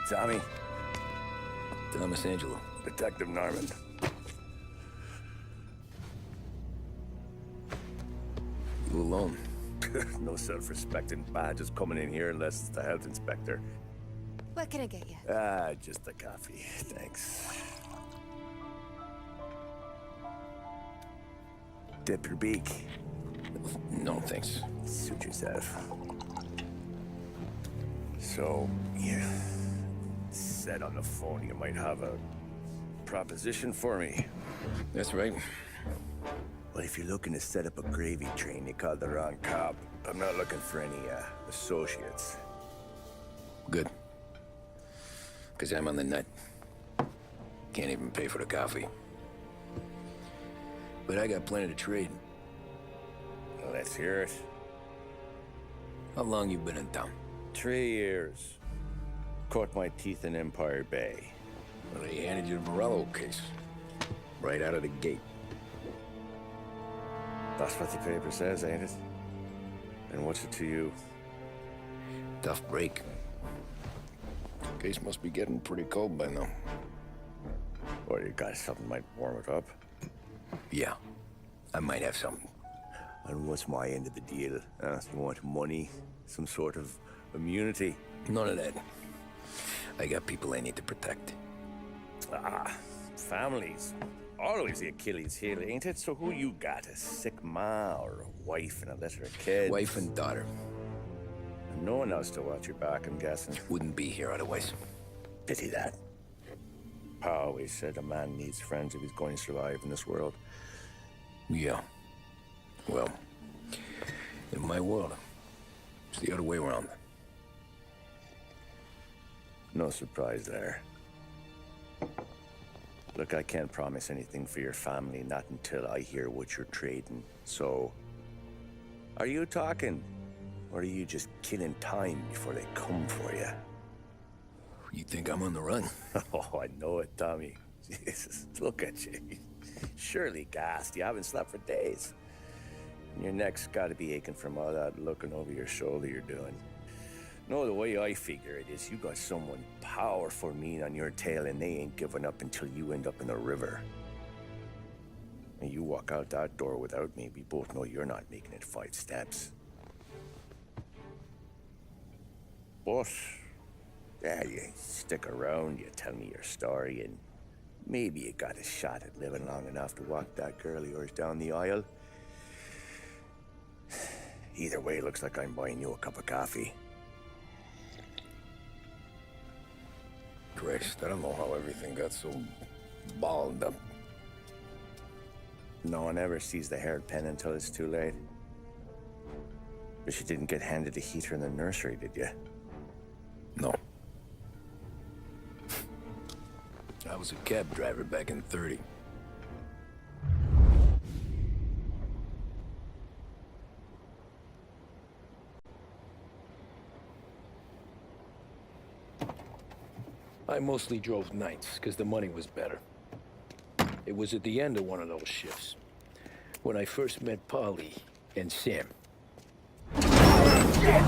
Tommy. Thomas Angelo. Detective Norman. You alone? No self-respecting badges coming in here unless it's the health inspector. What can I get you? Just a coffee. Thanks. Dip your beak. No, thanks. Suit yourself. So, yeah. Said on the phone you might have a proposition for me. That's right. Well, if you're looking to set up a gravy train, you called the wrong cop. I'm not looking for any, associates. Good. Because I'm on the nut. Can't even pay for the coffee. But I got plenty to trade. Well, let's hear it. How long you been in town? 3 years. Caught my teeth in Empire Bay. Well, they handed you the Morello case. Right out of the gate. That's what the paper says, ain't it? And what's it to you? Tough break. Case must be getting pretty cold by now. Or you got something might warm it up? Yeah, I might have something. And what's my end of the deal? You want money? Some sort of immunity? None of that. I got people I need to protect. Families. Always the Achilles heel, ain't it? So who you got? A sick ma or a wife and a litter of kids? Wife and daughter. And no one else to watch your back, I'm guessing. Wouldn't be here otherwise. Pity that. Pa always said a man needs friends if he's going to survive in this world. Yeah. Well, in my world, it's the other way around. No surprise there. Look, I can't promise anything for your family, not until I hear what you're trading. So, are you talking? Or are you just killing time before they come for you? You think I'm on the run? Oh, I know it, Tommy. Jesus, look at you. Surely gassed. You haven't slept for days. And your neck's got to be aching from all that looking over your shoulder you're doing. No, the way I figure it is you got someone powerful mean on your tail and they ain't giving up until you end up in the river. And you walk out that door without me, we both know you're not making it 5 steps. But, yeah, you stick around, you tell me your story, and maybe you got a shot at living long enough to walk that girl of yours down the aisle. Either way, it looks like I'm buying you a cup of coffee. Christ, I don't know how everything got so balled up. No one ever sees the haired pen until it's too late. But you didn't get handed a heater in the nursery, did you? No. I was a cab driver back in '30. I mostly drove nights, because the money was better. It was at the end of one of those shifts, when I first met Polly and Sam. Shit!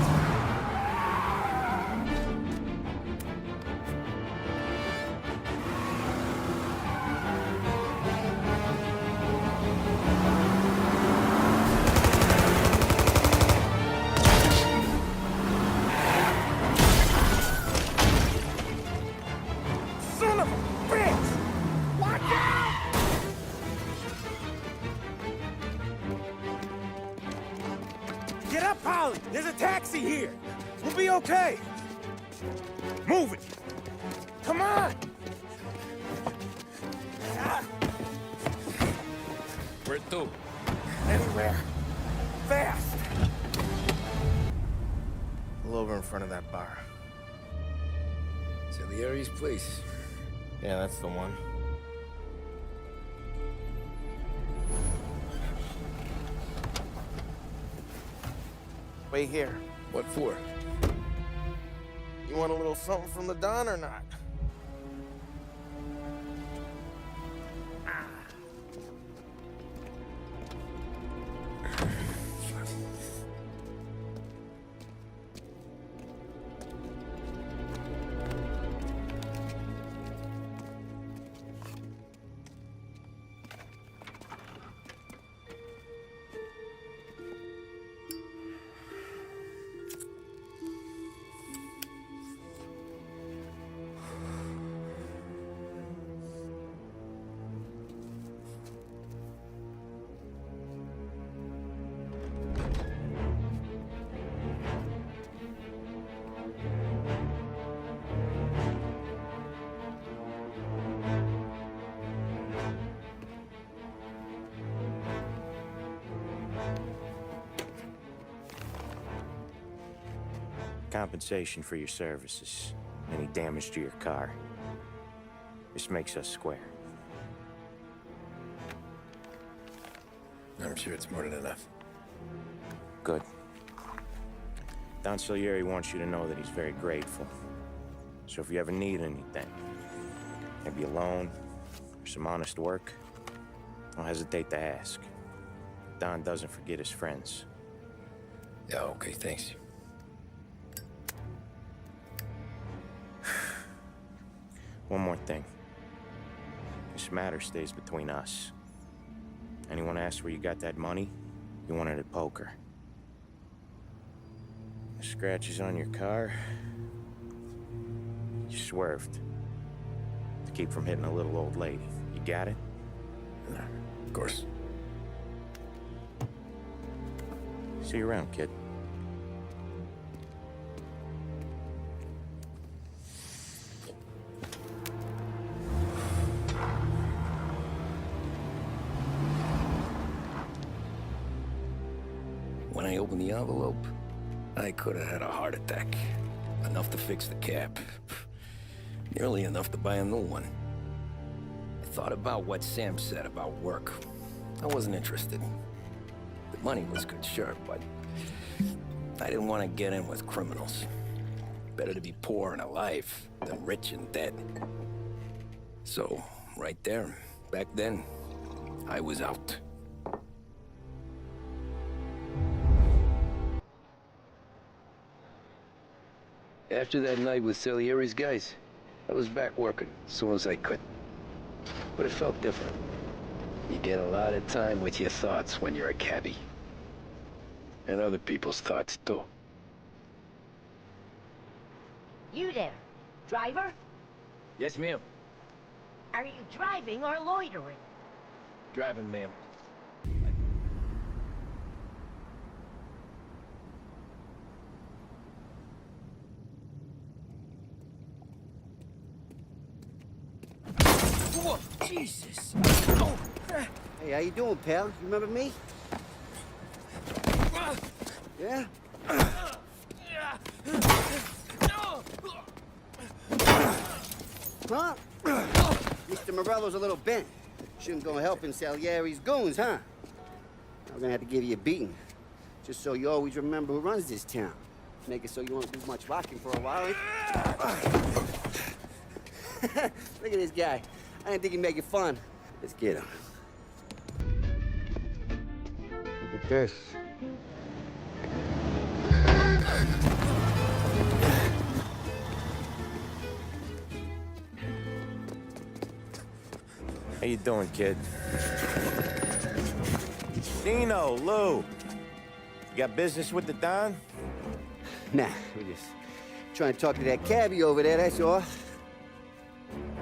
Get up, Polly! There's a taxi here! We'll be okay! Move it! Come on! Where to? Anywhere. Fast! Pull over in front of that bar. Salieri's place. Yeah, that's the one. Wait here. What for? You want a little something from the Don or not? Compensation for your services. Any damage to your car. This makes us square. I'm sure it's more than enough. Good. Don Salieri wants you to know that he's very grateful. So if you ever need anything, maybe a loan or some honest work, don't hesitate to ask. Don doesn't forget his friends. Yeah, okay, thanks. One more thing. This matter stays between us. Anyone asks where you got that money, you won it at poker. The scratches on your car, you swerved. To keep from hitting a little old lady. You got it? Of course. See you around, kid. When I opened the envelope, I could have had a heart attack. Enough to fix the cab. Nearly enough to buy a new one. I thought about what Sam said about work. I wasn't interested. The money was good, sure, but I didn't want to get in with criminals. Better to be poor and alive than rich and dead. So, right there, back then, I was out. After that night with Salieri's guys, I was back working as soon as I could. But it felt different. You get a lot of time with your thoughts when you're a cabbie. And other people's thoughts, too. You there, driver? Yes, ma'am. Are you driving or loitering? Driving, ma'am. Whoa, Jesus! Hey, how you doing, pal? You remember me? Yeah? Huh? Mr. Morello's a little bent. Shouldn't go helping Salieri's goons, huh? I'm gonna have to give you a beating. Just so you always remember who runs this town. Make it so you won't do much rocking for a while. Look at this guy. I didn't think he'd make it fun. Let's get him. Look at this. How you doing, kid? Dino, Lou. You got business with the Don? Nah, we're just trying to talk to that cabbie over there, that's all.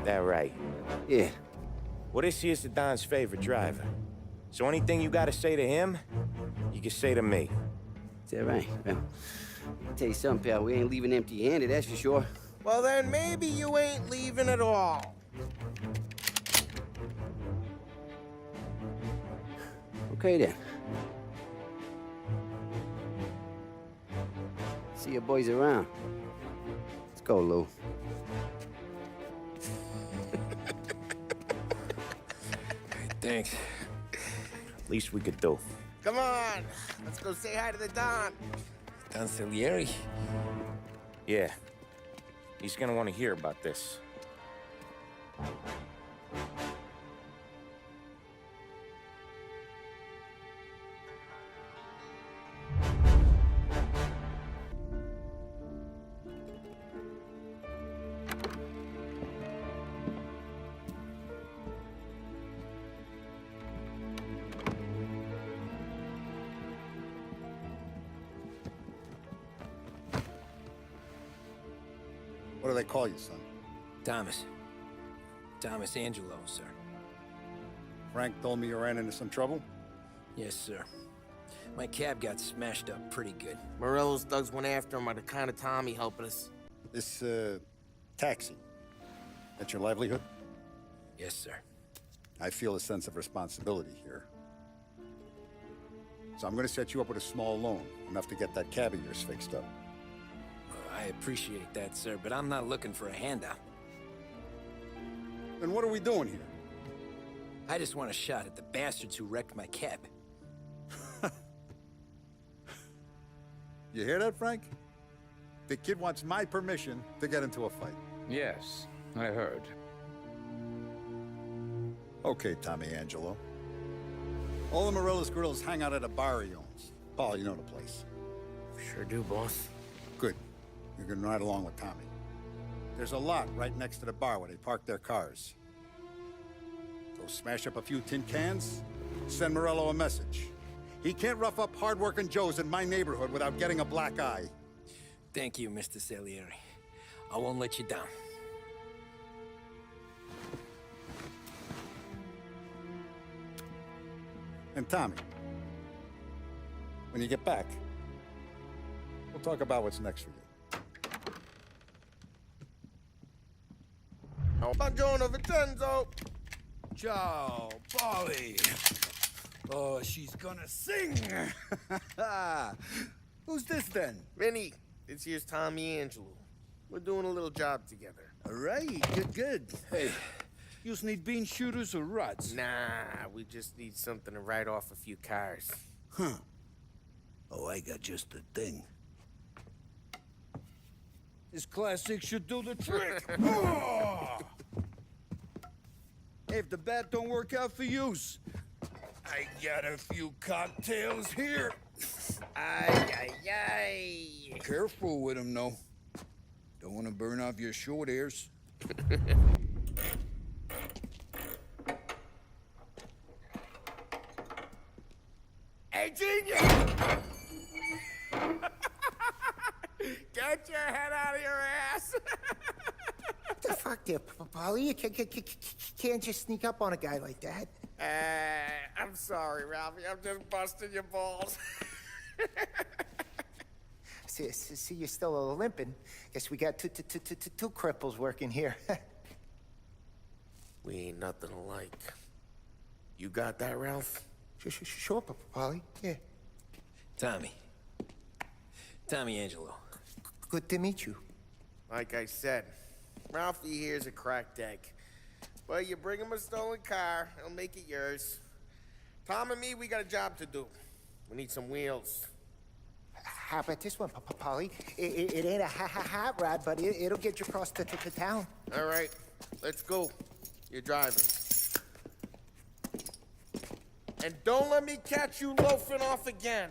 That right. Yeah. Well, this here's the Don's favorite driver. So anything you gotta say to him, you can say to me. Is that right? Well, I'll tell you something, pal. We ain't leaving empty-handed, that's for sure. Well, then maybe you ain't leaving at all. Okay, then. See your boys around. Let's go, Lou. Thanks. Least we could do. Come on, let's go say hi to the Don. Don Salieri? Yeah. He's gonna want to hear about this. What do they call you, son? Thomas. Thomas Angelo, sir. Frank told me you ran into some trouble? Yes, sir. My cab got smashed up pretty good. Morello's thugs went after him by the kind of Tommy helping us. This, taxi. That's your livelihood? Yes, sir. I feel a sense of responsibility here. So I'm gonna set you up with a small loan, enough to get that cab of yours fixed up. appreciate that, sir, but I'm not looking for a handout. Then what are we doing here? I just want a shot at the bastards who wrecked my cab. You hear that, Frank? The kid wants my permission to get into a fight. Yes, I heard. Okay, Tommy Angelo. All the Morella's girls hang out at a bar he owns. Paul, you know the place. Sure do, boss. Good. You're gonna ride along with Tommy. There's a lot right next to the bar where they park their cars. Go smash up a few tin cans, send Morello a message. He can't rough up hard-working Joes in my neighborhood without getting a black eye. Thank you, Mr. Salieri. I won't let you down. And Tommy, when you get back, we'll talk about what's next for you. Buongiorno, Vincenzo. Ciao, Polly. Oh, she's gonna sing. Who's this then? Vinny, this here's Tommy Angelo. We're doing a little job together. All right, good. Hey, you need bean shooters or rods? Nah, we just need something to write off a few cars. Huh. Oh, I got just the thing. This classic should do the trick. Oh! Hey, if the bat don't work out for use, I got a few cocktails here. Ay. Careful with them, though. Don't want to burn off your short hairs. Hey, genius! Get your head out of your ass! What the fuck there, Polly? You can't just sneak up on a guy like that. I'm sorry, Ralphie. I'm just busting your balls. See, you're still limping. Guess we got two cripples working here. We ain't nothing alike. You got that, Ralph? Sure, Polly. Yeah. Tommy Angelo. Good to meet you. Like I said, Ralphie here's a cracked egg. But you bring him a stolen car, he'll make it yours. Tom and me, we got a job to do. We need some wheels. How about this one, Polly? It ain't a hot rod, but it'll get you across to town. All right, let's go. You're driving. And don't let me catch you loafing off again.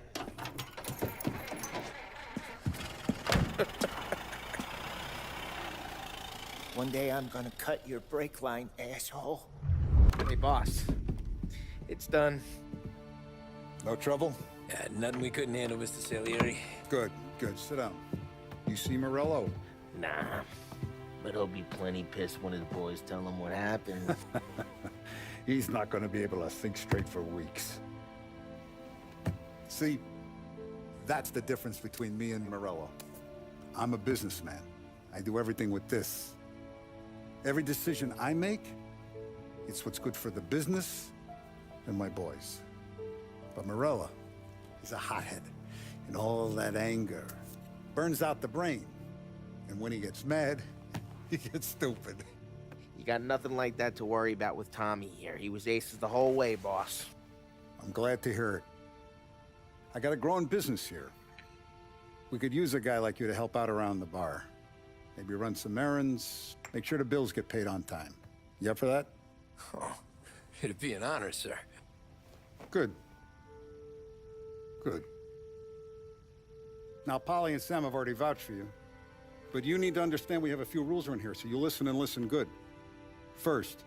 One day I'm gonna cut your brake line, asshole. Hey, boss. It's done. No trouble? Nothing we couldn't handle, Mr. Salieri. Good. Sit down. You see Morello? Nah. But he'll be plenty pissed when his boys tell him what happened. He's not going to be able to think straight for weeks. See, that's the difference between me and Morello. I'm a businessman. I do everything with this. Every decision I make, it's what's good for the business and my boys. But Morello, he's a hothead. And all that anger burns out the brain. And when he gets mad, he gets stupid. You got nothing like that to worry about with Tommy here. He was aces the whole way, boss. I'm glad to hear it. I got a growing business here. We could use a guy like you to help out around the bar. Maybe run some errands, make sure the bills get paid on time. You up for that? Oh, it'd be an honor, sir. Good. Now, Polly and Sam have already vouched for you. But you need to understand we have a few rules around here, so you listen and listen good. First,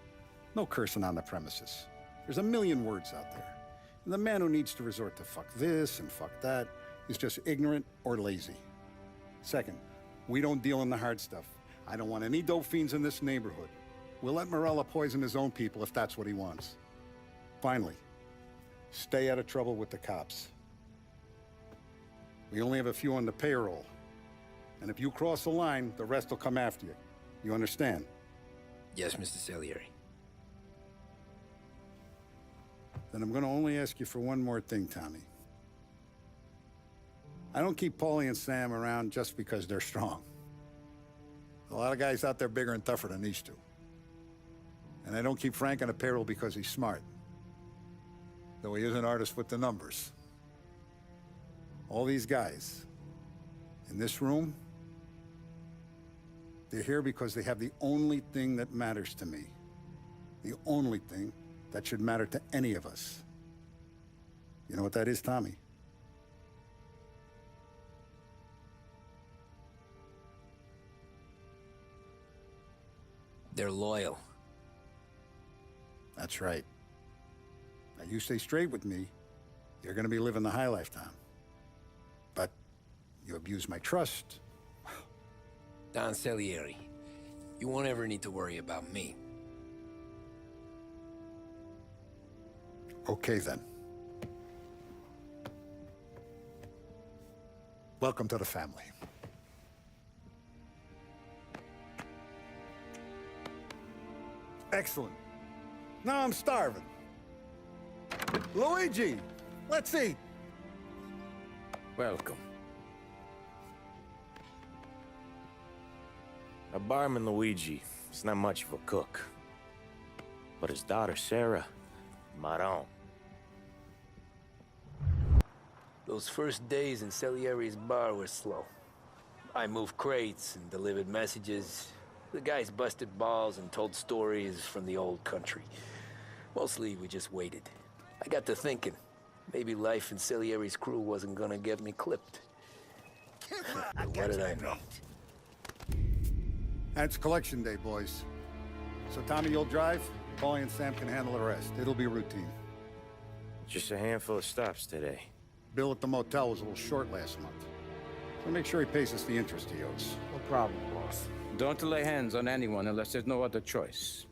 no cursing on the premises. There's a million words out there. And the man who needs to resort to fuck this and fuck that is just ignorant or lazy. Second, we don't deal in the hard stuff. I don't want any dope fiends in this neighborhood. We'll let Morello poison his own people if that's what he wants. Finally, stay out of trouble with the cops. We only have a few on the payroll. And if you cross the line, the rest will come after you. You understand? Yes, Mr. Salieri. Then I'm gonna only ask you for one more thing, Tommy. I don't keep Paulie and Sam around just because they're strong. A lot of guys out there bigger and tougher than these two. And I don't keep Frank on a payroll because he's smart. Though he is an artist with the numbers. All these guys in this room, they're here because they have the only thing that matters to me. The only thing that should matter to any of us. You know what that is, Tommy? They're loyal. That's right. Now, you stay straight with me, you're gonna be living the high life, Tom. But you abuse my trust. Don Salieri, you won't ever need to worry about me. Okay, then. Welcome to the family. Excellent. Now I'm starving. Luigi, let's eat. Welcome. Our barman Luigi is not much of a cook. But his daughter Sarah, Maron. Those first days in Salieri's bar were slow. I moved crates and delivered messages. The guys busted balls and told stories from the old country. Mostly, we just waited. I got to thinking, maybe life in Salieri's crew wasn't gonna get me clipped. What did I know? And it's collection day, boys. So Tommy, you'll drive. Paulie and Sam can handle the rest. It'll be routine. Just a handful of stops today. Bill at the motel was a little short last month. So make sure he pays us the interest he owes. No problem, boss. Don't lay hands on anyone unless there's no other choice.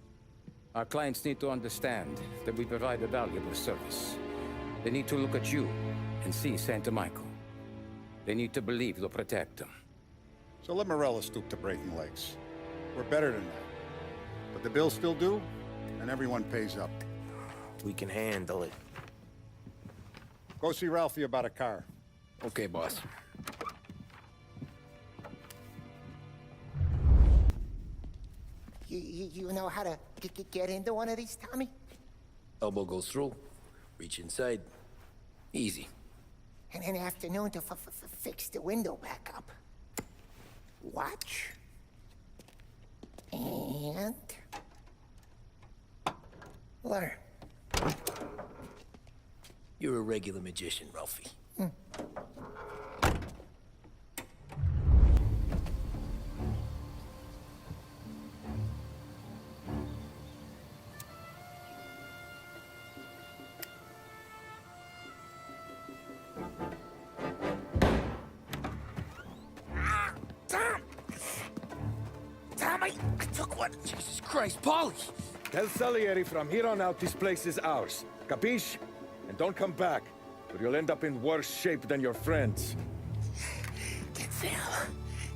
Our clients need to understand that we provide a valuable service. They need to look at you and see Santa Michael. They need to believe you'll protect them. So let Morella stoop to breaking legs. We're better than that. But the bill's still due, and everyone pays up. We can handle it. Go see Ralphie about a car. Okay, boss. You know how to get into one of these, Tommy? Elbow goes through, reach inside. Easy. And an afternoon to fix the window back up. Watch. And... learn. You're a regular magician, Ralphie. I took one. Jesus Christ, Paulie! Tell Salieri from here on out this place is ours. Capiche? And don't come back, or you'll end up in worse shape than your friends. Get Sam.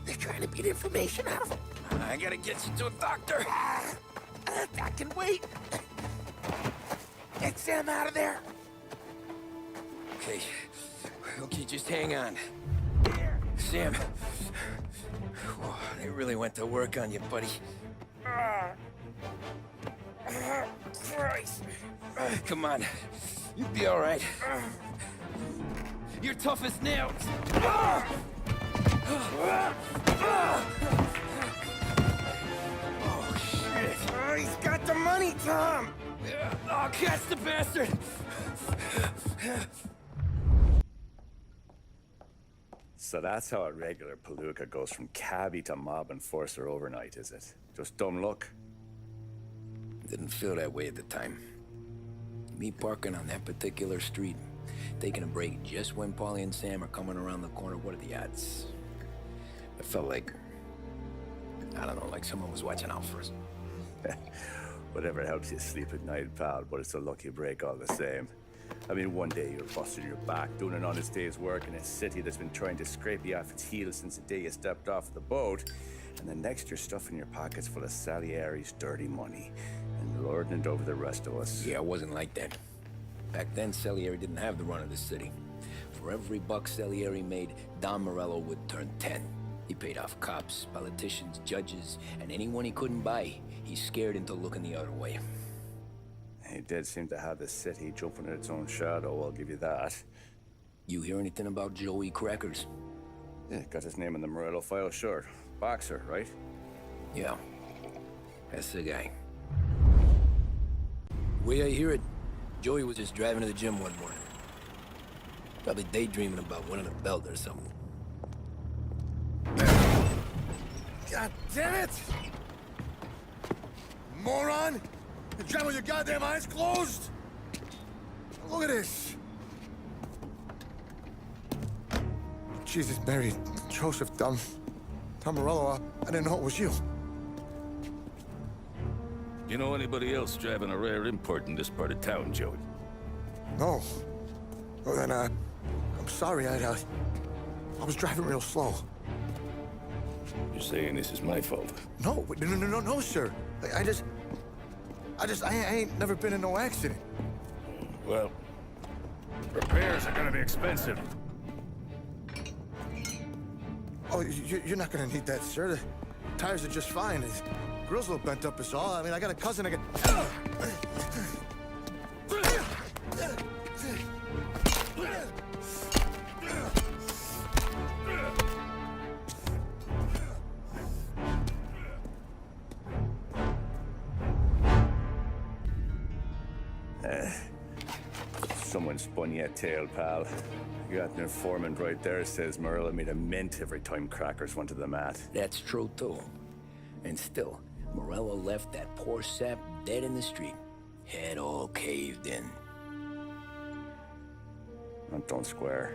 They're trying to beat information out of him. I gotta get you to a doctor. I can wait. Get Sam out of there. Okay, just hang on. Sam, they really went to work on you, buddy. Christ. Come on, you'll be all right. You're tough as nails. Oh, shit. Oh, he's got the money, Tom. Oh, catch the bastard. So that's how a regular palooka goes from cabbie to mob enforcer overnight, is it? Just dumb luck? Didn't feel that way at the time. Me parking on that particular street, taking a break just when Paulie and Sam are coming around the corner, what are the odds? I felt like, I don't know, like someone was watching out for us. Whatever helps you sleep at night, pal, but it's a lucky break all the same. I mean, one day you're busting your back, doing an honest day's work in a city that's been trying to scrape you off its heels since the day you stepped off the boat, and the next you're stuffing your pockets full of Salieri's dirty money and lording it over the rest of us. Yeah, it wasn't like that. Back then, Salieri didn't have the run of the city. For every buck Salieri made, Don Morello would turn 10. He paid off cops, politicians, judges, and anyone he couldn't buy. He scared into looking the other way. He did seem to have the city jumping at its own shadow, I'll give you that. You hear anything about Joey Crackers? Yeah, got his name in the Morello file, sure. Boxer, right? Yeah, that's the guy. The way I hear it, Joey was just driving to the gym one morning. Probably daydreaming about winning a belt or something. God damn it! Moron! You driving with your goddamn eyes closed? Look at this. Jesus, Mary, Joseph, Tom Morello, I didn't know it was you. You know anybody else driving a rare import in this part of town, Joey? No. Well, then, I'm sorry, I was driving real slow. You're saying this is my fault? No, no, sir. I ain't never been in no accident. Well, repairs are gonna be expensive. Oh, you're not gonna need that, sir. The tires are just fine. The grill's a little bent up is all. I mean, I got a cousin I can... Someone spun you a tail, pal. You got an informant right there says Morello made a mint every time Crackers went to the mat. That's true, too. And still, Morello left that poor sap dead in the street. Head all caved in. Don't square.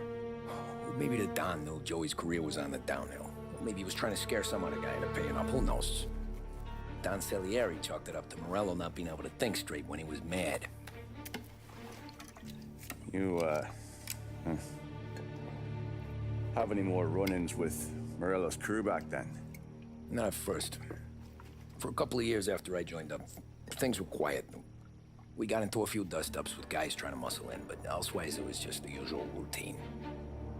Maybe the Don knew Joey's career was on the downhill. Or maybe he was trying to scare some other guy into paying up. Who knows? Don Salieri chalked it up to Morello not being able to think straight when he was mad. You, have any more run-ins with Morello's crew back then? Not at first. For a couple of years after I joined up, things were quiet. We got into a few dust-ups with guys trying to muscle in, but elsewise it was just the usual routine.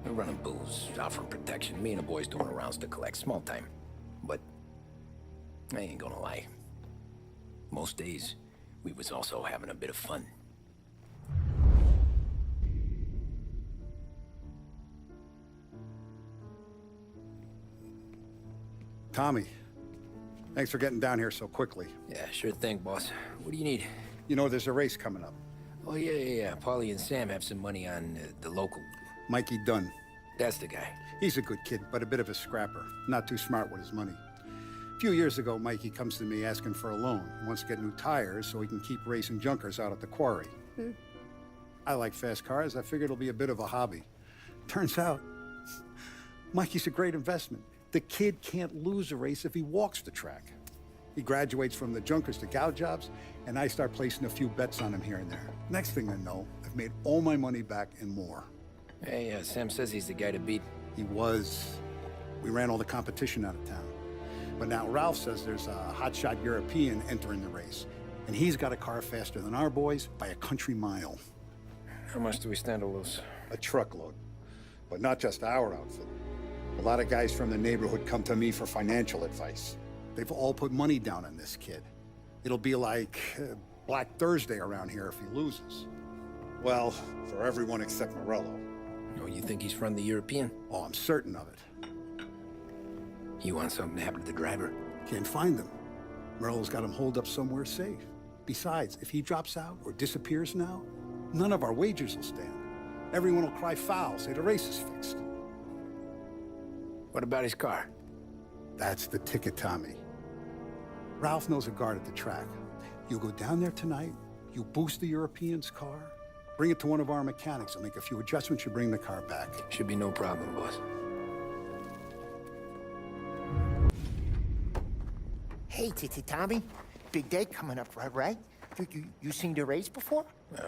We're running booze, offering protection, me and the boys doing rounds to collect, small time. But I ain't gonna lie. Most days, we was also having a bit of fun. Tommy, thanks for getting down here so quickly. Yeah, sure thing, boss. What do you need? You know, there's a race coming up. Oh, yeah. Paulie and Sam have some money on the local. Mikey Dunn. That's the guy. He's a good kid, but a bit of a scrapper. Not too smart with his money. A few years ago, Mikey comes to me asking for a loan. He wants to get new tires so he can keep racing junkers out at the quarry. I like fast cars. I figured it'll be a bit of a hobby. Turns out, Mikey's a great investment. The kid can't lose a race if he walks the track. He graduates from the junkers to gal jobs, and I start placing a few bets on him here and there. Next thing I know, I've made all my money back and more. Hey, Sam says he's the guy to beat. He was. We ran all the competition out of town. But now Ralph says there's a hotshot European entering the race, and he's got a car faster than our boys by a country mile. How much do we stand to lose? A truckload. But not just our outfit. A lot of guys from the neighborhood come to me for financial advice. They've all put money down on this kid. It'll be like Black Thursday around here if he loses. Well, for everyone except Morello. Oh, you think he's from the European? Oh, I'm certain of it. You want something to happen to the driver? Can't find him. Morello's got him holed up somewhere safe. Besides, if he drops out or disappears now, none of our wagers will stand. Everyone will cry foul, say the race is fixed. What about his car? That's the ticket, Tommy. Ralph knows a guard at the track. You go down there tonight, you boost the European's car, bring it to one of our mechanics, and make a few adjustments, you bring the car back. Should be no problem, boss. Hey, Tommy. Big day coming up, right? You seen the race before?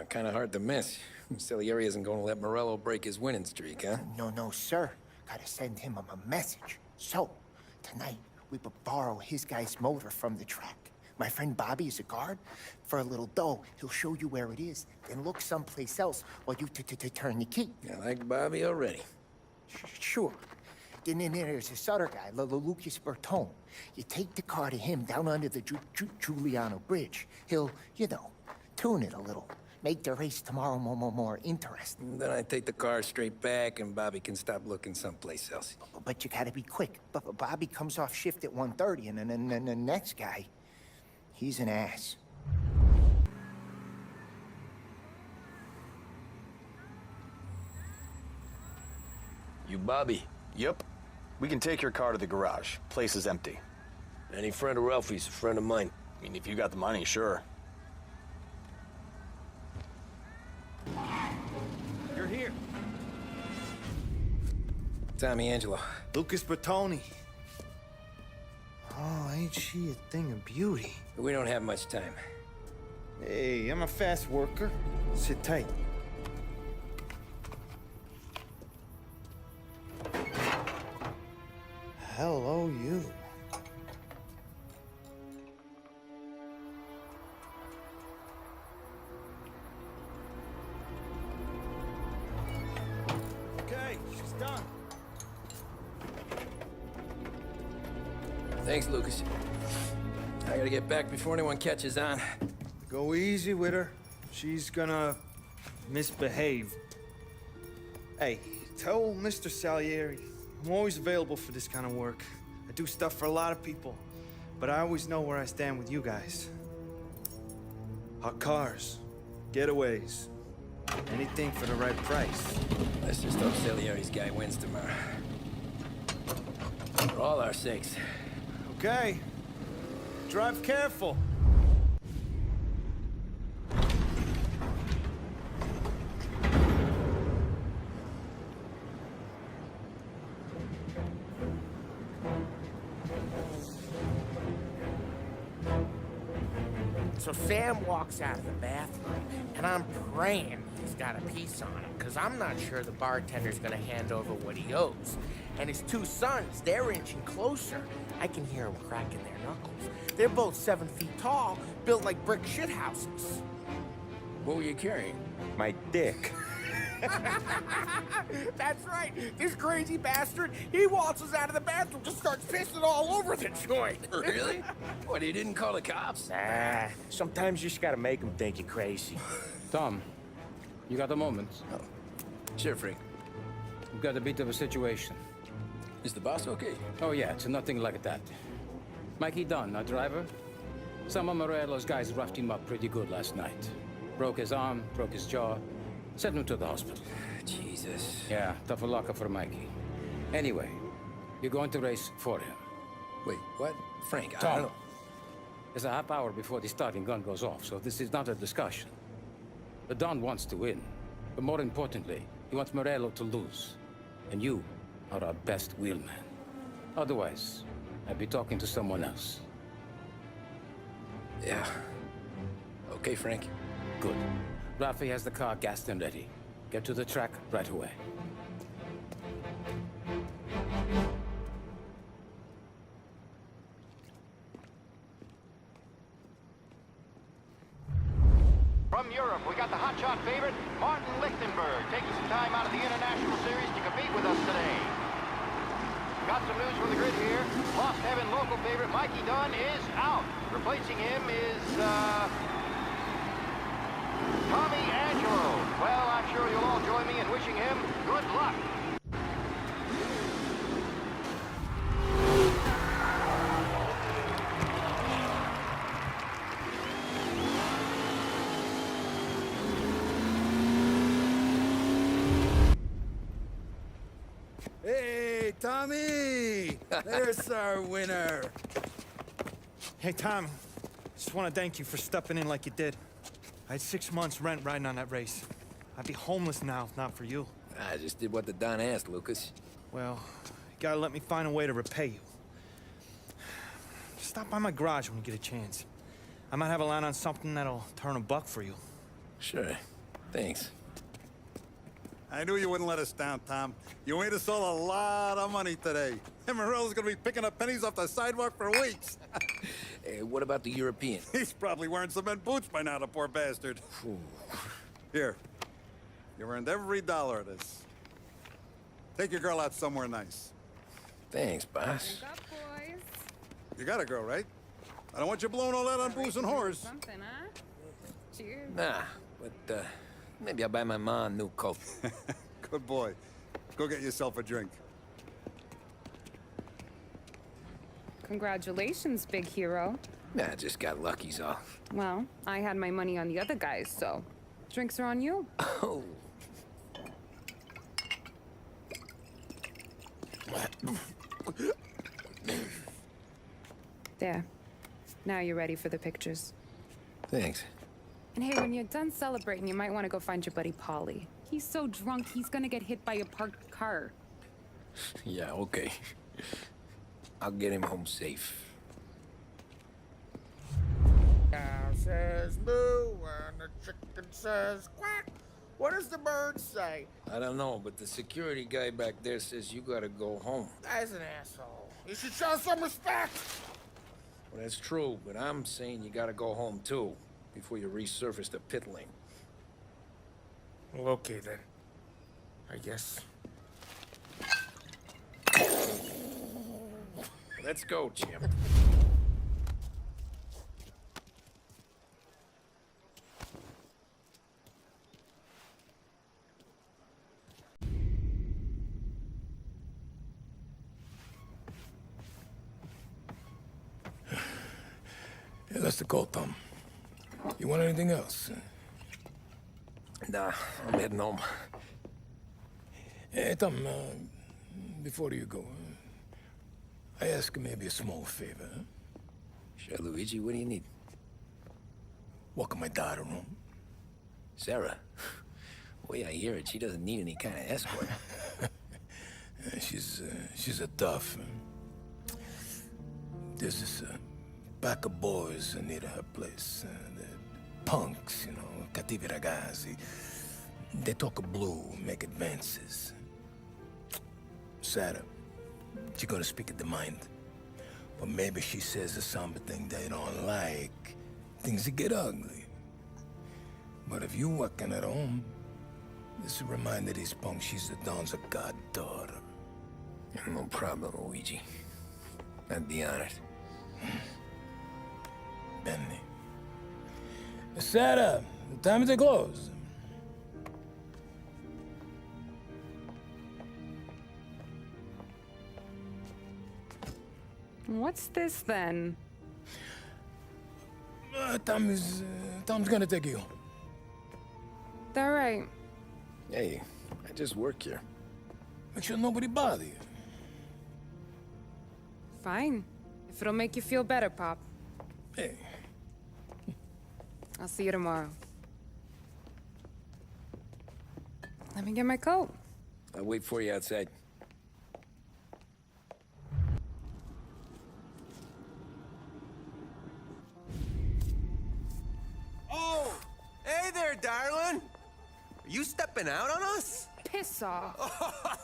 Kind of hard to miss. Salieri isn't going to let Morello break his winning streak, huh? No, sir. Gotta send him a message. So, tonight, we will borrow his guy's motor from the track. My friend Bobby is a guard. For a little dough, he'll show you where it is, then look someplace else while you turn the key. I like Bobby already. Sure. Then there's this other guy, Lucas Bertone. You take the car to him down under the Giuliano Bridge. He'll, you know, tune it a little. Make the race tomorrow more interesting. Then I take the car straight back, and Bobby can stop looking someplace else. But you gotta be quick. Bobby comes off shift at 1:30, and then the next guy, he's an ass. You Bobby? Yep. We can take your car to the garage. Place is empty. Any friend of Ralphie's a friend of mine. I mean, if you got the money, sure. You're here. Tommy Angelo. Lucas Bertoni. Oh, ain't she a thing of beauty? We don't have much time. Hey, I'm a fast worker. Sit tight. Hello, you. Okay, she's done. Thanks, Lucas. I gotta get back before anyone catches on. Go easy with her. She's gonna misbehave. Hey, tell Mr. Salieri I'm always available for this kind of work. I do stuff for a lot of people, but I always know where I stand with you guys. Hot cars, getaways, anything for the right price. Let's just hope Salieri's guy wins tomorrow. For all our sakes. Okay. Drive careful. So Sam walks out of the bathroom, and I'm praying he's got a piece on him, because I'm not sure the bartender's gonna hand over what he owes. And his two sons, they're inching closer. I can hear them cracking their knuckles. They're both 7 feet tall, built like brick shithouses. What were you carrying? My dick. That's right. This crazy bastard, he waltzes out of the bathroom, just starts pissing all over the joint. Really? What, he didn't call the cops? Nah, sometimes you just gotta make them think you're crazy. Tom, you got a moment? Oh. Sure, Frank. We've got a bit of a situation. Is the boss okay? Oh yeah, it's nothing like that. Mikey Dunn, our driver. Some of Morello's guys roughed him up pretty good last night. Broke his arm, broke his jaw. Sent him to the hospital. Jesus. Yeah, tough luck for Mikey. Anyway, you're going to race for him. Wait, what? Frank, I Tom, don't... there's a half hour before the starting gun goes off, so this is not a discussion. The Don wants to win, but more importantly, he wants Morello to lose. And you are our best wheelman. Otherwise, I'd be talking to someone else. Yeah. Okay, Frank. Good. Rafi has the car gassed and ready. Get to the track right away. From Europe, we got the hotshot favorite, Martin Lichtenberg, taking some time out of the International Series to compete with us today. Got some news from the grid here. Lost Heaven local favorite Mikey Dunn is out. Replacing him is, Tommy Angelo. Well, I'm sure you'll all join me in wishing him good luck. Hey, Tommy! There's our winner. Hey, Tommy. Just want to thank you for stepping in like you did. I had 6 months rent riding on that race. I'd be homeless now if not for you. I just did what the Don asked, Lucas. Well, you gotta let me find a way to repay you. Stop by my garage when you get a chance. I might have a line on something that'll turn $1 for you. Sure. Thanks. I knew you wouldn't let us down, Tom. You made us all a lot of money today. And Morello's gonna be picking up pennies off the sidewalk for weeks. Hey, what about the European? He's probably wearing cement boots by now, the poor bastard. Here. You earned every dollar of this. Take your girl out somewhere nice. Thanks, boss. Drink up, boys. You got a girl, right? I don't want you blowing all that on booze and whores. Something, huh? Cheers. Nah, but maybe I'll buy my ma a new coat. Good boy. Go get yourself a drink. Congratulations, big hero. Nah, just got lucky's all. Well, I had my money on the other guys, so drinks are on you. Oh. There. Now you're ready for the pictures. Thanks. And hey, when you're done celebrating, you might want to go find your buddy Polly. He's so drunk, he's gonna get hit by a parked car. Yeah, okay. I'll get him home safe. Cow says moo and the chicken says quack. What does the bird say? I don't know, but the security guy back there says you gotta go home. Guy's an asshole. You should show some respect. Well, that's true, but I'm saying you gotta go home too, before you resurface the pit lane. Well, okay then. I guess. Let's go, Jim. Yeah, that's the call, Tom. You want anything else? Nah, I'm heading home. Hey, Tom, before you go, I ask maybe a small favor. Huh? Sure, Luigi, what do you need? Walk my daughter home. Sarah? Way I hear it, she doesn't need any kind of escort. She's a tough. There's this pack of boys near her place. They're punks, you know, cattivi ragazzi. They talk blue, make advances. Sarah, she's gonna speak at the mind. But maybe she says something they don't like. Things get ugly. But if you walking at home, this reminder these punks she's the Don's goddaughter. No problem, Luigi. I'd be honored. Benny. Sarah, the time to close. What's this then? Tom's gonna take you. All right. Hey, I just work here. Make sure nobody bother you. Fine. If it'll make you feel better, Pop. Hey. I'll see you tomorrow. Let me get my coat. I'll wait for you outside. Oh! Hey there, darling! Are you stepping out on us? Piss off.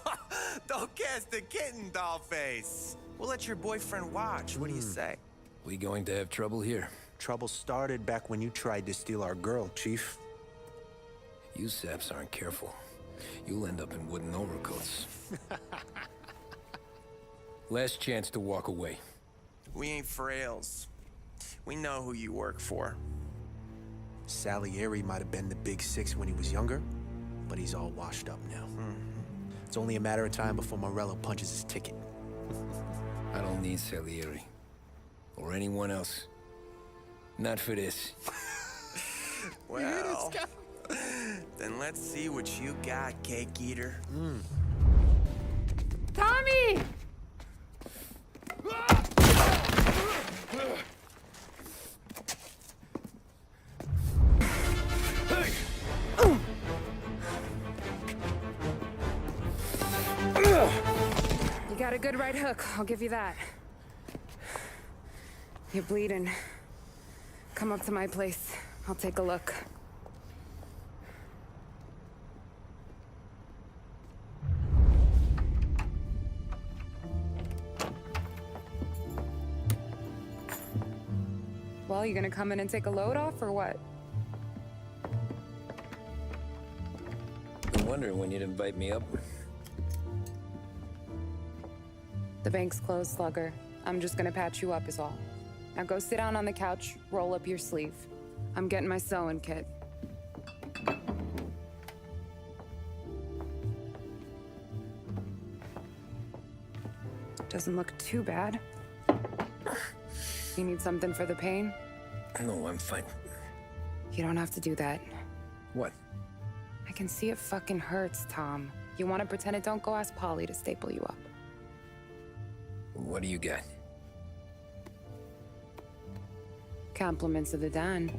Don't cast a kitten, dollface. We'll let your boyfriend watch. What do you say? We going to have trouble here? Trouble started back when you tried to steal our girl, Chief. You saps aren't careful. You'll end up in wooden overcoats. Last chance to walk away. We ain't frails. We know who you work for. Salieri might have been the big six when he was younger, but he's all washed up now. It's only a matter of time before Morello punches his ticket. I don't need Salieri. Or anyone else. Not for this. Well, then let's see what you got, cake eater. Tommy! You got a good right hook, I'll give you that. You're bleeding. Come up to my place. I'll take a look. Well, you gonna come in and take a load off, or what? Been wondering when you'd invite me up. The bank's closed, Slugger. I'm just gonna patch you up is all. Now go sit down on the couch, roll up your sleeve. I'm getting my sewing kit. Doesn't look too bad. You need something for the pain? No, I'm fine. You don't have to do that. What? I can see it fucking hurts, Tom. You want to pretend it don't? Go ask Polly to staple you up. What do you got? Compliments of the Don.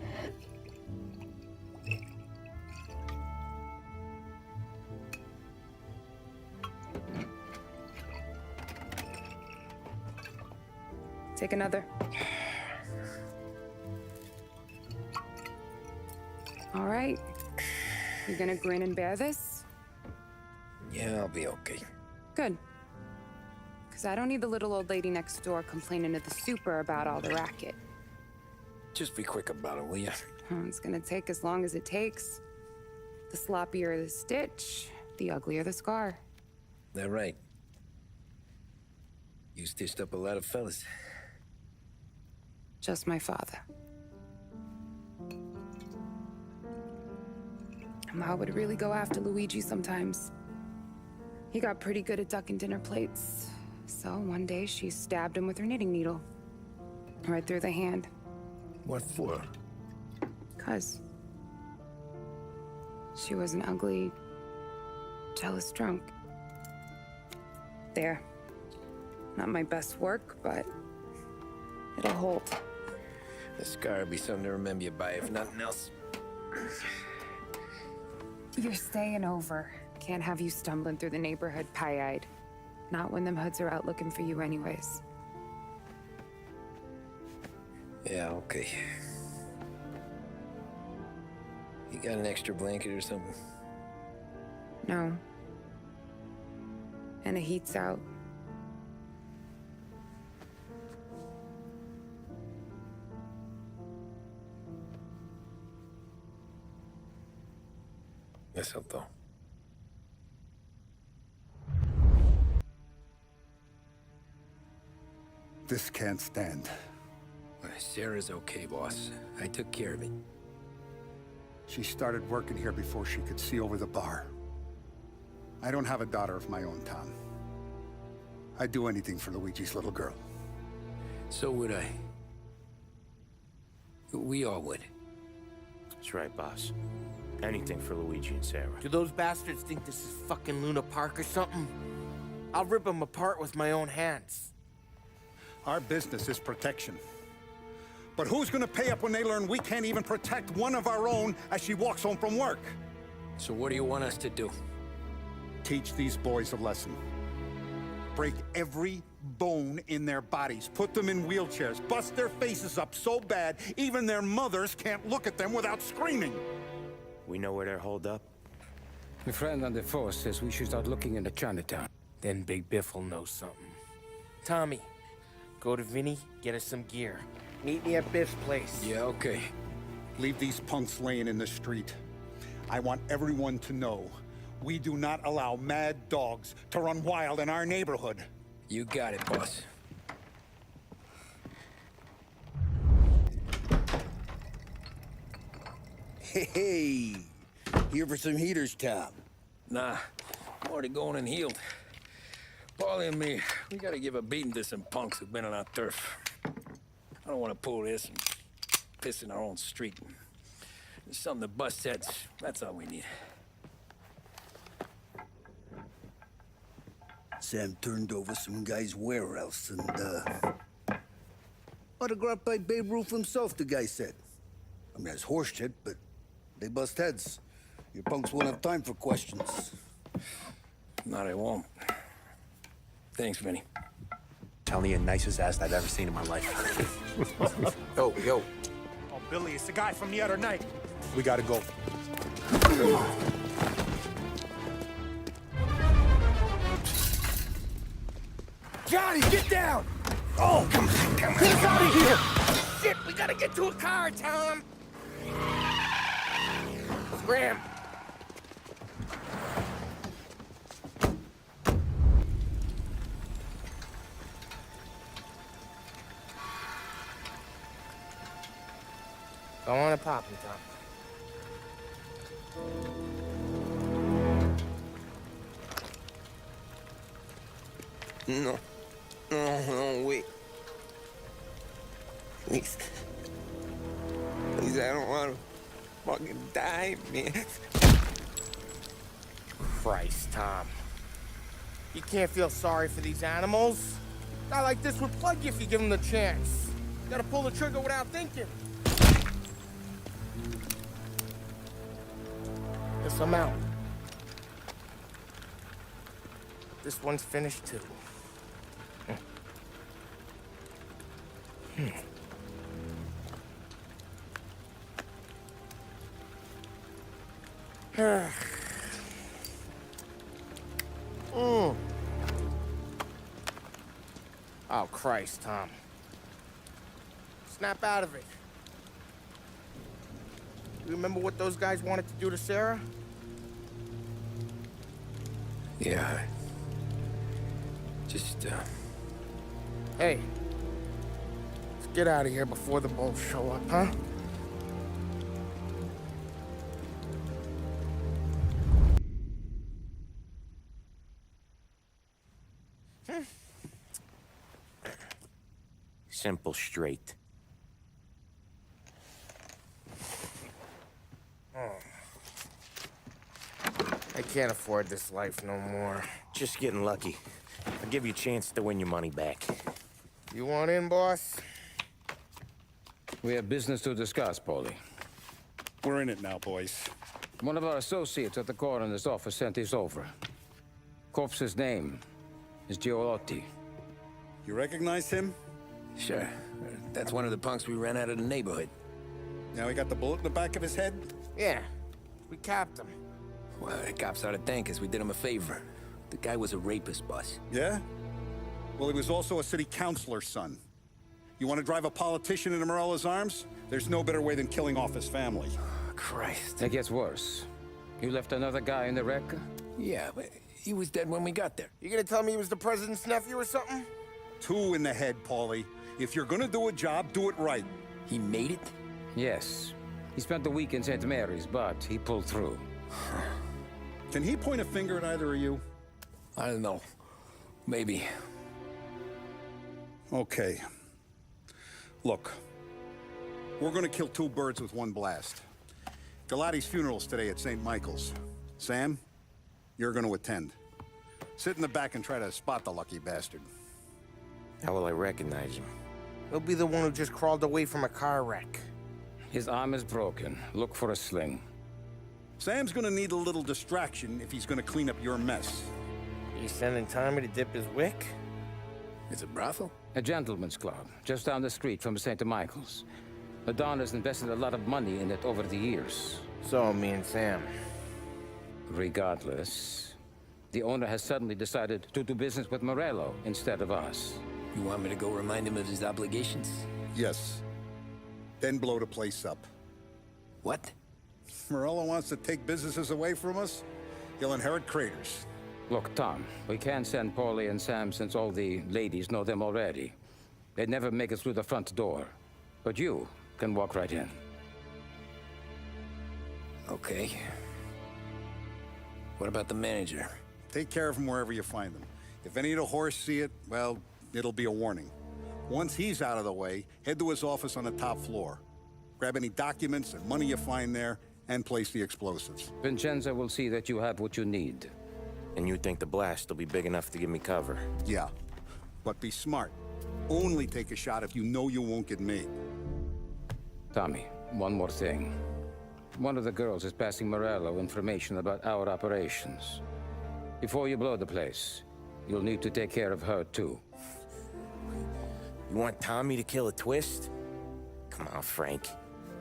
Take another. All right. You gonna grin and bear this? Yeah, I'll be okay. Good. Because I don't need the little old lady next door complaining to the super about all the racket. Just be quick about it, will ya? It's gonna take as long as it takes. The sloppier the stitch, the uglier the scar. That right. You stitched up a lot of fellas. Just my father. Ma would really go after Luigi sometimes. He got pretty good at ducking dinner plates. So one day she stabbed him with her knitting needle. Right through the hand. What for? 'Cause she was an ugly, jealous drunk. There. Not my best work, but it'll hold. The scar will be something to remember you by, if nothing else. You're staying over. Can't have you stumbling through the neighborhood pie-eyed. Not when them hoods are out looking for you anyways. Yeah, okay. You got an extra blanket or something? No. And the heat's out. Eso todo. This can't stand. Sarah's okay, boss. I took care of it. She started working here before she could see over the bar. I don't have a daughter of my own, Tom. I'd do anything for Luigi's little girl. So would I. We all would. That's right, boss. Anything for Luigi and Sarah. Do those bastards think this is fucking Luna Park or something? I'll rip them apart with my own hands. Our business is protection. But who's gonna pay up when they learn we can't even protect one of our own as she walks home from work? So what do you want us to do? Teach these boys a lesson. Break every bone in their bodies, put them in wheelchairs, bust their faces up so bad even their mothers can't look at them without screaming. We know where they're holed up? The friend on the force says we should start looking into Chinatown. Then Big Biff will know something. Tommy, go to Vinny, get us some gear. Meet me at Biff's place. Yeah, okay. Leave these punks laying in the street. I want everyone to know we do not allow mad dogs to run wild in our neighborhood. You got it, boss. Hey, here for some heaters, Tom? Nah, I'm already going and healed. Paulie and me, we gotta give a beating to some punks who've been on our turf. I don't want to pull this and piss in our own street. There's something to bust heads. That's all we need. Sam turned over some guy's warehouse and, autographed by Babe Ruth himself, the guy said. I mean, that's horse shit, but they bust heads. Your punks won't have time for questions. No, they won't. Thanks, Vinny. Telling you, nicest ass I've ever seen in my life. Yo. Oh, Billy, it's the guy from the other night. We gotta go. Johnny, get down! Oh, come on. Get us out of here! Shit, we gotta get to a car, Tom! Scram! poppin', Tom? No. No, wait. Please. Please, I don't want to fucking die, man. Christ, Tom. You can't feel sorry for these animals. A guy like this would plug you if you give him the chance. You gotta pull the trigger without thinking. Guess I'm out. This one's finished too. Oh, Christ, Tom. Snap out of it. You remember what those guys wanted to do to Sarah? Yeah. Just, Hey. Let's get out of here before the bulls show up, huh? Simple, straight. I can't afford this life no more. Just getting lucky. I'll give you a chance to win your money back. You want in, boss? We have business to discuss, Paulie. We're in it now, boys. One of our associates at the coroner's office sent this over. Corpse's name is Giolotti. You recognize him? sure. That's one of the punks we ran out of the neighborhood. Now he got the bullet in the back of his head? Yeah. We capped him. Well, the cops ought to thank us. We did him a favor. The guy was a rapist, boss. Yeah? Well, he was also a city councilor's son. You want to drive a politician into Morella's arms? There's no better way than killing off his family. Oh, Christ. It gets worse. You left another guy in the wreck? Yeah, but he was dead when we got there. You gonna tell me he was the president's nephew or something? 2 in the head, Paulie. If you're gonna do a job, do it right. He made it? Yes. He spent the week in St. Mary's, but he pulled through. Can he point a finger at either of you? I don't know. Maybe. Okay. Look. We're gonna kill 2 birds with 1 blast. Galati's funeral's today at St. Michael's. Sam, you're gonna attend. Sit in the back and try to spot the lucky bastard. How will I recognize him? He'll be the one who just crawled away from a car wreck. His arm is broken. Look for a sling. Sam's gonna need a little distraction if he's gonna clean up your mess. You sending Tommy to dip his wick? It's a brothel? A gentleman's club, just down the street from St. Michael's. The Don has invested a lot of money in it over the years. So, me and Sam. Regardless, the owner has suddenly decided to do business with Morello instead of us. You want me to go remind him of his obligations? Yes. Then blow the place up. What? Morello wants to take businesses away from us? He'll inherit craters. Look, Tom, we can't send Paulie and Sam since all the ladies know them already. They'd never make it through the front door. But you can walk right in. Okay. What about the manager? Take care of him wherever you find him. If any of the horse see it, well, it'll be a warning. Once he's out of the way, head to his office on the top floor. Grab any documents and money you find there, and place the explosives. Vincenzo will see that you have what you need. And you think the blast will be big enough to give me cover? Yeah, but be smart. Only take a shot if you know you won't get made. Tommy, one more thing. One of the girls is passing Morello information about our operations. Before you blow the place, you'll need to take care of her, too. You want Tommy to kill a twist? Come on, Frank.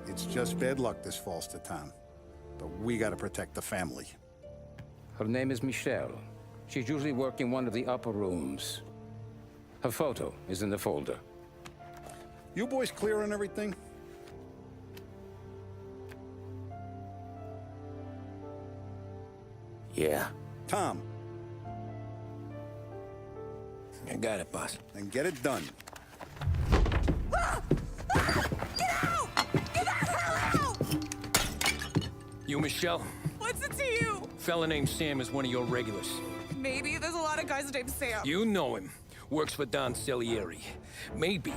It's just bad luck this falls to Tom. But we gotta protect the family. Her name is Michelle. She's usually working one of the upper rooms. Her photo is in the folder. You boys clear on everything? Yeah. Tom. I got it, boss. Then get it done. Get out! Get the hell out! Michelle. What's it to you? Fella named Sam is one of your regulars. Maybe there's a lot of guys named Sam. You know him. Works for Don Salieri. Maybe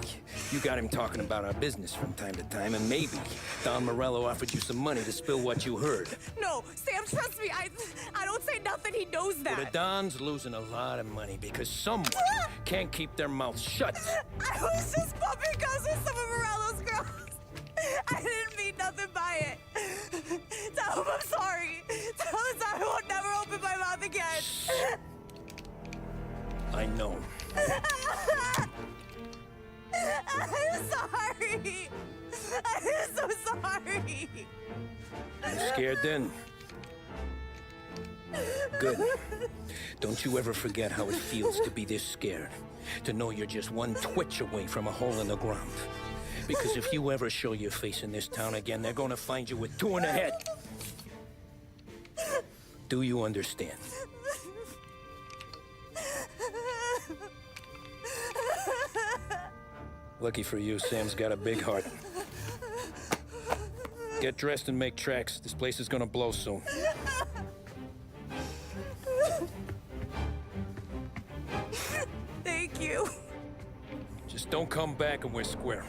you got him talking about our business from time to time, and maybe Don Morello offered you some money to spill what you heard. No, Sam, trust me. I don't say nothing. He knows that. Well, the Don's losing a lot of money because someone can't keep their mouth shut. I was just bumping guns with some of Morello's girls. I didn't mean nothing by it. Tell him I'm sorry. Tell him I won't never open my mouth again. I know. I'm sorry. I'm so sorry. You scared then? Good. Don't you ever forget how it feels to be this scared. To know you're just one twitch away from a hole in the ground. Because if you ever show your face in this town again, they're gonna find you with 2 in the head. Do you understand? Lucky for you, Sam's got a big heart. Get dressed and make tracks. This place is gonna blow soon. Thank you. Just don't come back and we're square.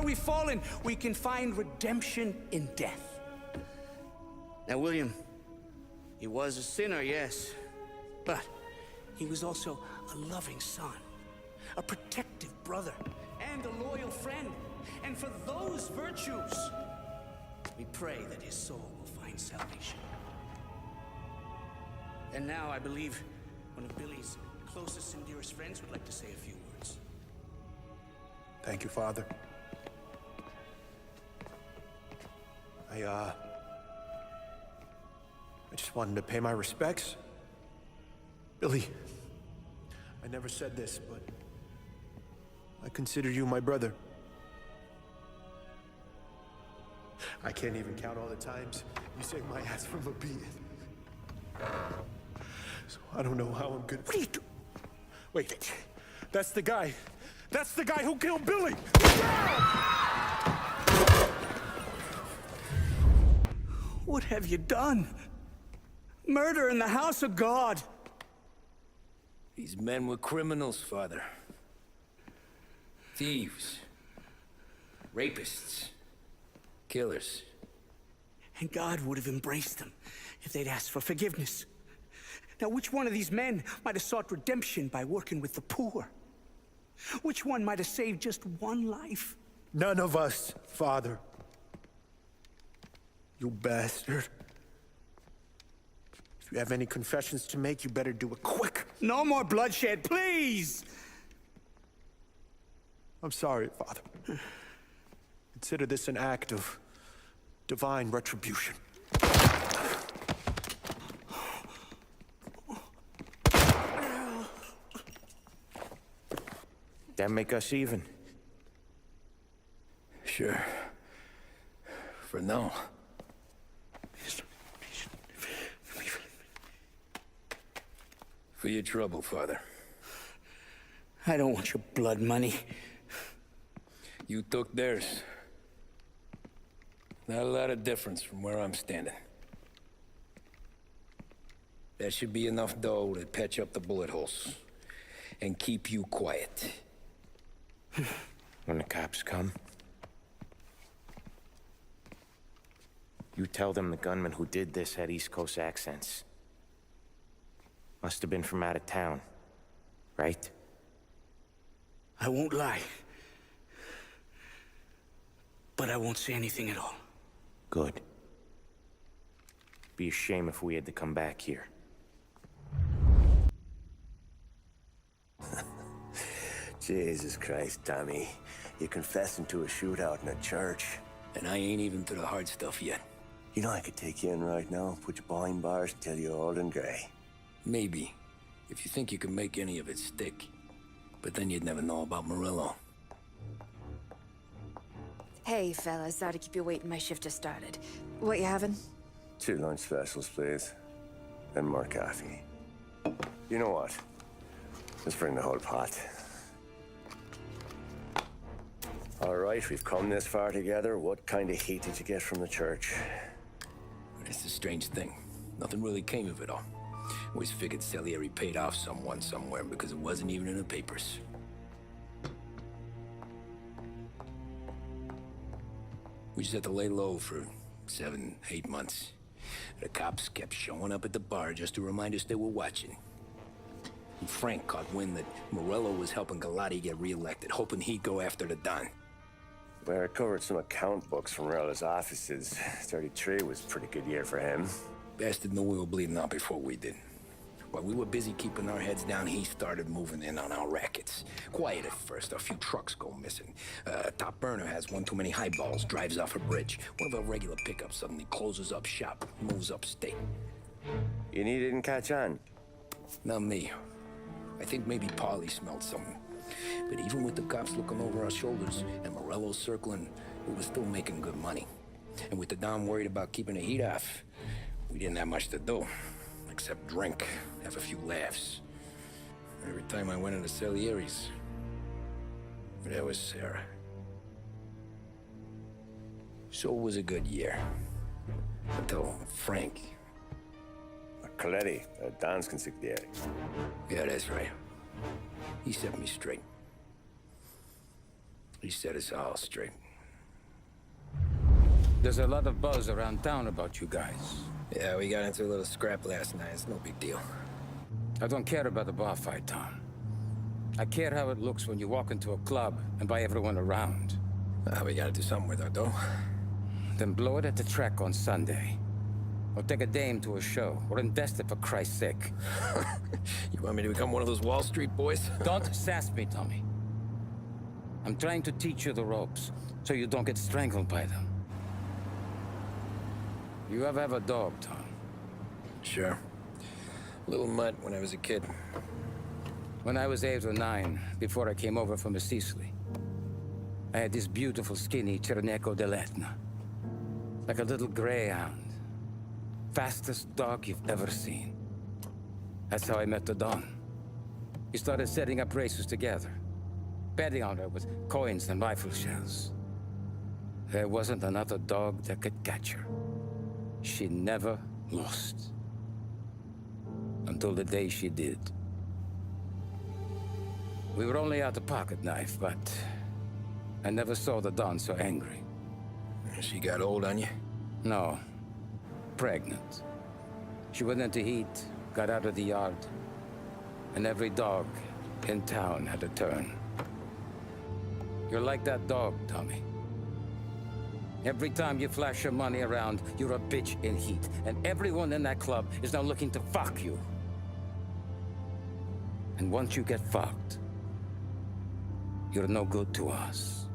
We've fallen, we can find redemption in death. Now, William, he was a sinner, yes, But he was also a loving son, a protective brother, and a loyal friend. And for those virtues, we pray that his soul will find salvation. And now I believe one of Billy's closest and dearest friends would like to say a few words. Thank you, Father. I just wanted to pay my respects. Billy, I never said this, but I consider you my brother. I can't even count all the times you saved my ass from a beating. So I don't know how I'm gonna... What are you doing? Wait, that's the guy. That's the guy who killed Billy! What have you done? Murder in the house of God. These men were criminals, Father. Thieves. Rapists. Killers. And God would have embraced them if they'd asked for forgiveness. Now, which one of these men might have sought redemption by working with the poor? Which one might have saved just one life? None of us, Father. You bastard. If you have any confessions to make, you better do it quick. No more bloodshed, please! I'm sorry, Father. Consider this an act of divine retribution. That make us even? Sure. For now. For your trouble, Father. I don't want your blood money. You took theirs. Not a lot of difference from where I'm standing. That should be enough dough to patch up the bullet holes. And keep you quiet. When the cops come, you tell them the gunman who did this had East Coast accents. Must have been from out of town, right? I won't lie. But I won't say anything at all. Good. Be a shame if we had to come back here. Jesus Christ, Tommy. You're confessing to a shootout in a church. And I ain't even to the hard stuff yet. You know, I could take you in right now, put you behind bars until you're old and gray. Maybe. If you think you can make any of it stick. But then you'd never know about Morello. Hey, fellas. Sorry to keep you waiting. My shift just started. What you having? 2 lunch specials, please. And more coffee. You know what? Let's bring the whole pot. All right, we've come this far together. What kind of heat did you get from the church? It's a strange thing. Nothing really came of it all. Always figured Salieri paid off someone somewhere because it wasn't even in the papers. We just had to lay low for 7, 8 months. The cops kept showing up at the bar just to remind us they were watching. And Frank caught wind that Morello was helping Galati get reelected, hoping he'd go after the Don. Well, I recovered some account books from Morello's offices. 33 was a pretty good year for him. Bastard knew we were bleeding out before we did. While we were busy keeping our heads down, he started moving in on our rackets. Quiet at first, a few trucks go missing. Top burner has one too many highballs, drives off a bridge. One of our regular pickups suddenly closes up shop, moves upstate. You didn't catch on? Not me. I think maybe Paulie smelled something. But even with the cops looking over our shoulders and Morello circling, we were still making good money. And with the Don worried about keeping the heat off, we didn't have much to do. Except drink, have a few laughs. Every time I went into Salieri's, there was Sarah. So it was a good year. Until Frank. Coletti, Don's consigliere. Yeah, that's right. He set me straight. He set us all straight. There's a lot of buzz around town about you guys. Yeah, we got into a little scrap last night. It's no big deal. I don't care about the bar fight, Tom. I care how it looks when you walk into a club and by everyone around. We gotta do something with our dough. Then blow it at the track on Sunday. Or take a dame to a show. Or invest it for Christ's sake. You want me to become one of those Wall Street boys? Don't sass me, Tommy. I'm trying to teach you the ropes, so you don't get strangled by them. You ever have a dog, Tom? Sure. Little mutt when I was a kid. When I was 8 or 9, before I came over from Sicily, I had this beautiful, skinny Cerneco dell'Etna. Like a little greyhound. Fastest dog you've ever seen. That's how I met the Don. We started setting up races together. Betting on her with coins and rifle shells. There wasn't another dog that could catch her. She never lost. Until the day she did. We were only out a pocket knife, but I never saw the Don so angry. She got old on you? No. Pregnant. She went into heat, got out of the yard, and every dog in town had a turn. You're like that dog, Tommy. Every time you flash your money around, you're a bitch in heat, and everyone in that club is now looking to fuck you. And once you get fucked, you're no good to us.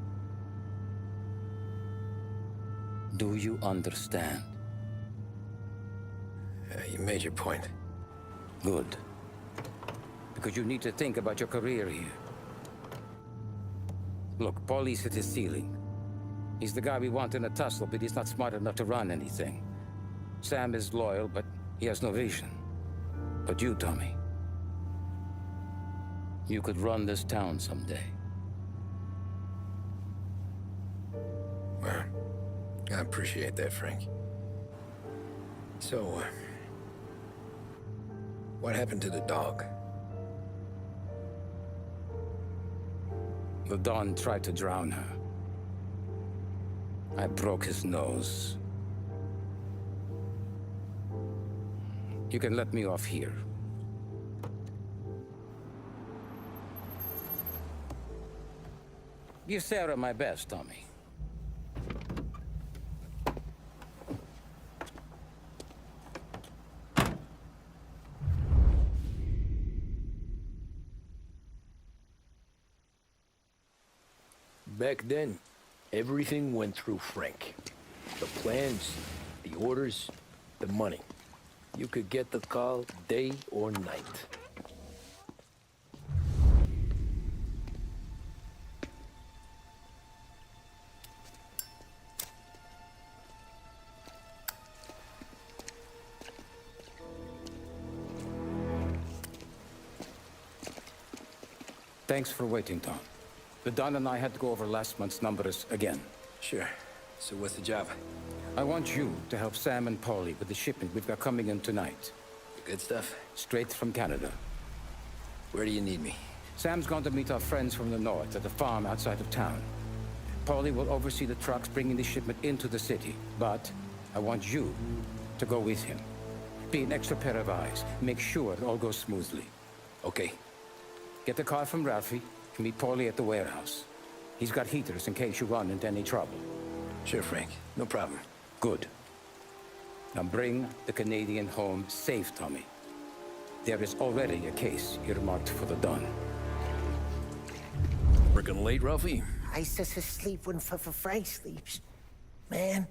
Do you understand? You made your point. Good. Because you need to think about your career here. Look, Paulie's hit his ceiling. He's the guy we want in a tussle, but he's not smart enough to run anything. Sam is loyal, but he has no vision. But you, Tommy, you could run this town someday. Well, I appreciate that, Frank. So, What happened to the dog? The Don tried to drown her. I broke his nose. You can let me off here. Give Sarah my best, Tommy. Back then, everything went through Frank. The plans, the orders, the money. You could get the call day or night. Thanks for waiting, Tom. The Don and I had to go over last month's numbers again. Sure. So what's the job? I want you to help Sam and Paulie with the shipment we've got coming in tonight. Good stuff? Straight from Canada. Where do you need me? Sam's going to meet our friends from the north at the farm outside of town. Paulie will oversee the trucks bringing the shipment into the city. But I want you to go with him. Be an extra pair of eyes. Make sure it all goes smoothly. Okay. Get the car from Ralphie and meet Paulie at the warehouse. He's got heaters in case you run into any trouble. Sure, Frank. No problem. Good. Now bring the Canadian home safe, Tommy. There is already a case earmarked for the Don. Working late, Ralphie? I just sleep when Frank sleeps. Man,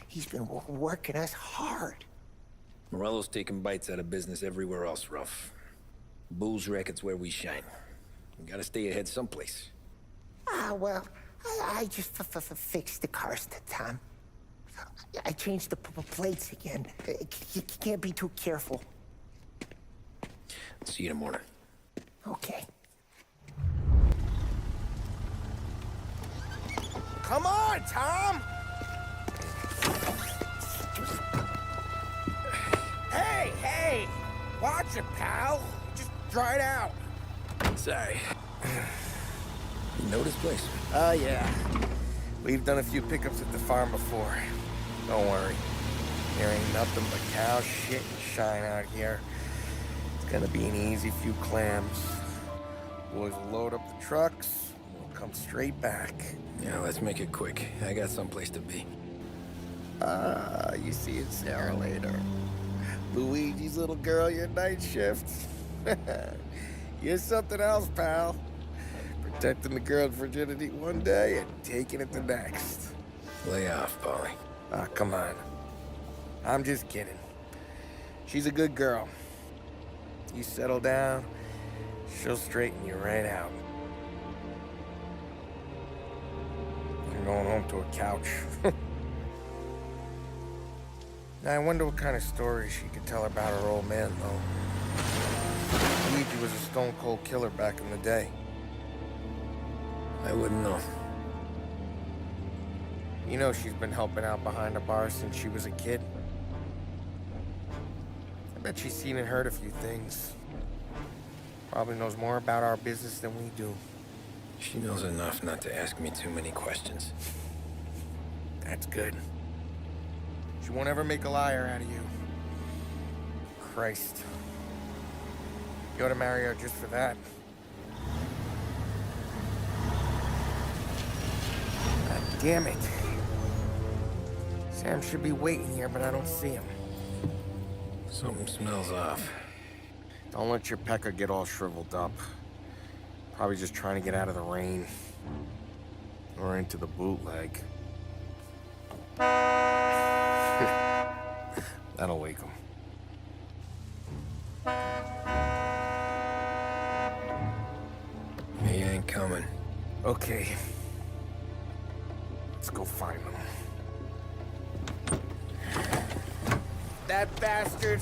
he's been working us hard. Morello's taking bites out of business everywhere else, Ruff. Bull's racket's where we shine. We gotta stay ahead someplace. Well, I just fixed the cars, Tom. I changed the plates again. You can't be too careful. See you in the morning. Okay. Come on, Tom! Hey! Watch it, pal. Just dry it out. Sorry. You know this place? Yeah. We've done a few pickups at the farm before. Don't worry. There ain't nothing but cow shit and shine out here. It's gonna be an easy few clams. Boys will load up the trucks, and we'll come straight back. Yeah, let's make it quick. I got someplace to be. You see it, Sarah, later. Luigi's little girl, your night shift. You're something else, pal. Protecting the girl's virginity one day and taking it the next. Lay off, Paulie. Come on. I'm just kidding. She's a good girl. You settle down, she'll straighten you right out. You're going home to a couch. Now, I wonder what kind of stories she could tell about her old man, though. Luigi was a stone-cold killer back in the day. I wouldn't know. You know she's been helping out behind the bar since she was a kid. I bet she's seen and heard a few things. Probably knows more about our business than we do. She knows enough not to ask me too many questions. That's good. She won't ever make a liar out of you. Christ. You ought to marry her just for that. God damn it. Sam should be waiting here, but I don't see him. Something smells off. Don't let your pecker get all shriveled up. Probably just trying to get out of the rain. Or into the bootleg. That'll wake him. He ain't coming. Okay. Let's go find him. That bastard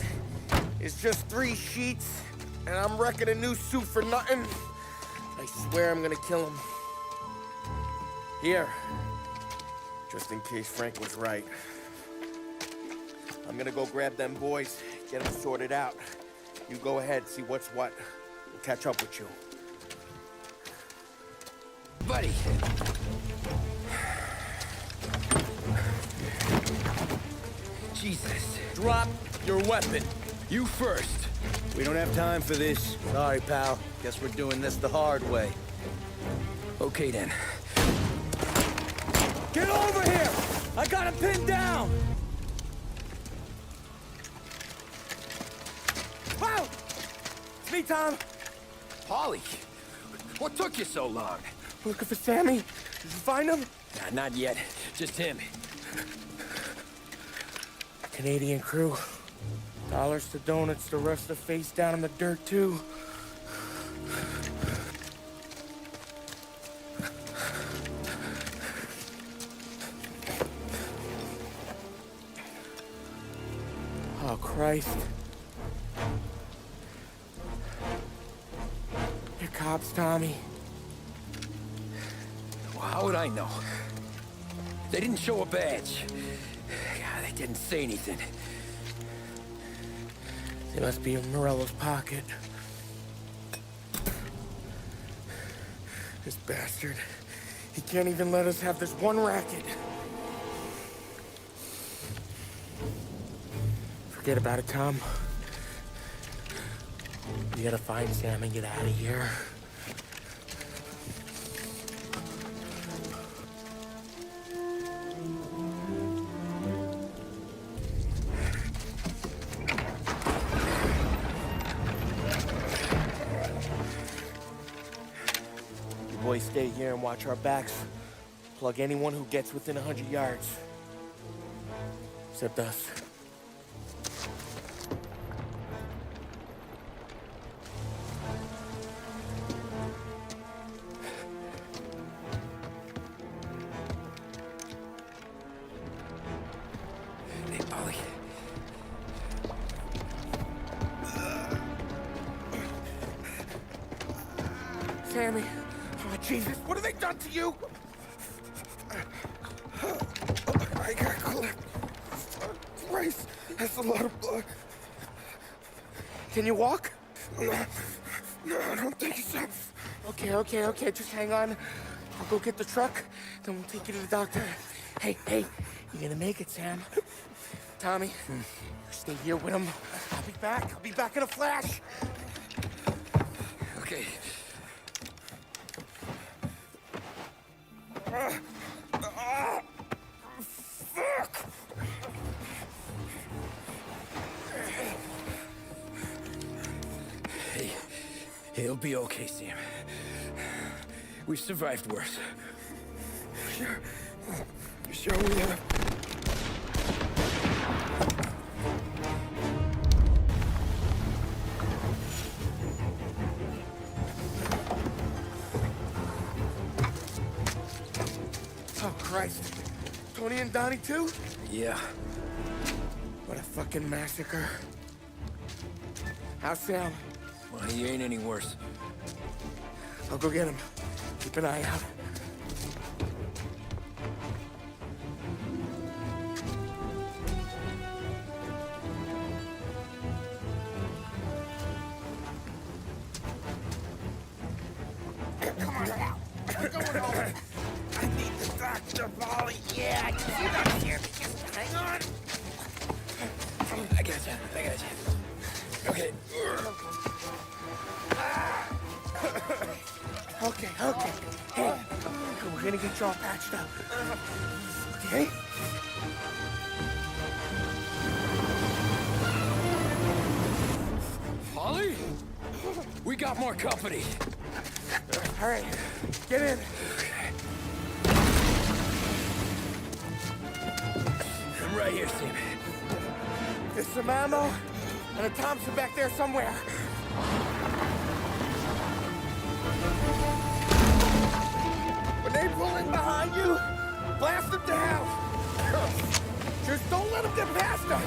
is just 3 sheets, and I'm wrecking a new suit for nothing. I swear I'm gonna kill him. Here. Just in case Frank was right. I'm gonna go grab them boys, get them sorted out. You go ahead, see what's what. We'll catch up with you. Buddy. Jesus. Drop your weapon. You first. We don't have time for this. Sorry, pal. Guess we're doing this the hard way. Okay, then. Get over here! I got him pinned down! Wow! It's me, Tom. Polly, what took you so long? Looking for Sammy? Did you find him? Nah, not yet. Just him. Canadian crew. Dollars to donuts, the rest of face down in the dirt, too. Oh, Christ. They're cops, Tommy. Well, how would I know? They didn't show a badge. God, they didn't say anything. They must be in Morello's pocket. This bastard. He can't even let us have this one racket. Forget about it, Tom. We gotta find Sam and get out of here. You boys stay here and watch our backs. Plug anyone who gets within 100 yards. Except us. Hey, Polly. Sammy. Oh, Jesus, what have they done to you? I got clipped. Christ, that's a lot of blood. Can you walk? No, I don't think so. Okay, just hang on. I'll go get the truck, then we'll take you to the doctor. Hey, you're gonna make it, Sam. Tommy, stay here with him. I'll be back in a flash. Okay. Fuck! Hey, he'll be okay, Sam. We've survived worse. Sure we have. Oh, Christ. Tony and Donnie, too? Yeah. What a fucking massacre. How's Sam? Well, he ain't any worse. I'll go get him. Keep an eye out. Come on now. We're going home. I need the doctor, Polly. Yeah, I can see that here. Just hang on. I got you. Okay. Okay. Hey, we're gonna get you all patched up. Okay? Polly? We got more company. All right, get in. I'm right here, Sam. There's some ammo and a Thompson back there somewhere. When they pull in behind you, blast them down. Just don't let them get past us.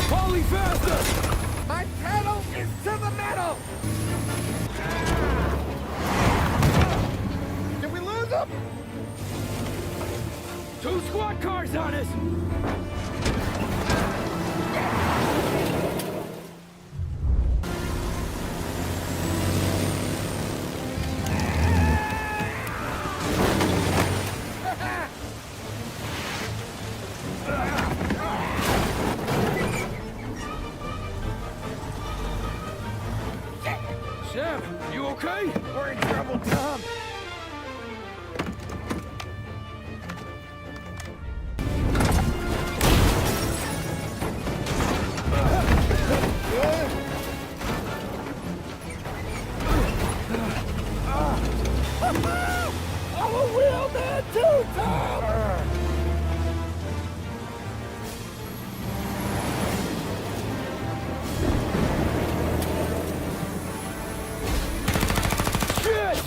Polly, faster! My pedal is to the metal! Did we lose him? up! 2 squad cars on us! Sam, you okay? We're in trouble, Tom. I'm a real man too, Tom! Shit!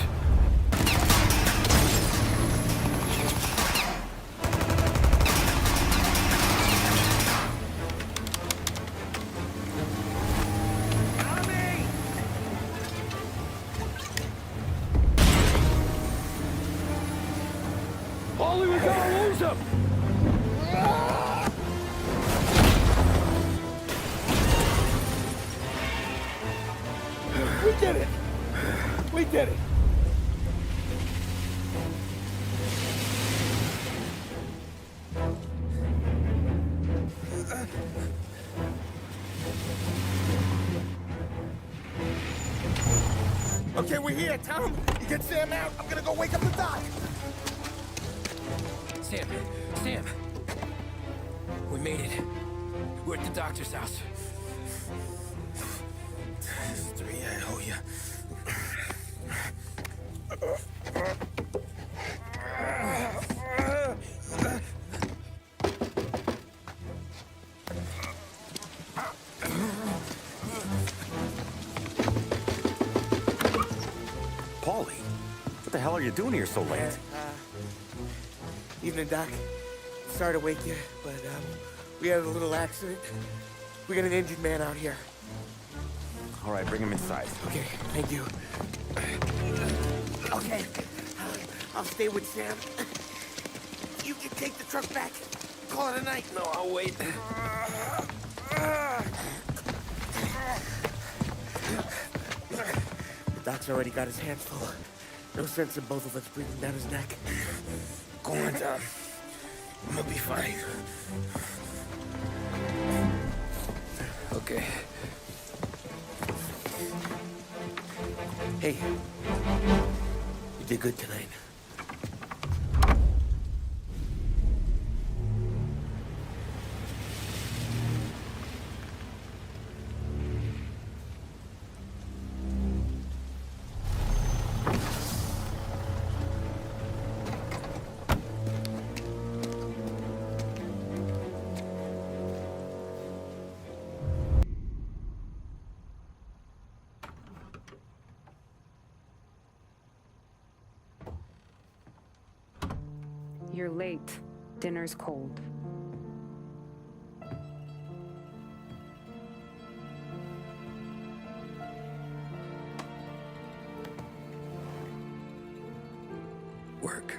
Paulie, we gotta lose him! We did it! We did it! Okay, we're here, Tom. You get Sam out. I'm gonna go wake up the doc. Sam! We made it. We're at the doctor's house. 3, I owe you. Paulie, what the hell are you doing here so late? Evening, Doc. Sorry to wake you, but we had a little accident. We got an injured man out here. All right, bring him inside. Okay, thank you. Okay, I'll stay with Sam. You can take the truck back. Call it a night. No, I'll wait. The doc's already got his hands full. No sense in both of us breathing down his neck. Go on, Tom. I'm gonna be fine. Okay. Hey, you did good tonight. You're late. Dinner's cold. Work.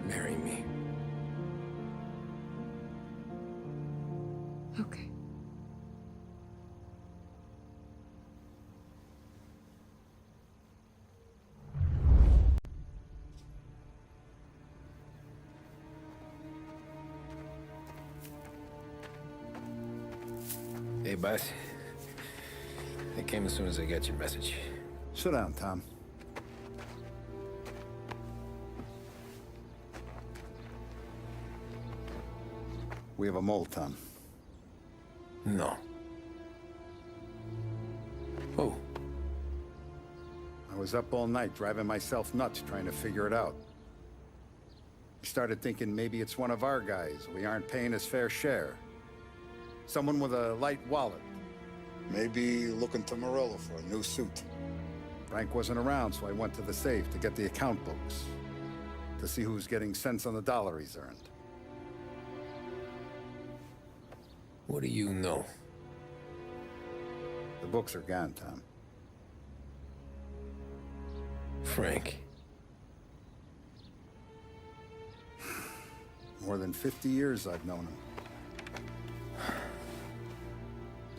Marry me. Okay. Hey, boss. I came as soon as I got your message. Sit down, Tom. We have a mole, Tom. No. Who? I was up all night driving myself nuts trying to figure it out. I started thinking maybe it's one of our guys. We aren't paying his fair share. Someone with a light wallet. Maybe looking to Morello for a new suit. Frank wasn't around, so I went to the safe to get the account books. To see who's getting cents on the dollar he's earned. What do you know? The books are gone, Tom. Frank. More than 50 years I've known him.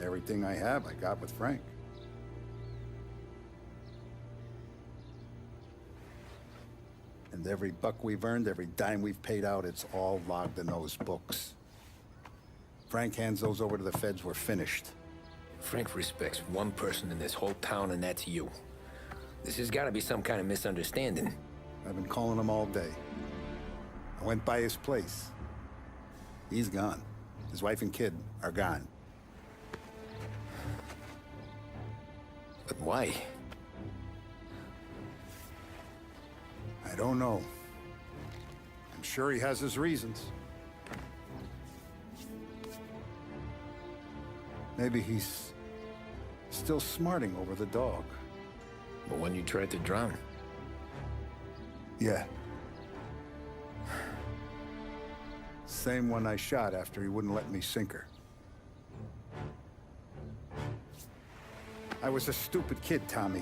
Everything I have, I got with Frank. And every buck we've earned, every dime we've paid out, it's all logged in those books. Frank hands those over to the feds, we're finished. Frank respects one person in this whole town, and that's you. This has got to be some kind of misunderstanding. I've been calling him all day. I went by his place. He's gone. His wife and kid are gone. But why? I don't know. I'm sure he has his reasons. Maybe he's still smarting over the dog. But when you tried to drown? Yeah. Same one I shot after he wouldn't let me sink her. I was a stupid kid, Tommy.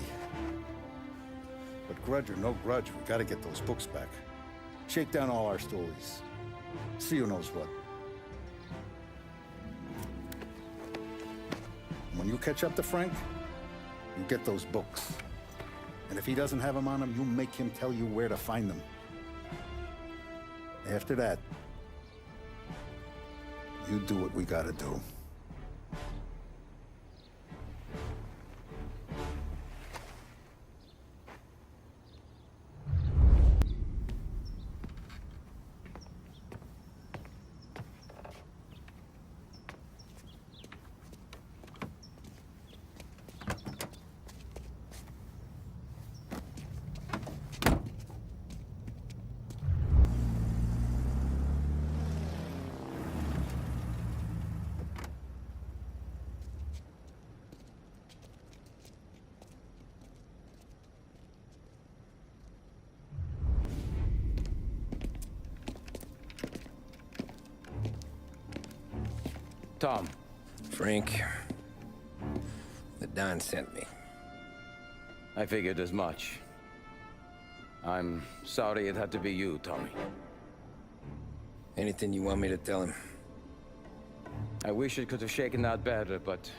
But grudge or no grudge, we gotta get those books back. Shake down all our stories. See who knows what. When you catch up to Frank, you get those books. And if he doesn't have them on him, you make him tell you where to find them. After that, you do what we gotta do. Tom. Frank. The Don sent me. I figured as much. I'm sorry it had to be you, Tommy. Anything you want me to tell him? I wish it could have shaken out better, but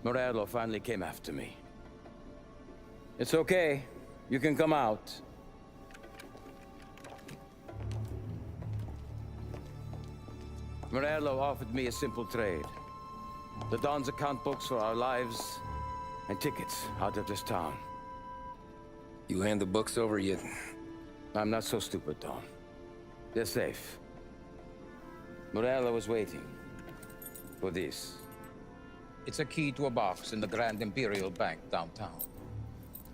Morello finally came after me. It's okay. You can come out. Morello offered me a simple trade. The Don's account books for our lives and tickets out of this town. You hand the books over yet? I'm not so stupid, Don. They're safe. Morello was waiting for this. It's a key to a box in the Grand Imperial Bank downtown.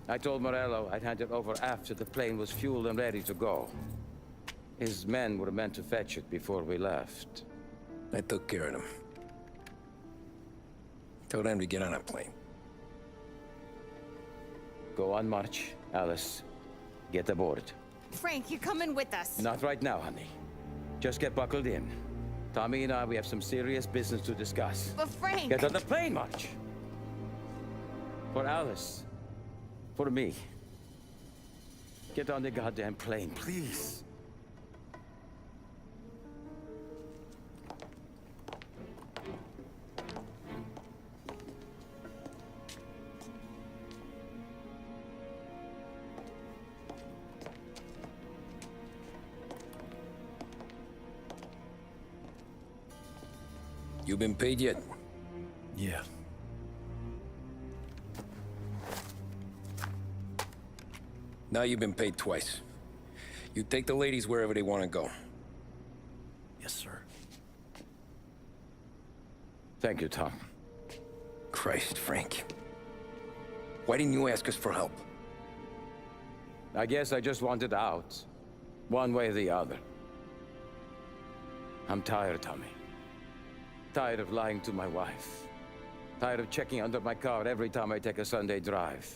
I told Morello I'd hand it over after the plane was fueled and ready to go. His men were meant to fetch it before we left. I took care of them. Told them to get on a plane. Go on, March. Alice, get aboard. Frank, you're coming with us. Not right now, honey. Just get buckled in. Tommy and I, we have some serious business to discuss. But Frank... Get on the plane, March! For Alice. For me. Get on the goddamn plane, please. You been paid yet? Yeah. Now you've been paid twice. You take the ladies wherever they want to go. Yes, sir. Thank you, Tom. Christ, Frank. Why didn't you ask us for help? I guess I just wanted out. One way or the other. I'm tired, Tommy. Tired of lying to my wife. Tired of checking under my car every time I take a Sunday drive.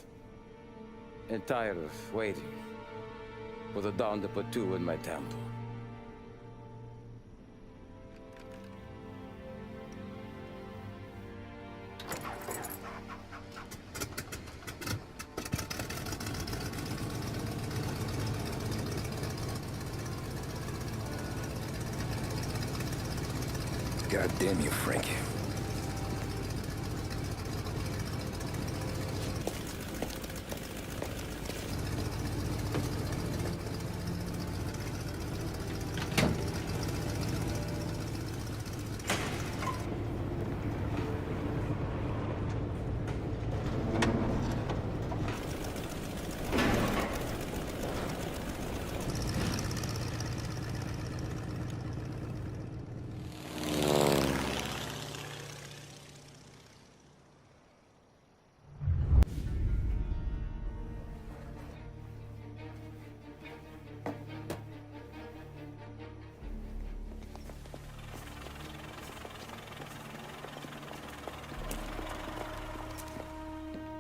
And tired of waiting for the dawn to put two in my temple. God damn you, Frank.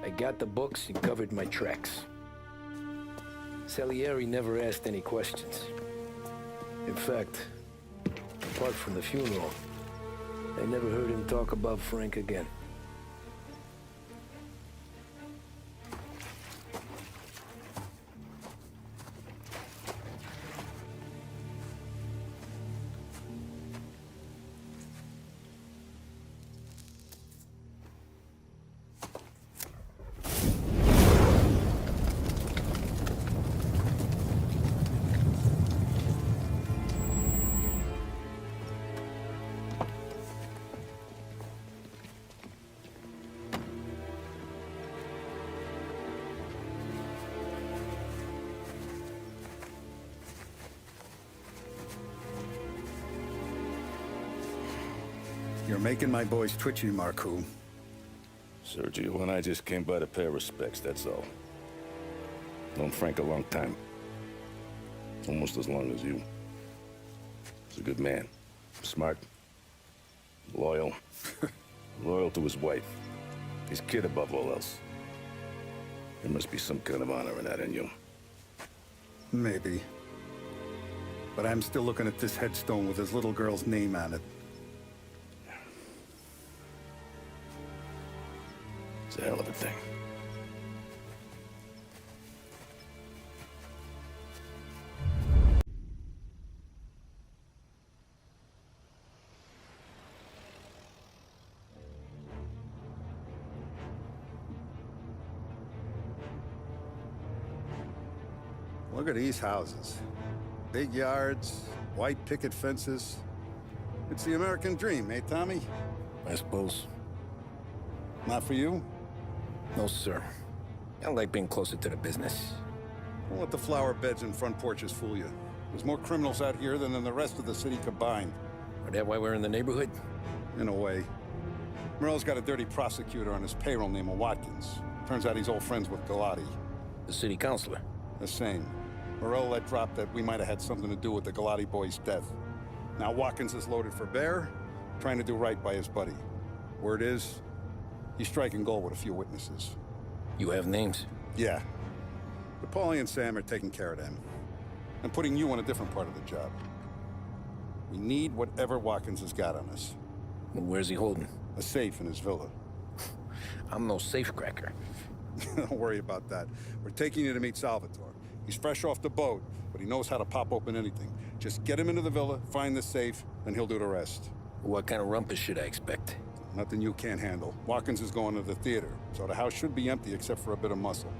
I got the books and covered my tracks. Salieri never asked any questions. In fact, apart from the funeral, I never heard him talk about Frank again. You're making my boys twitchy, Marcoux. Sergio and I just came by to pay respects, that's all. Known Frank a long time. Almost as long as you. He's a good man. Smart. Loyal. Loyal to his wife. His kid above all else. There must be some kind of honor in that in you. Maybe. But I'm still looking at this headstone with his little girl's name on it. It's a hell of a thing. Look at these houses. Big yards, white picket fences. It's the American dream, eh, Tommy? I suppose. Not for you? No, sir. I like being closer to the business. Don't let the flower beds and front porches fool you. There's more criminals out here than in the rest of the city combined. Is that why we're in the neighborhood? In a way. Morello's got a dirty prosecutor on his payroll named Watkins. Turns out he's old friends with Galati. The city councilor? The same. Morello let drop that we might have had something to do with the Galati boy's death. Now Watkins is loaded for bear, trying to do right by his buddy. Word is, he's striking gold with a few witnesses. You have names? Yeah. But Paulie and Sam are taking care of them. And putting you on a different part of the job. We need whatever Watkins has got on us. Well, where's he holding? A safe in his villa. I'm no safecracker. Don't worry about that. We're taking you to meet Salvatore. He's fresh off the boat, but he knows how to pop open anything. Just get him into the villa, find the safe, and he'll do the rest. What kind of rumpus should I expect? Nothing you can't handle. Watkins is going to the theater, so the house should be empty except for a bit of muscle.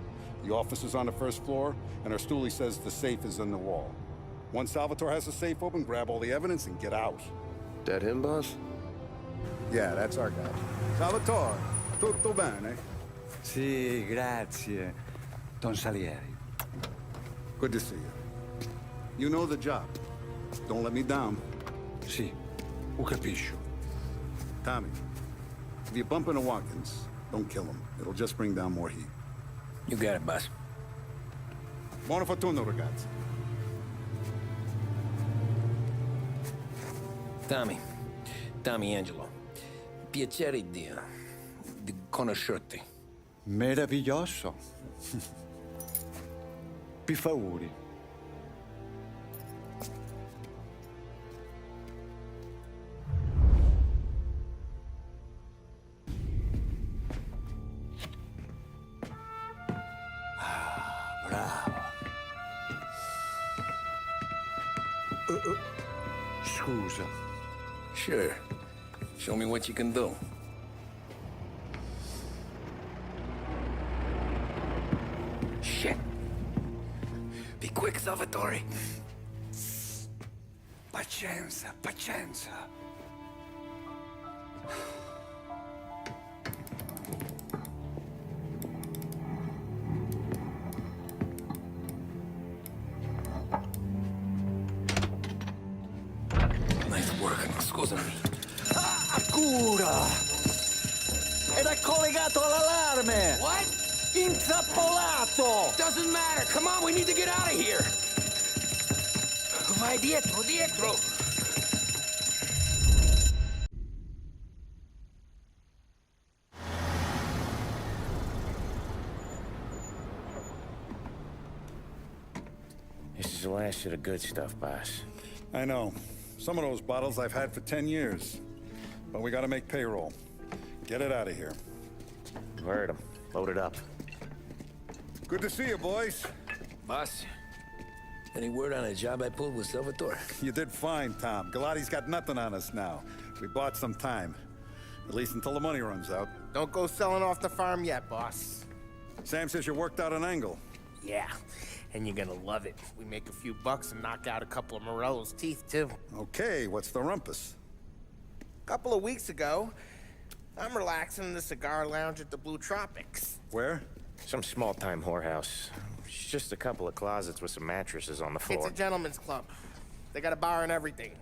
The office is on the first floor, and our stoolie says the safe is in the wall. Once Salvatore has the safe open, grab all the evidence and get out. That him, boss? Yeah, that's our guy. Salvatore, tutto bene? Sì, grazie, Don Salieri. Good to see you. You know the job. Don't let me down. Sì, ho capisco. Tommy, if you bump into Watkins, don't kill him. It'll just bring down more heat. You got it, boss. Buona fortuna, ragazzi. Tommy Angelo. Piacere di conoscerti. Meraviglioso. Per favore. Bravo. Scusa. Sure. Show me what you can do. Shit. Be quick, Salvatore. Pazienza, pazienza. Nice work, scusami. Cura! Ed è collegato all'allarme! What? Intrappolato! Doesn't matter. Come on, we need to get out of here. Vai dietro, dietro. This is the last of the good stuff, boss. I know. Some of those bottles I've had for 10 years. But we gotta make payroll. Get it out of here. Heard him. Load it up. Good to see you, boys. Boss, any word on a job I pulled with Salvatore? You did fine, Tom. Galati's got nothing on us now. We bought some time. At least until the money runs out. Don't go selling off the farm yet, boss. Sam says you worked out an angle. Yeah, and you're gonna love it. We make a few bucks and knock out a couple of Morello's teeth, too. Okay, what's the rumpus? A couple of weeks ago, I'm relaxing in the cigar lounge at the Blue Tropics. Where? Some small-time whorehouse. It's just a couple of closets with some mattresses on the floor. It's a gentleman's club. They got a bar and everything.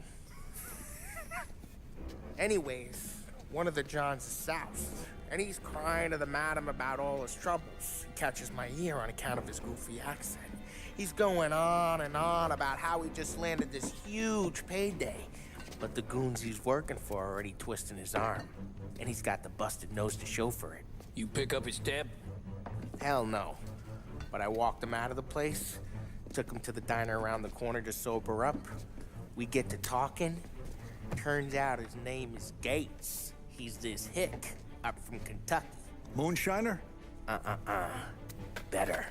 Anyways, one of the Johns is south, and he's crying to the madam about all his troubles. He catches my ear on account of his goofy accent. He's going on and on about how he just landed this huge payday, but the goons he's working for are already twisting his arm, and he's got the busted nose to show for it. You pick up his tab? Hell no. But I walked him out of the place, took him to the diner around the corner to sober up. We get to talking. Turns out his name is Gates. He's this hick up from Kentucky. Moonshiner? Better.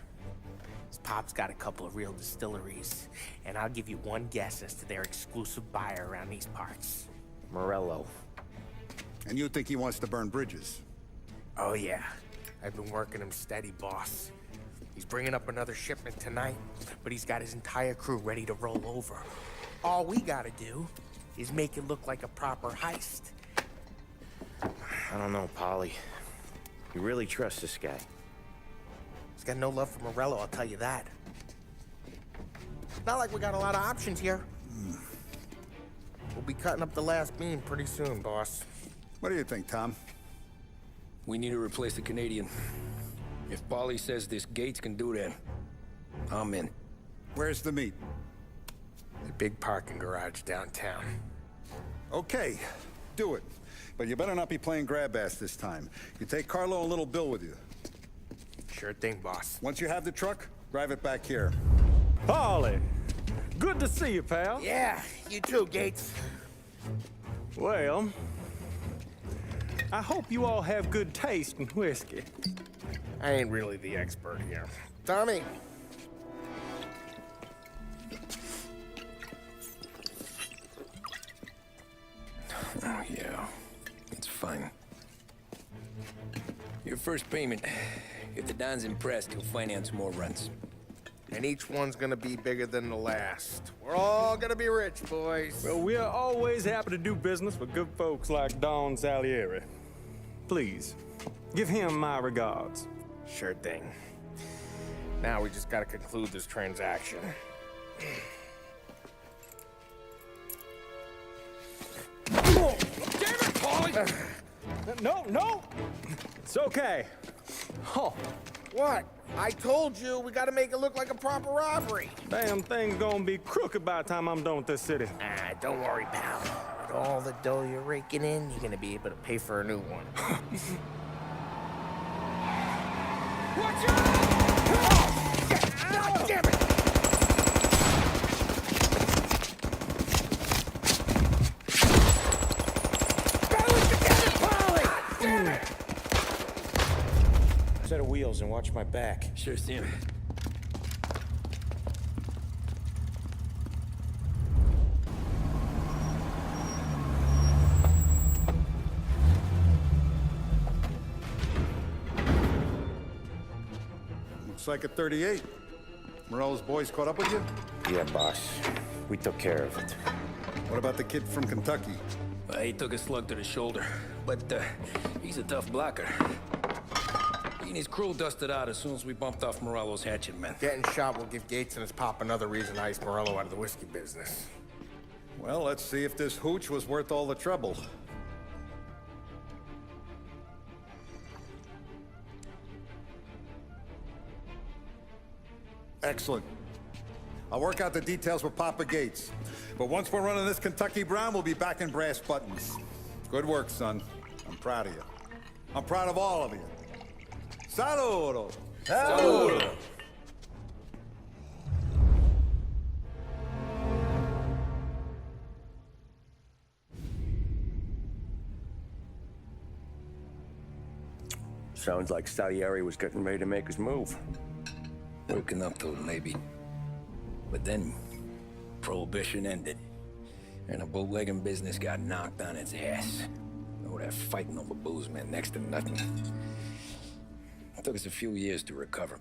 His pop's got a couple of real distilleries, and I'll give you one guess as to their exclusive buyer around these parts. Morello. And you think he wants to burn bridges? Oh yeah. I've been working him steady, boss. He's bringing up another shipment tonight, but he's got his entire crew ready to roll over. All we gotta do is make it look like a proper heist. I don't know, Polly. You really trust this guy? He's got no love for Morello, I'll tell you that. Not like we got a lot of options here. We'll be cutting up the last beam pretty soon, boss. What do you think, Tom? We need to replace the Canadian. If Paulie says this Gates can do that, I'm in. Where's the meet? The big parking garage downtown. Okay, do it. But you better not be playing grab ass this time. You take Carlo and little Bill with you. Sure thing, boss. Once you have the truck, drive it back here. Paulie, good to see you, pal. Yeah, you too, Gates. Well, I hope you all have good taste in whiskey. I ain't really the expert here. Tommy. Oh, yeah. It's fine. Your first payment. If the Don's impressed, he'll finance more runs. And each one's gonna be bigger than the last. We're all gonna be rich, boys. Well, we're always happy to do business with good folks like Don Salieri. Please, give him my regards. Sure thing. Now we just gotta conclude this transaction. Damn it, Paulie! No! It's okay. Oh. What? I told you, we gotta make it look like a proper robbery. Damn thing's gonna be crooked by the time I'm done with this city. Ah, don't worry, pal. With all the dough you're raking in, you're gonna be able to pay for a new one. Watch out! God damn it! Set of wheels and watch my back. Sure, Sam. Looks like a 38. Morello's boys caught up with you? Yeah, boss. We took care of it. What about the kid from Kentucky? He took a slug to the shoulder, but he's a tough blocker. He and his crew dusted out as soon as we bumped off Morello's hatchet men. Getting shot will give Gates and his pop another reason to ice Morello out of the whiskey business. Well, let's see if this hooch was worth all the trouble. Excellent. I'll work out the details with Papa Gates. But once we're running this Kentucky Brown, we'll be back in brass buttons. Good work, son. I'm proud of you. I'm proud of all of you. Saludo! Saludo! Sounds like Salieri was getting ready to make his move. Working up to it, maybe. But then, Prohibition ended. And the bootlegging business got knocked on its ass. Oh, that fighting over booze meant next to nothing. It took us a few years to recover.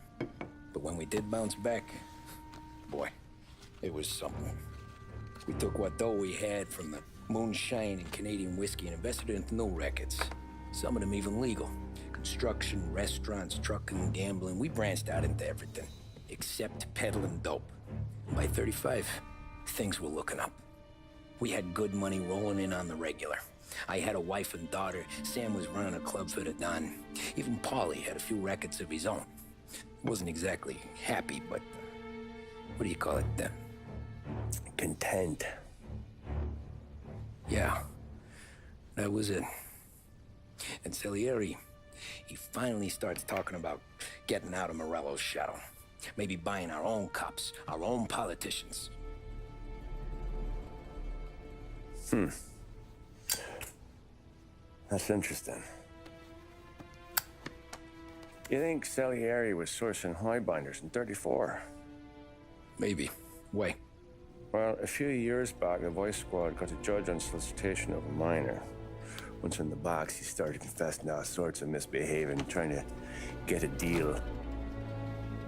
But when we did bounce back, boy, it was something. We took what dough we had from the moonshine and Canadian whiskey and invested it into new rackets. Some of them even legal. Construction, restaurants, trucking, gambling. We branched out into everything, except peddling dope. By 35, things were looking up. We had good money rolling in on the regular. I had a wife and daughter. Sam was running a club for the Don. Even Paulie had a few records of his own. Wasn't exactly happy, but what do you call it then? Content. Yeah, that was it. And Salieri, he finally starts talking about getting out of Morello's shadow. Maybe buying our own cops, our own politicians. That's interesting. You think Salieri was sourcing highbinders in 34? Maybe. Why? Well, a few years back, the Vice Squad got a judge on solicitation of a minor. Once in the box, he started confessing all sorts of misbehaving, trying to get a deal.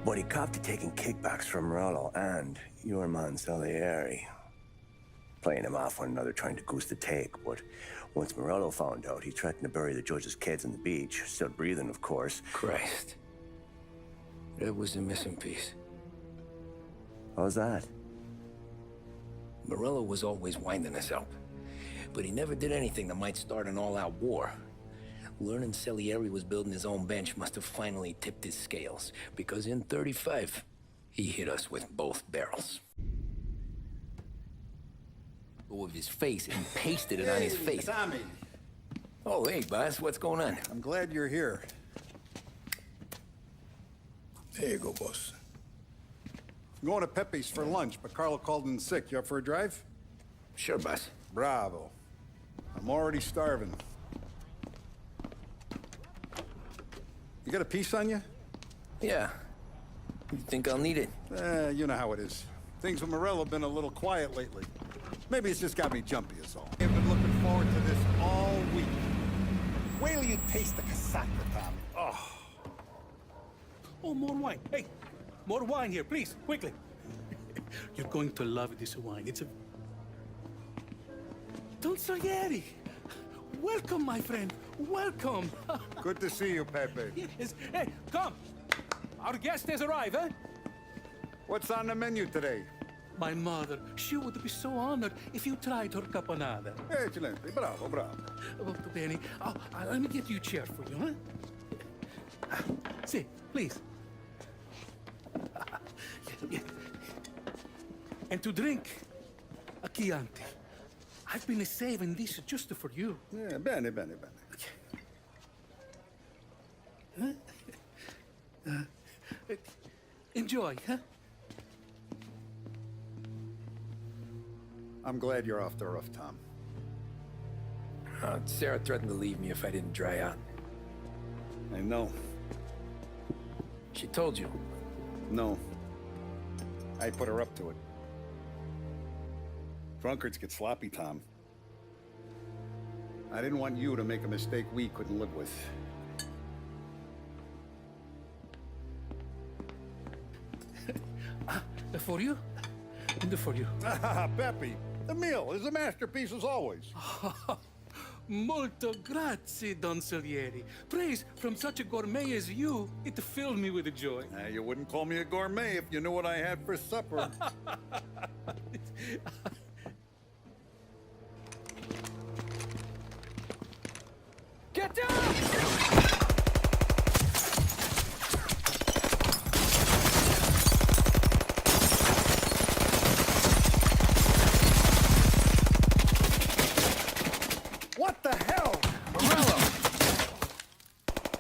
But he copped to taking kickbacks from Morello and your man Salieri. Playing him off one another, trying to goose the take. But once Morello found out, he threatened to bury the judge's kids on the beach. Still breathing, of course. Christ. That was the missing piece. How's that? Morello was always winding us up. But he never did anything that might start an all-out war. Learning Salieri was building his own bench must have finally tipped his scales. Because in 35, he hit us with both barrels. With his face and pasted it on his face. Tommy. Oh, hey, boss, what's going on? I'm glad you're here. There you go, boss. I'm going to Pepe's for lunch, but Carlo called in sick. You up for a drive? Sure, boss. Bravo. I'm already starving. You got a piece on you? Yeah. You think I'll need it? You know how it is. Things with Morello have been a little quiet lately. Maybe it's just got me jumpy is all. I've been looking forward to this all week. Wait till you taste the casaca, Tommy. Oh, more wine. Hey, more wine here, please, quickly. You're going to love this wine. It's a... Don Salieri. Welcome, my friend. Welcome. Good to see you, Pepe. Yes. Hey, come. Our guest has arrived, eh? What's on the menu today? My mother, she would be so honored if you tried her caponata. Eccellente, bravo, bravo. Molto bene. Oh, let me get you a chair for you, huh? See, please. And to drink, a Chianti. I've been saving this just for you. Yeah, bene, bene, bene. Enjoy, huh? I'm glad you're off the roof, Tom. Sarah threatened to leave me if I didn't dry out. I know. She told you? No. I put her up to it. Drunkards get sloppy, Tom. I didn't want you to make a mistake we couldn't live with. For you? And for you. Peppy, the meal is a masterpiece as always. Molto grazie, Don Salieri. Praise from such a gourmet as you, it filled me with joy. You wouldn't call me a gourmet if you knew what I had for supper. Get down! What the hell? Morello!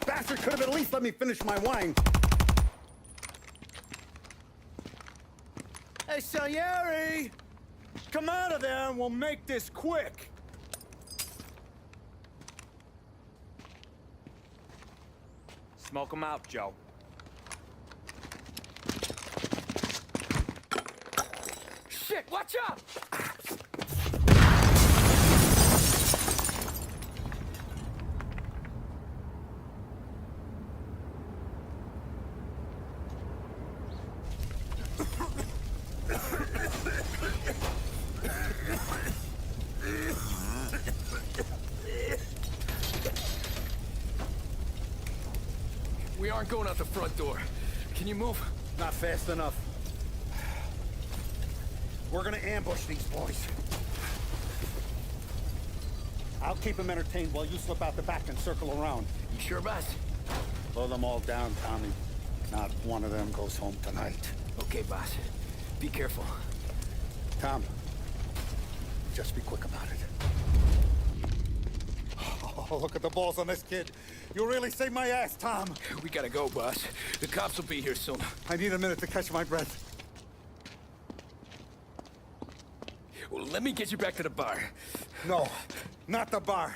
Bastard could have at least let me finish my wine. Hey, Salieri! Come out of there and we'll make this quick. Smoke 'em out, Joe. Shit, watch out! We aren't going out the front door. Can you move? Not fast enough. We're gonna ambush these boys. I'll keep them entertained while you slip out the back and circle around. You sure, boss? Blow them all down, Tommy. Not one of them goes home tonight. Okay, boss. Be careful. Tom, just be quick about it. Oh, look at the balls on this kid. You really saved my ass, Tom. We gotta go, boss. The cops will be here soon. I need a minute to catch my breath. Well, let me get you back to the bar. No, not the bar.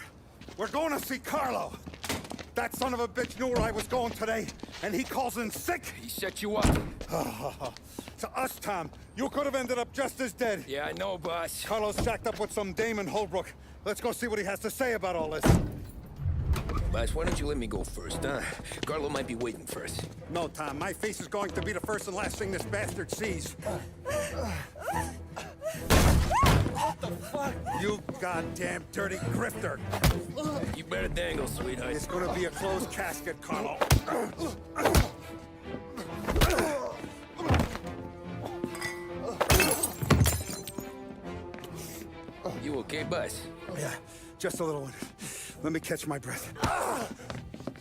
We're going to see Carlo. That son of a bitch knew where I was going today, and he calls in sick. He set you up. To us, Tom, you could have ended up just as dead. Yeah, I know, boss. Carlo's shacked up with some dame in Holbrook. Let's go see what he has to say about all this. Boss, why don't you let me go first, huh? Carlo might be waiting for us. No, Tom, my face is going to be the first and last thing this bastard sees. What the fuck? You goddamn dirty grifter. You better dangle, sweetheart. It's gonna be a closed casket, Carlo. You okay, boss? Yeah, just a little one. Let me catch my breath.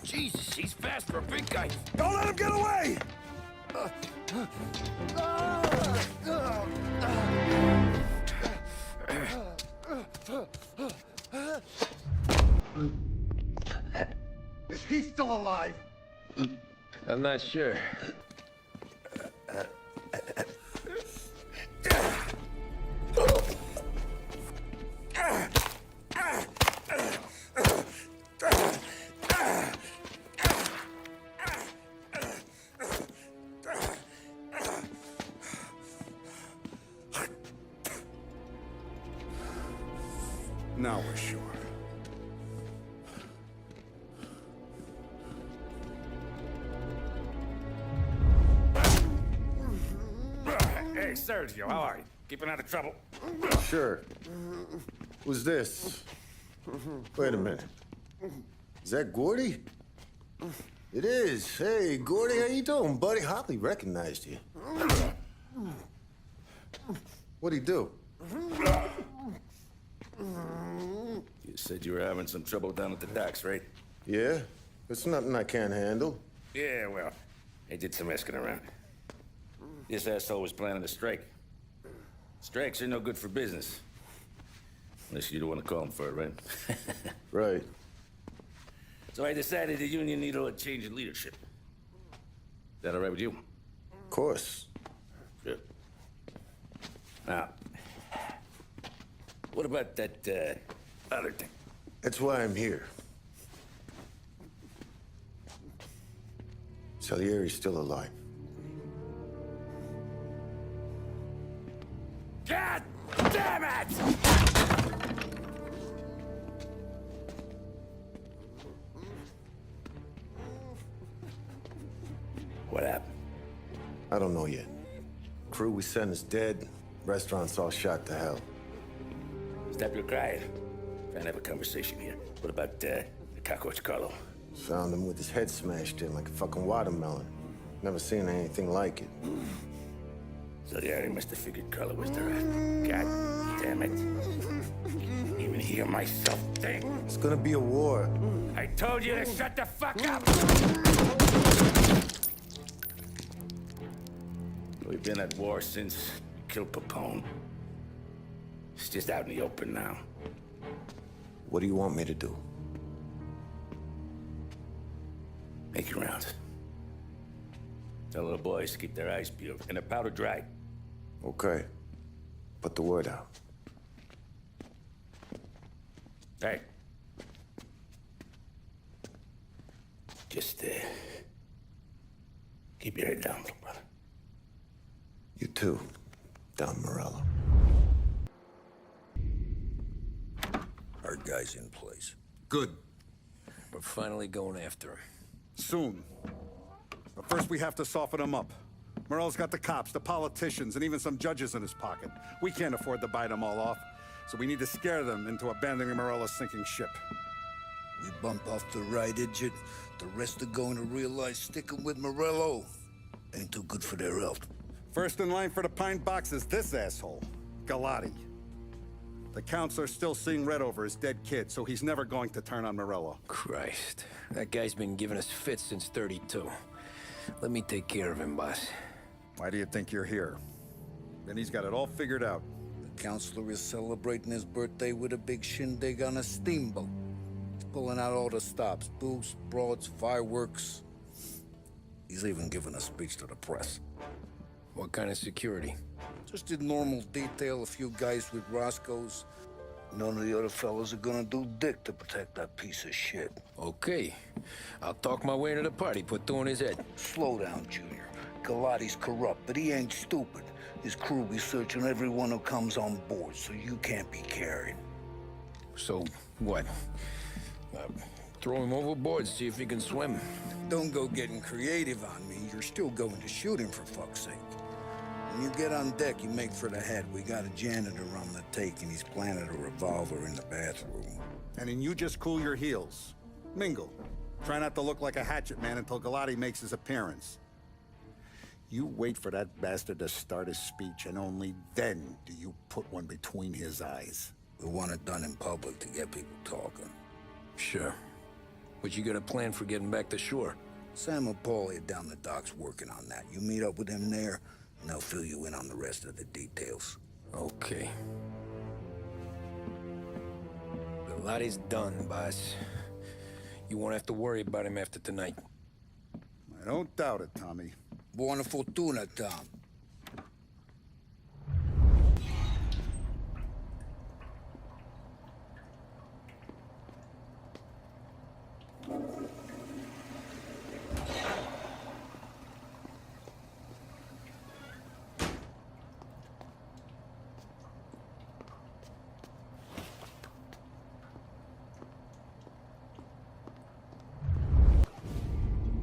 Jesus, he's fast for a big guy. Don't let him get away! Is he still alive? I'm not sure. Now we're sure. Hey, Sergio, how are you? Keeping out of trouble? Sure. Who's this? Wait a minute. Is that Gordy? It is. Hey, Gordy, how you doing, buddy? Hardly recognized you. What'd he do? You said you were having some trouble down at the docks, right? Yeah? It's nothing I can't handle. Yeah, well, I did some asking around. This asshole was planning a strike. Strikes are no good for business. Unless you don't want to call him for it, right? Right. So I decided the union needed a change in leadership. Is that all right with you? Of course. Good. Now, what about that, other thing? That's why I'm here. Salieri's still alive. God damn it! What happened? I don't know yet. Crew we sent is dead. Restaurant's all shot to hell. Stop your crying. Trying to have a conversation here. What about, the cockroach Carlo? Found him with his head smashed in like a fucking watermelon. Never seen anything like it. So the area must have figured Carlo was the rat. God damn it. Even hear myself think. It's gonna be a war. I told you to shut the fuck up! We've been at war since you killed Papone. It's just out in the open now. What do you want me to do? Make your rounds. Tell little boys to keep their eyes peeled and their powder dry. Okay. Put the word out. Hey. Just, keep your head down, little brother. You too, Don Morello. Our guy's in place. Good. We're finally going after him. Soon. But first we have to soften him up. Morello's got the cops, the politicians, and even some judges in his pocket. We can't afford to bite them all off, so we need to scare them into abandoning Morello's sinking ship. We bump off the right idiot, the rest are going to realize sticking with Morello ain't too good for their health. First in line for the pine box is this asshole, Galati. The counselor's still seeing red over his dead kid, so he's never going to turn on Morello. Christ. That guy's been giving us fits since 32. Let me take care of him, boss. Why do you think you're here? Then he's got it all figured out. The counselor is celebrating his birthday with a big shindig on a steamboat. He's pulling out all the stops, booze, broads, fireworks. He's even giving a speech to the press. What kind of security? Just in normal detail, a few guys with Roscoe's. None of the other fellas are gonna do dick to protect that piece of shit. Okay. I'll talk my way to the party, put two in his head. Slow down, Junior. Galati's corrupt, but he ain't stupid. His crew be searching everyone who comes on board, so you can't be carried. So, what? Throw him overboard, see if he can swim. Don't go getting creative on me. You're still going to shoot him, for fuck's sake. When you get on deck, you make for the head. We got a janitor on the take, and he's planted a revolver in the bathroom. And then you just cool your heels. Mingle. Try not to look like a hatchet man until Galati makes his appearance. You wait for that bastard to start his speech, and only then do you put one between his eyes. We want it done in public to get people talking. Sure. But you got a plan for getting back to shore? Sam and Paulie are down the docks working on that. You meet up with them there, and they'll fill you in on the rest of the details. Okay. Galati's done, boss. You won't have to worry about him after tonight. I don't doubt it, Tommy. Buona fortuna, Tom.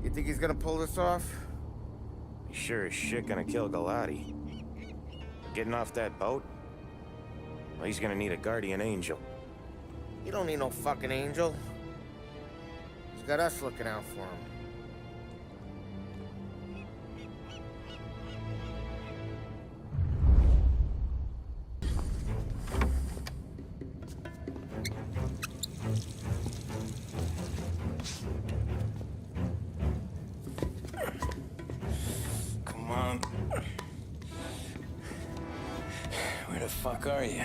You think he's gonna pull this off? He's sure as shit gonna kill Galati. Getting off that boat? Well, he's gonna need a guardian angel. He don't need no fucking angel. He's got us looking out for him. fuck are you?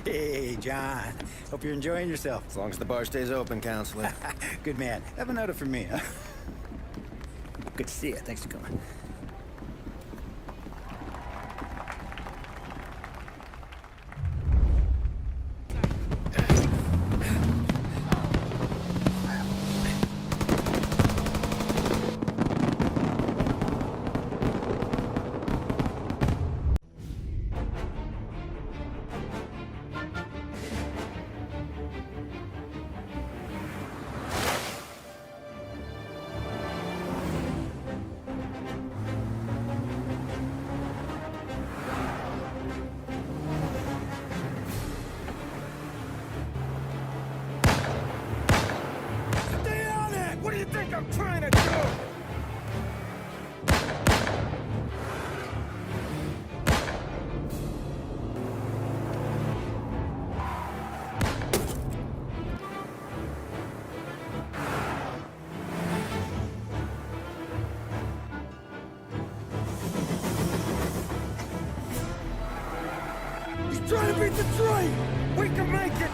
Hey, John. Hope you're enjoying yourself. As long as the bar stays open, counselor. Good man. Have a note for me, huh? Good to see you. Thanks for coming. I'm trying to do! He's trying to beat the train! We can make it!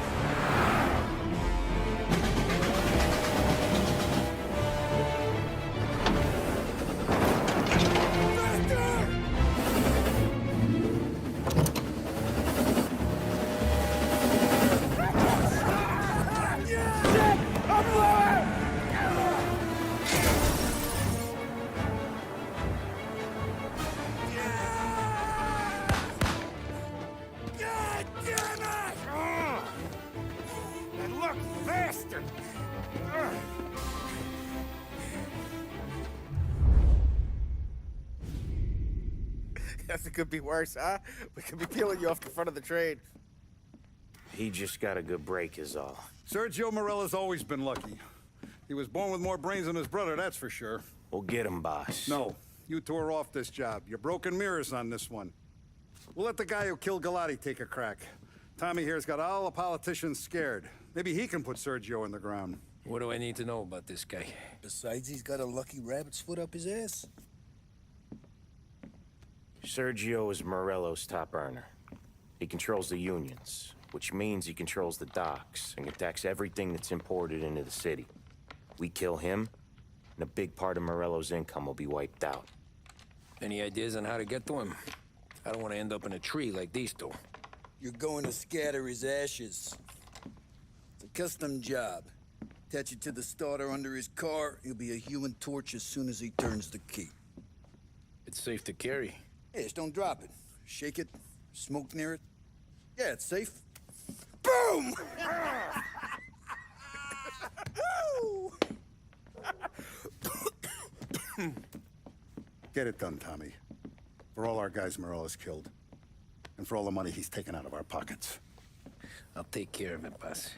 Guess it could be worse, huh? We could be peeling you off the front of the train. He just got a good break is all. Sergio Morella's always been lucky. He was born with more brains than his brother, that's for sure. We'll get him, boss. No, you tore off this job. You're broken mirrors on this one. We'll let the guy who killed Galati take a crack. Tommy here's got all the politicians scared. Maybe he can put Sergio in the ground. What do I need to know about this guy? Besides, he's got a lucky rabbit's foot up his ass. Sergio is Morello's top earner. He controls the unions, which means he controls the docks and can tax everything that's imported into the city. We kill him, and a big part of Morello's income will be wiped out. Any ideas on how to get to him? I don't want to end up in a tree like these two. You're going to scatter his ashes. It's a custom job. Attach it to the starter under his car. He'll be a human torch as soon as he turns the key. It's safe to carry. Hey, just don't drop it. Shake it, smoke near it. Yeah, it's safe. Boom! Get it done, Tommy. For all our guys Morella's killed. And for all the money he's taken out of our pockets. I'll take care of it, boss.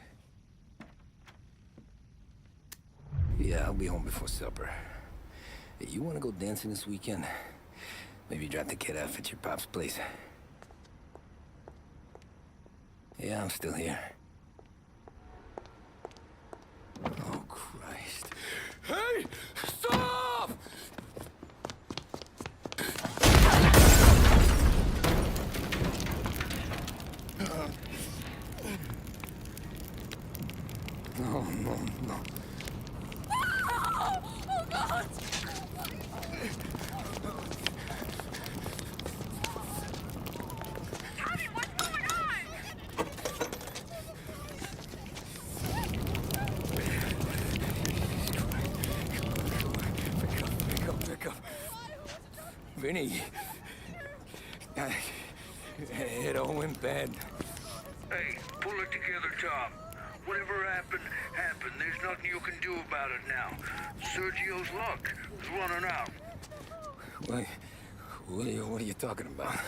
Yeah, I'll be home before supper. Hey, you want to go dancing this weekend? Maybe drop the kid off at your pop's place. Yeah, I'm still here. Oh, Christ. Hey! Stop! No, no, no. Oh, God! Tommy, what's going on? Pick up. Vinny. It all went bad. Hey, pull it together, Tom. Whatever happened, happened. There's nothing you can do about it now. Sergio's luck is running out. What are you talking about?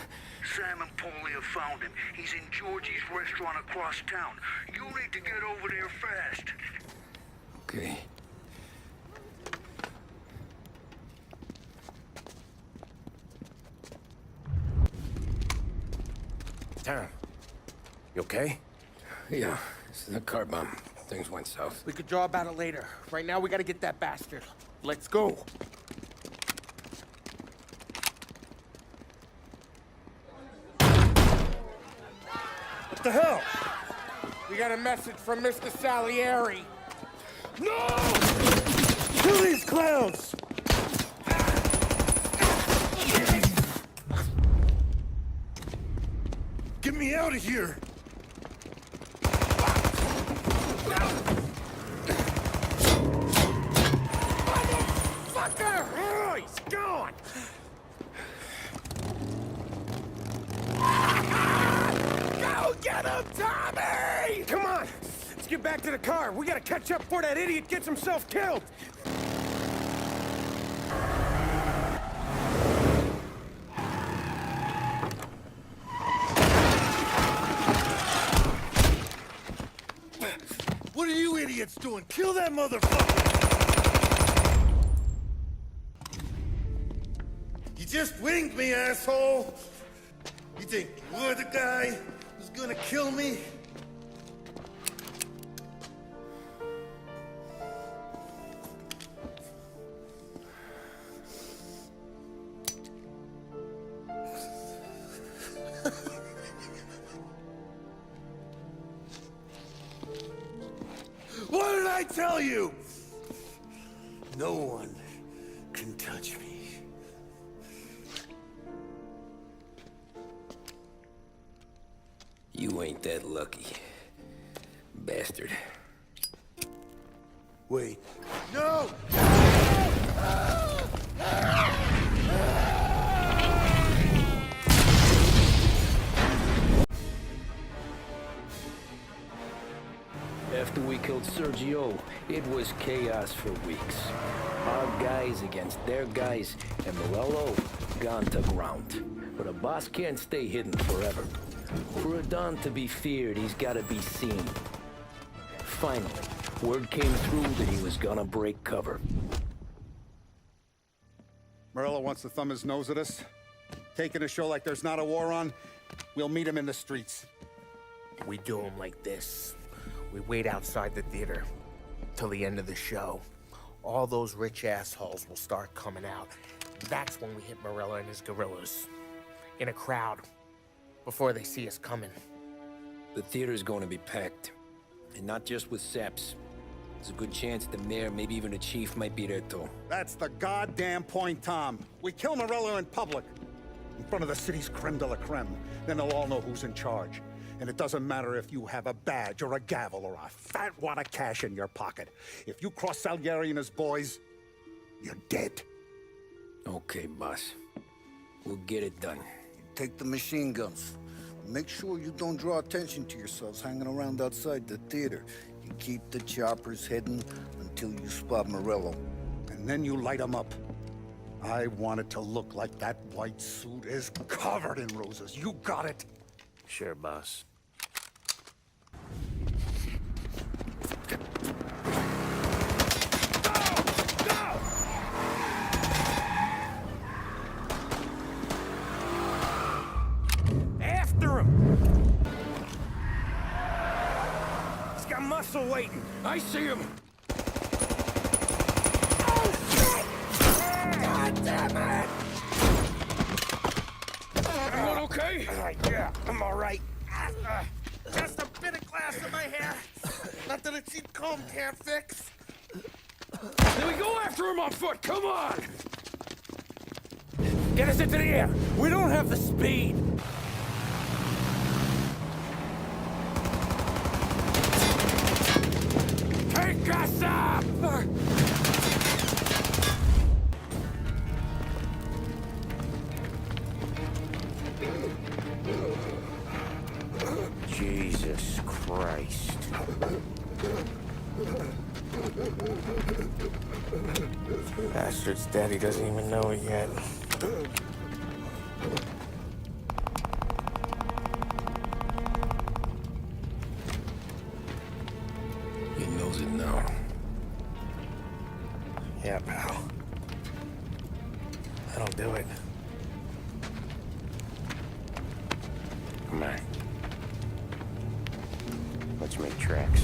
Sam and Paulie have found him. He's in Georgie's restaurant across town. You need to get over there fast. Okay. Tom, you okay? Yeah, it's a car bomb. Things went south. We could draw about it later. Right now, we gotta get that bastard. Let's go. What the hell? We got a message from Mr. Salieri. No! Kill these clowns! Get me out of here! Motherfucker! Oh, he's gone! Go get him, Tommy! Come on! Let's get back to the car. We gotta catch up before that idiot gets himself killed! What are you idiots doing? Kill that motherfucker! You just winged me, asshole! You think you're the guy who's gonna kill me? What did I tell you? No one can touch me. You ain't that lucky, bastard. Wait. No! After we killed Sergio, it was chaos for weeks. Our guys against their guys, and Morello gone to ground. But a boss can't stay hidden forever. For a Don to be feared, he's gotta be seen. Finally, word came through that he was gonna break cover. Morello wants to thumb his nose at us. Taking a show like there's not a war on, we'll meet him in the streets. We do him like this. We wait outside the theater till the end of the show. All those rich assholes will start coming out. That's when we hit Morello and his guerrillas. In a crowd. Before they see us coming. The theater's going to be packed. And not just with saps. There's a good chance the mayor, maybe even the chief, might be there too. That's the goddamn point, Tom. We kill Morello in public. In front of the city's creme de la creme. Then they'll all know who's in charge. And it doesn't matter if you have a badge or a gavel or a fat wad of cash in your pocket. If you cross Salieri and his boys, you're dead. Okay, boss. We'll get it done. Take the machine guns. Make sure you don't draw attention to yourselves hanging around outside the theater. You keep the choppers hidden until you spot Morello. And then you light them up. I want it to look like that white suit is covered in roses. You got it? Sure, boss. After him! He's got muscle waiting. I see him! God damn it! Everyone okay? Yeah, I'm all right. Just a bit of glass in my hair. Nothing a cheap comb can't fix. Then we go after him on foot, come on! Get us into the air. We don't have the speed. Take us up! Jesus Christ. Bastard's daddy doesn't even know it yet. He knows it now. Yeah, pal. That'll do it. Come on. tracks.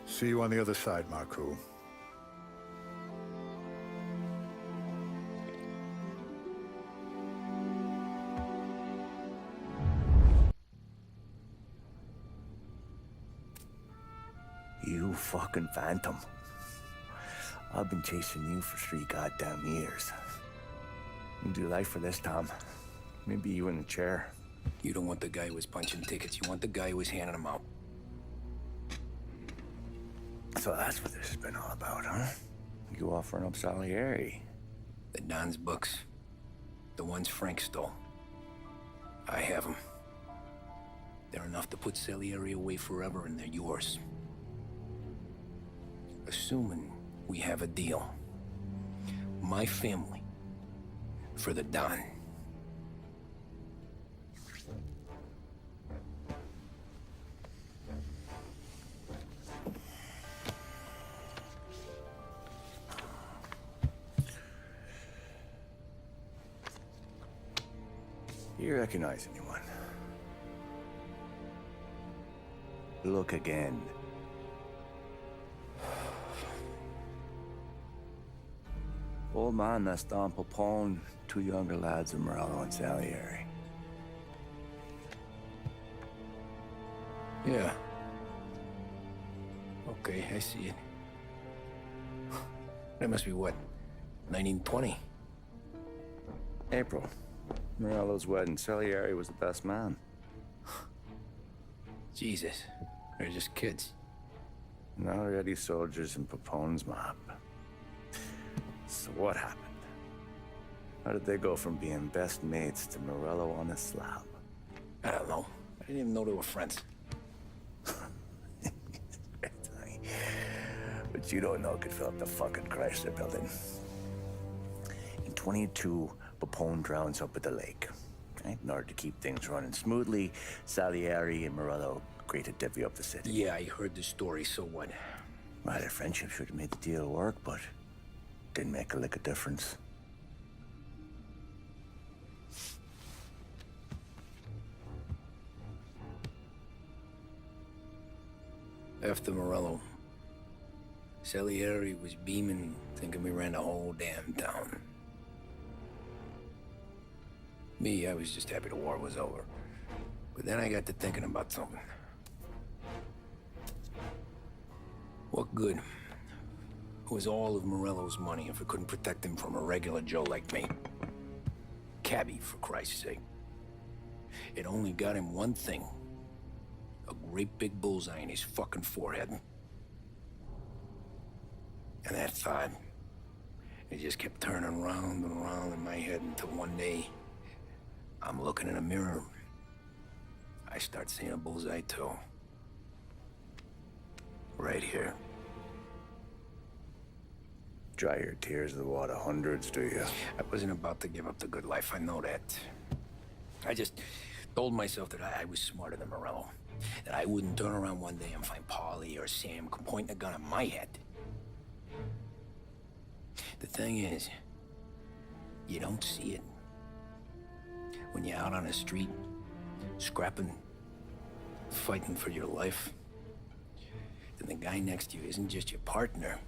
See you on the other side, Marco. You fucking phantom. I've been chasing you for 3 goddamn years. You do life for this, Tom. Maybe you in a chair. You don't want the guy who was punching tickets. You want the guy who was handing them out. So that's what this has been all about, huh? You offering up Salieri. The Don's books. The ones Frank stole. I have them. They're enough to put Salieri away forever, and they're yours. Assuming we have a deal. My family. For the Don. You recognize anyone? Look again. Old man, that's Don Popone, 2 younger lads of Morello and Salieri. Yeah. Okay, I see it. That must be what? 1920? April. Morello's wedding. Salieri was the best man. Jesus. They're just kids. Now already soldiers in Papone's mob. So what happened? How did they go from being best mates to Morello on a slab? I don't know. I didn't even know they were friends. But you don't know could fill up the fucking Chrysler building. In 22, Papone drowns up at the lake. Right? In order to keep things running smoothly, Salieri and Morello agreed to divvy up the city. Yeah, I heard the story, so what? Well, their friendship should have made the deal work, but didn't make a lick of difference. After Morello, Salieri was beaming, thinking we ran the whole damn town. Me, I was just happy the war was over. But then I got to thinking about something. What good was all of Morello's money if it couldn't protect him from a regular Joe like me? Cabbie, for Christ's sake. It only got him one thing. A great big bullseye in his fucking forehead. And that thought, it just kept turning round and round in my head until one day, I'm looking in a mirror. I start seeing a bullseye too. Right here. Dry your tears of the water hundreds, do you? I wasn't about to give up the good life, I know that. I just told myself that I was smarter than Morello. That I wouldn't turn around one day and find Paulie or Sam pointing a gun at my head. The thing is, you don't see it. When you're out on the street, scrapping, fighting for your life, then the guy next to you isn't just your partner,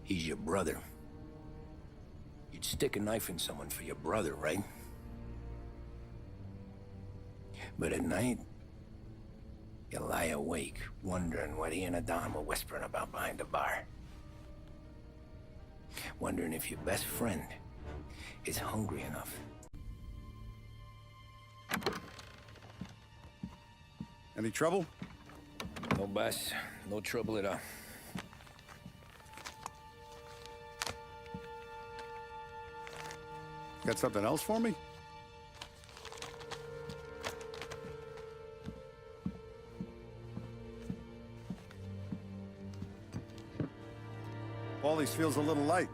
he's your brother. You'd stick a knife in someone for your brother, right? But at night, you lie awake, wondering what he and Adam were whispering about behind the bar. Wondering if your best friend is hungry enough. Any trouble? No, boss. No trouble at all. Got something else for me? Pauly's feels a little light.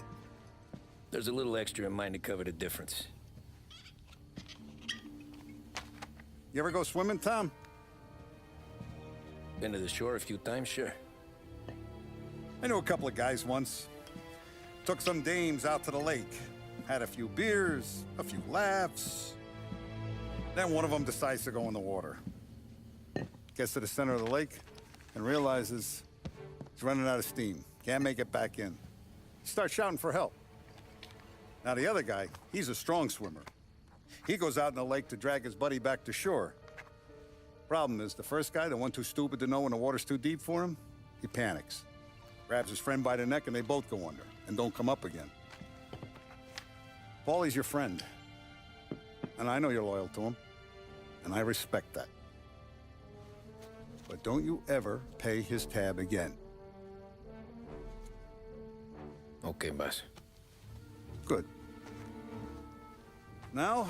There's a little extra in mine to cover the difference. You ever go swimming, Tom? Been to the shore a few times, sure. I knew a couple of guys once. Took some dames out to the lake. Had a few beers, a few laughs. Then one of them decides to go in the water. Gets to the center of the lake and realizes he's running out of steam. Can't make it back in. Starts shouting for help. Now the other guy, he's a strong swimmer. He goes out in the lake to drag his buddy back to shore. Problem is, the first guy, the one too stupid to know when the water's too deep for him, he panics. Grabs his friend by the neck and they both go under and don't come up again. Paulie's your friend. And I know you're loyal to him. And I respect that. But don't you ever pay his tab again. Okay, boss. Good. Now,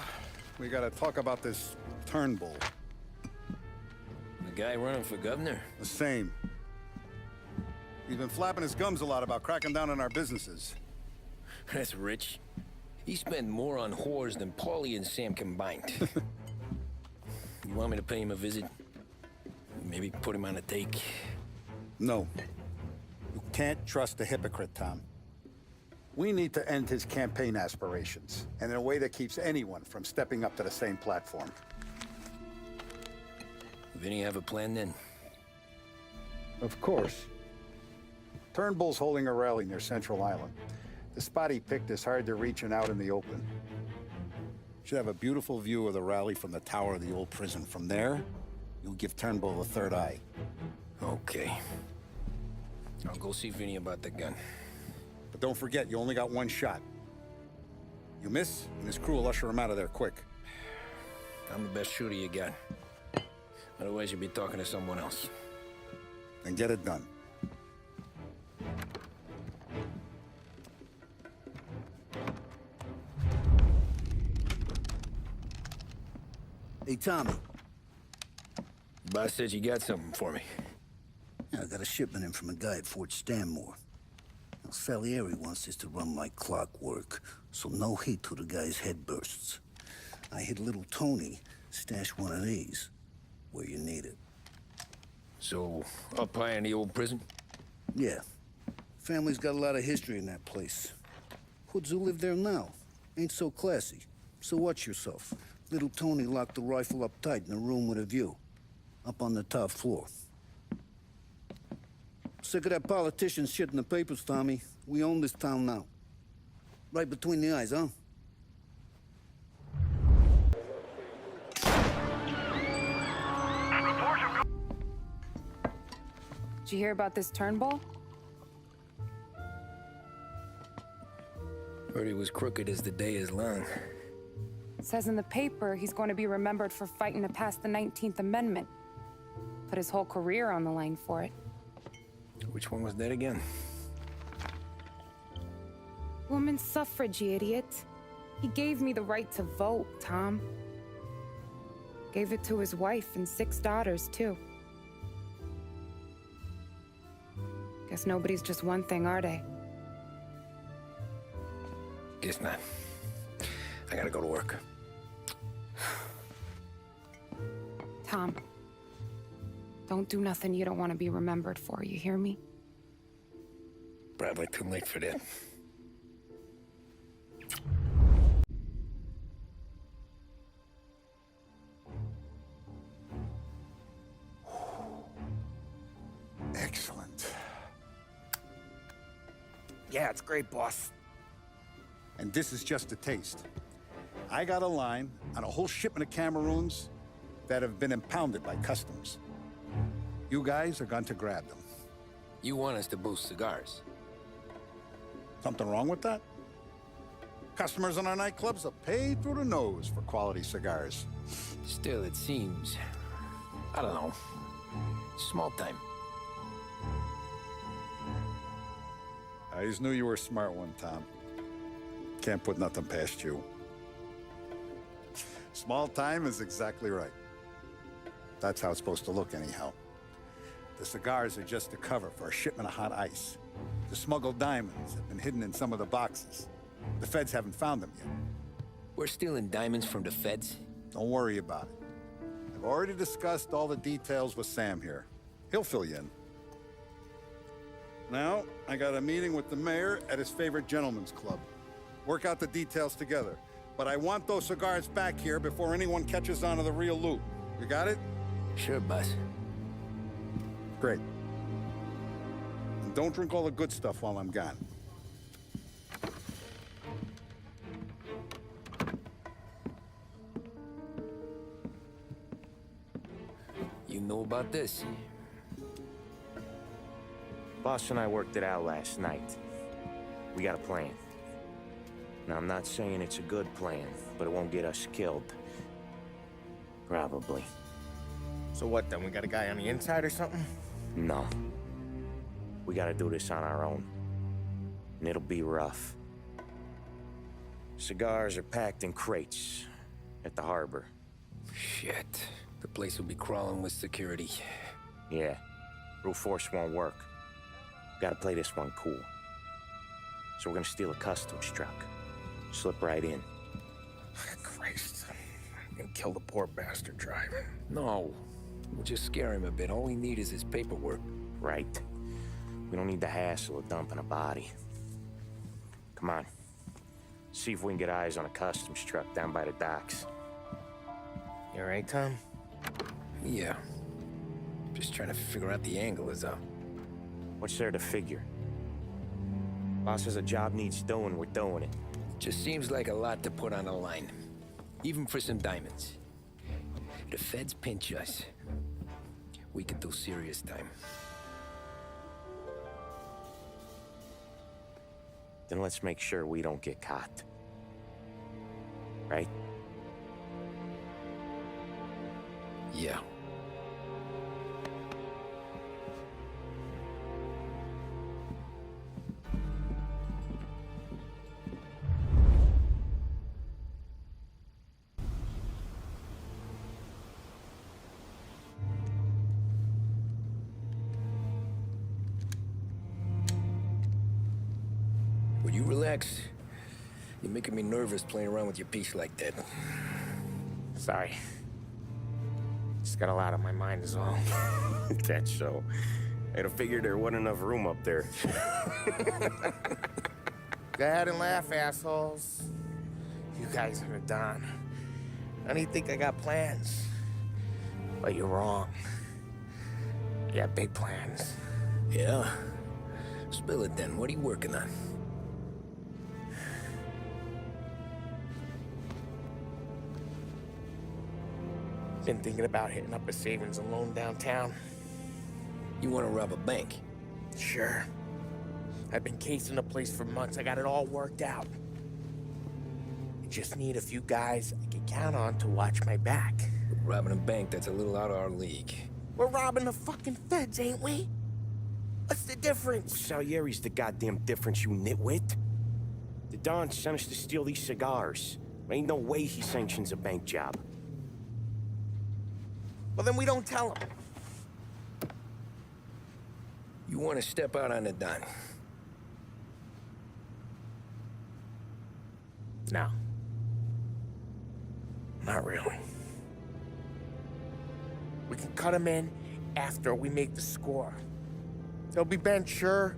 we gotta talk about this Turnbull. The guy running for governor? The same. He's been flapping his gums a lot about cracking down on our businesses. That's rich. He spent more on whores than Paulie and Sam combined. You want me to pay him a visit? Maybe put him on a take? No. You can't trust a hypocrite, Tom. We need to end his campaign aspirations, and in a way that keeps anyone from stepping up to the same platform. Vinny have a plan then? Of course. Turnbull's holding a rally near Central Island. The spot he picked is hard to reach and out in the open. Should have a beautiful view of the rally from the tower of the old prison. From there, you'll give Turnbull a third eye. Okay. I'll go see Vinny about the gun. But don't forget, you only got one shot. You miss, and his crew will usher him out of there quick. I'm the best shooter you got. Otherwise, you'll be talking to someone else. Then get it done. Hey, Tommy. Boss said you got something for me. Yeah, I got a shipment in from a guy at Fort Stanmore. Now, Salieri wants this to run like clockwork, so no heat till the guy's head bursts. I hit little Tony, stash one of these where you need it. So, up high in the old prison? Yeah. Family's got a lot of history in that place. Hoods who live there now ain't so classy. So watch yourself. Little Tony locked the rifle up tight in a room with a view. Up on the top floor. Sick of that politician shit in the papers, Tommy. We own this town now. Right between the eyes, huh? Did you hear about this Turnbull? Heard he was crooked as the day is long. It says in the paper he's going to be remembered for fighting to pass the 19th Amendment. Put his whole career on the line for it. Which one was that again? Women's suffrage, you idiot. He gave me the right to vote, Tom. Gave it to his wife and 6 daughters, too. Guess nobody's just one thing, are they? Guess not. I gotta go to work. Tom, don't do nothing you don't want to be remembered for, you hear me? Probably too late for that. Excellent. Yeah, it's great, boss. And this is just a taste. I got a line on a whole shipment of Cameroons that have been impounded by customs. You guys are going to grab them. You want us to boost cigars? Something wrong with that? Customers in our nightclubs are paid through the nose for quality cigars. Still, it seems... I don't know. Small time. I just knew you were a smart one, Tom. Can't put nothing past you. Small time is exactly right. That's how it's supposed to look anyhow. The cigars are just a cover for a shipment of hot ice. The smuggled diamonds have been hidden in some of the boxes. The feds haven't found them yet. We're stealing diamonds from the feds? Don't worry about it. I've already discussed all the details with Sam here. He'll fill you in. Now, I got a meeting with the mayor at his favorite gentleman's club. Work out the details together. But I want those cigars back here before anyone catches on to the real loot. You got it? Sure, boss. Great. And don't drink all the good stuff while I'm gone. You know about this? Boss and I worked it out last night. We got a plan. Now, I'm not saying it's a good plan, but it won't get us killed. Probably. So what then? We got a guy on the inside or something? No. We gotta do this on our own. And it'll be rough. Cigars are packed in crates at the harbor. Shit. The place will be crawling with security. Yeah. Brute force won't work. Gotta play this one cool. So we're gonna steal a customs truck. Slip right in. Christ. I'm gonna kill the poor bastard driver. No. We'll just scare him a bit. All we need is his paperwork. Right. We don't need the hassle of dumping a body. Come on. See if we can get eyes on a customs truck down by the docks. You all right, Tom? Yeah. Just trying to figure out the angle is all. What's there to figure? Boss says a job needs doing, we're doing it. Just seems like a lot to put on the line. Even for some diamonds. The feds pinch us. We could do serious time. Then let's make sure we don't get caught. Right? Yeah. Will you relax? You're making me nervous playing around with your piece like that. Sorry. Just got a lot on my mind is all. That's so. I'd have figured there wasn't enough room up there. Go ahead and laugh, assholes. You guys are done. I don't think I got plans. But you're wrong. I got big plans. Yeah? Spill it then. What are you working on? Been thinking about hitting up a savings and loan downtown. You want to rob a bank? Sure. I've been casing the place for months. I got it all worked out. I just need a few guys I can count on to watch my back. Robbing a bank, that's a little out of our league. We're robbing the fucking feds, ain't we? What's the difference? Salieri's the goddamn difference, you nitwit. The Don sent us to steal these cigars. Ain't no way he sanctions a bank job. Well, then we don't tell him. You want to step out on the Don? No. Not really. We can cut him in after we make the score. He'll be bent, sure,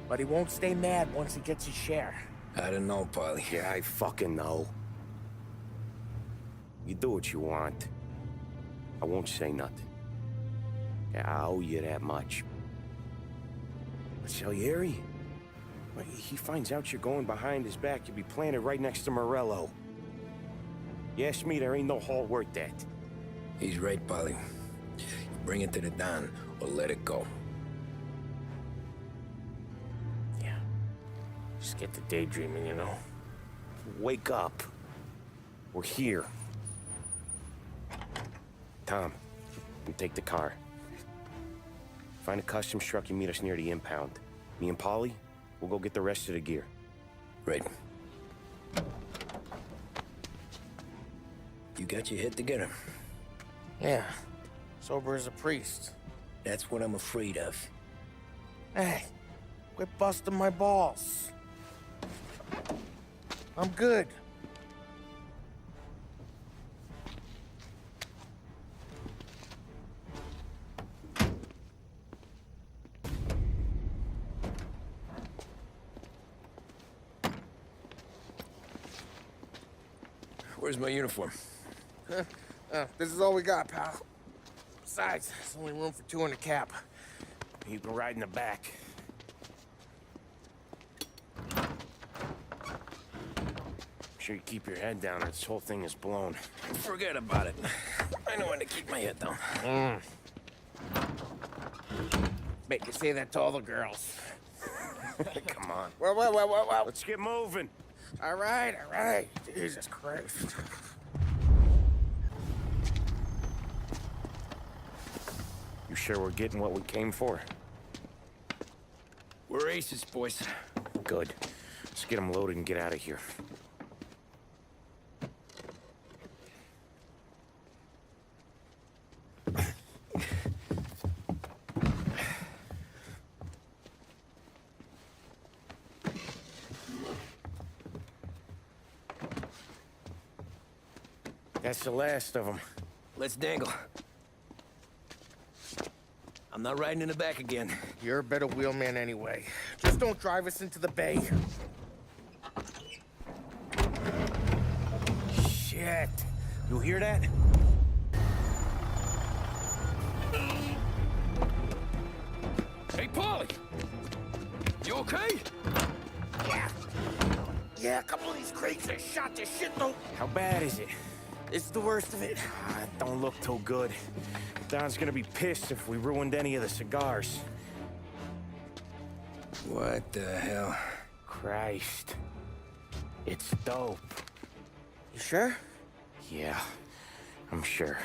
but he won't stay mad once he gets his share. I don't know, Paulie. Yeah, I fucking know. You do what you want. I won't say nothing. Yeah, I owe you that much. But Salieri? Well, he finds out you're going behind his back, you'll be planted right next to Morello. You ask me, there ain't no haul worth that. He's right, Paulie. You bring it to the Don, or let it go. Yeah. Just get to daydreaming, you know? Wake up. We're here. Tom, you take the car. Find a customs truck and meet us near the impound. Me and Paulie, we'll go get the rest of the gear. Right. You got your head together? Yeah. Sober as a priest. That's what I'm afraid of. Hey, Quit busting my balls. I'm good. Where's my uniform? This is all we got, pal. Besides, there's only room for 2 in the cap. You can ride in the back. Sure you keep your head down or this whole thing is blown. Forget about it. I know when to keep my head down. Bet you say that to all the girls. Come on. Well. Let's get moving. All right. Jesus Christ. You sure we're getting what we came for? We're aces, boys. Good. Let's get them loaded and get out of here. That's the last of them. Let's dangle. I'm not riding in the back again. You're a better wheelman anyway. Just don't drive us into the bay. Shit. You hear that? Hey, Paulie! You okay? Yeah, a couple of these crates that shot this shit though. How bad is it? It's the worst of it. It don't look too good. Don's gonna be pissed if we ruined any of the cigars. What the hell? Christ. It's dope. You sure? Yeah, I'm sure.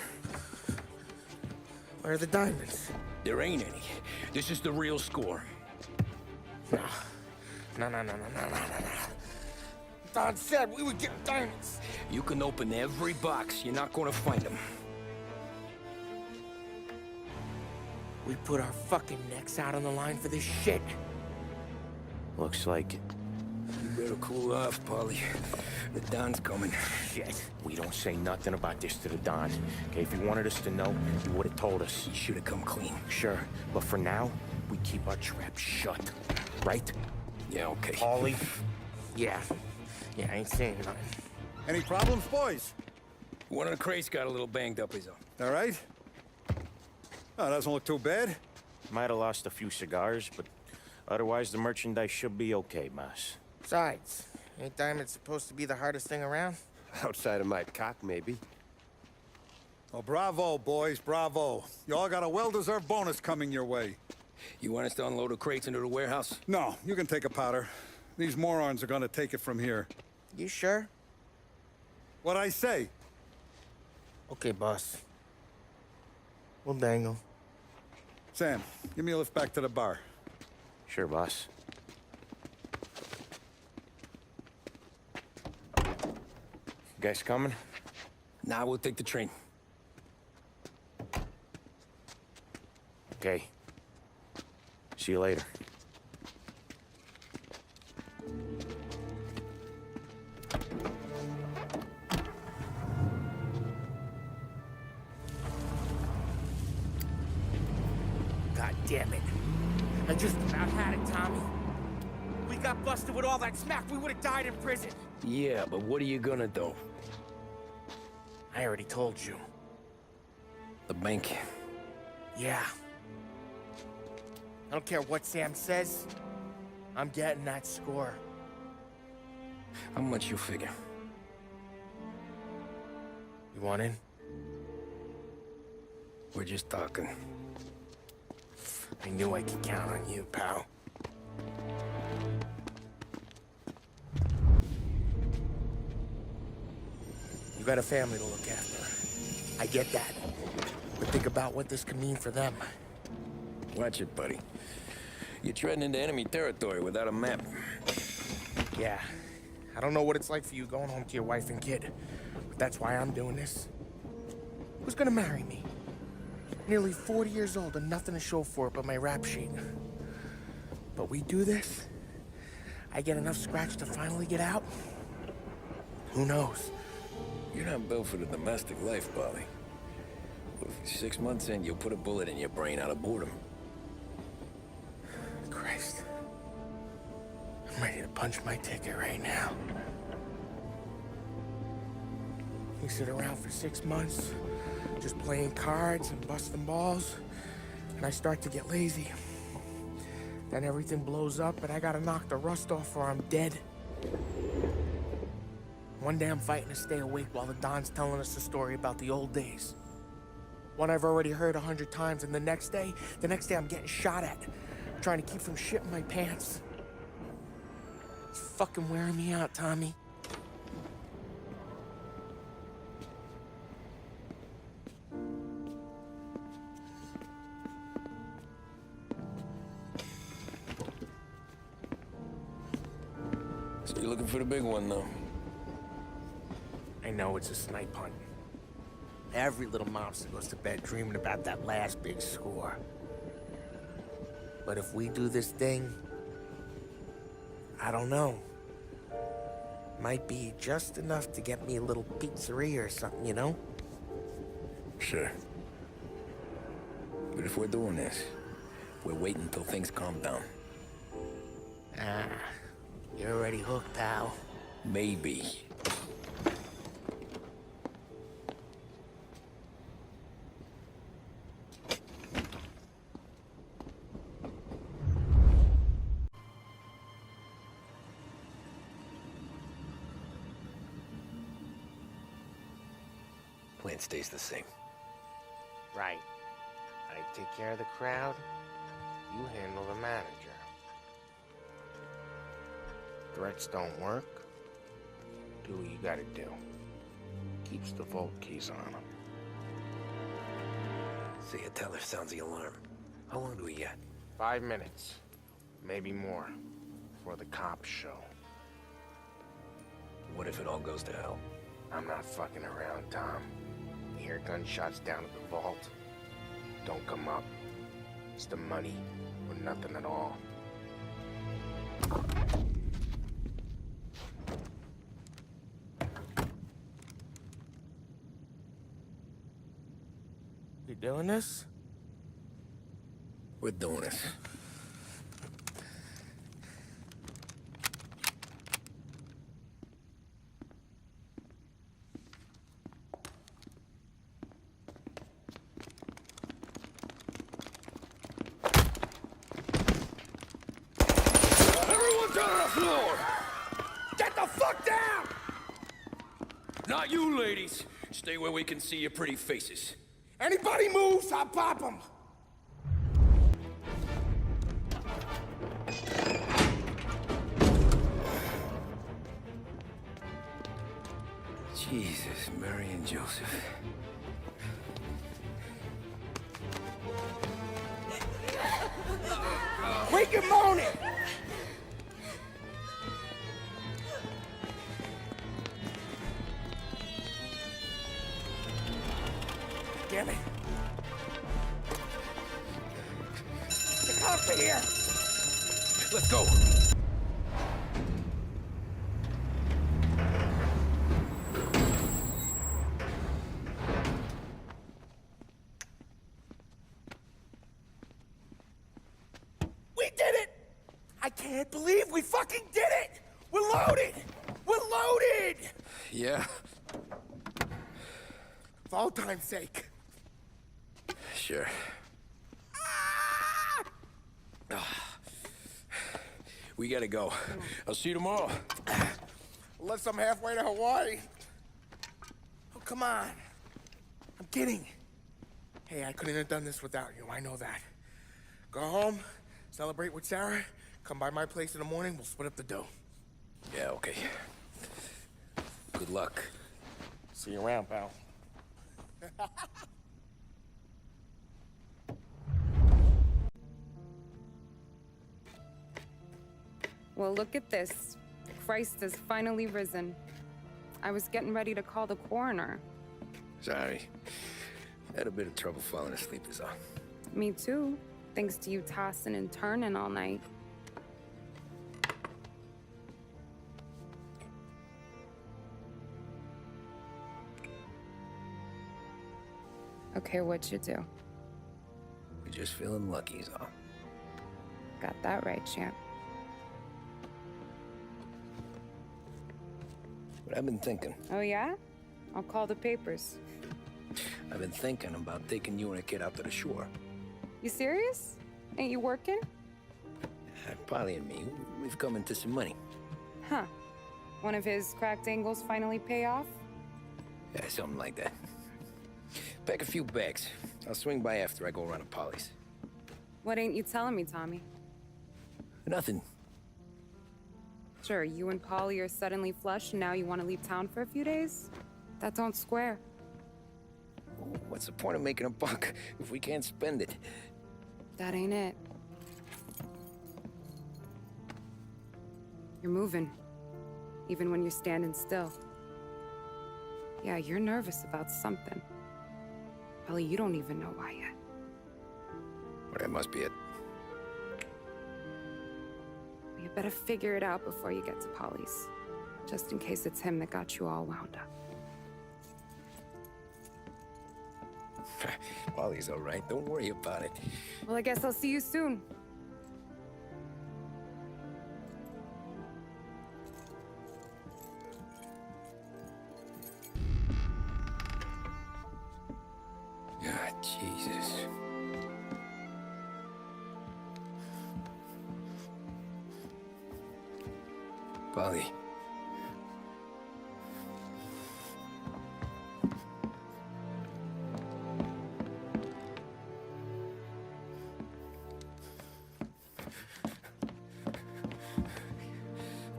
Where are the diamonds? There ain't any. This is the real score. No. Don said we would get diamonds. You can open every box. You're not gonna find them. We put our fucking necks out on the line for this shit. Looks like it. You better cool off, Paulie. The Don's coming. Shit. We don't say nothing about this to the Don. Okay, if he wanted us to know, he would have told us. He should have come clean. Sure, but for now, we keep our trap shut. Right? Yeah, okay. Paulie? Yeah, I ain't saying nothing. Any problems, boys? One of the crates got a little banged up, is all. All right? Oh, doesn't look too bad. Might have lost a few cigars, but otherwise the merchandise should be okay, boss. Besides, ain't diamonds supposed to be the hardest thing around? Outside of my cock, maybe. Well, bravo, boys, bravo. You all got a well-deserved bonus coming your way. You want us to unload the crates into the warehouse? No, you can take a powder. These morons are gonna take it from here. You sure? What'd I say? Okay, boss. We'll dangle. Sam, give me a lift back to the bar. Sure, boss. You guys coming? Nah, we'll take the train. Okay. See you later. God damn it. I just about had it, Tommy. We got busted with all that smack, we would have died in prison. Yeah, but what are you gonna do? I already told you. The bank. Yeah. I don't care what Sam says. I'm getting that score. How much you figure? You want in? We're just talking. I knew I could count on you, pal. You got a family to look after. I get that. But think about what this could mean for them. Watch it, buddy. You're treading into enemy territory without a map. Yeah. I don't know what it's like for you going home to your wife and kid. But that's why I'm doing this. Who's gonna marry me? Nearly 40 years old and nothing to show for it but my rap sheet. But we do this, I get enough scratch to finally get out? Who knows? You're not built for the domestic life, Polly. 6 months in, you'll put a bullet in your brain out of boredom. Christ. I'm ready to punch my ticket right now. We sit around for 6 months, just playing cards and busting balls, and I start to get lazy. Then everything blows up, and I gotta knock the rust off or I'm dead. One day I'm fighting to stay awake while the Don's telling us a story about the old days. One I've already heard 100 times, and the next day I'm getting shot at, trying to keep from shitting my pants. It's fucking wearing me out, Tommy. So you're looking for the big one, though? I know it's a snipe hunt. Every little mobster goes to bed dreaming about that last big score. But if we do this thing, I don't know. Might be just enough to get me a little pizzeria or something, you know? Sure. But if we're doing this, we're waiting until things calm down. Ah, you're already hooked, pal. Maybe. Plan stays the same. Right. I take care of the crowd, you handle the manager. Threats don't work, do what you gotta do. Keeps the vault keys on him. See, a teller sounds the alarm. How long do we get? 5 minutes, maybe more, before the cops show. What if it all goes to hell? I'm not fucking around, Tom. You hear gunshots down at the vault? Don't come up. It's the money, or nothing at all. You doing this? We're doing this. Everyone down on the floor! Get the fuck down! Not you, ladies. Stay where we can see your pretty faces. Anybody moves, I'll pop them! Jesus, Mary and Joseph. Wake him moaning! Damn it. The cops are here! Let's go. We did it! I can't believe we fucking did it! We're loaded! We're loaded! Yeah? For all time's sake. Sure. We gotta go. I'll see you tomorrow. Unless I'm halfway to Hawaii. Oh, come on. I'm kidding. Hey, I couldn't have done this without you. I know that. Go home, celebrate with Sarah, come by my place in the morning, we'll split up the dough. Yeah, okay. Good luck. See you around, pal. Well, look at this. Christ has finally risen. I was getting ready to call the coroner. Sorry. Had a bit of trouble falling asleep is all. Me too, thanks to you tossing and turning all night. Okay, what'd you do? We're just feeling lucky is all. Got that right, champ. But I've been thinking. Oh, yeah? I'll call the papers. I've been thinking about taking you and a kid out to the shore. You serious? Ain't you working? Polly and me, we've come into some money. Huh. One of his cracked angles finally pay off? Yeah, something like that. Pack a few bags. I'll swing by after I go around to Polly's. What ain't you telling me, Tommy? Nothing. Sure, you and Polly are suddenly flush and now you want to leave town for a few days? That don't square. What's the point of making a buck if we can't spend it? That ain't it. You're moving, even when you're standing still. Yeah, you're nervous about something. Probably you don't even know why yet. Well, that must be it. You better figure it out before you get to Polly's. Just in case it's him that got you all wound up. Polly's all right. Don't worry about it. Well, I guess I'll see you soon. Ah, Jesus. Polly.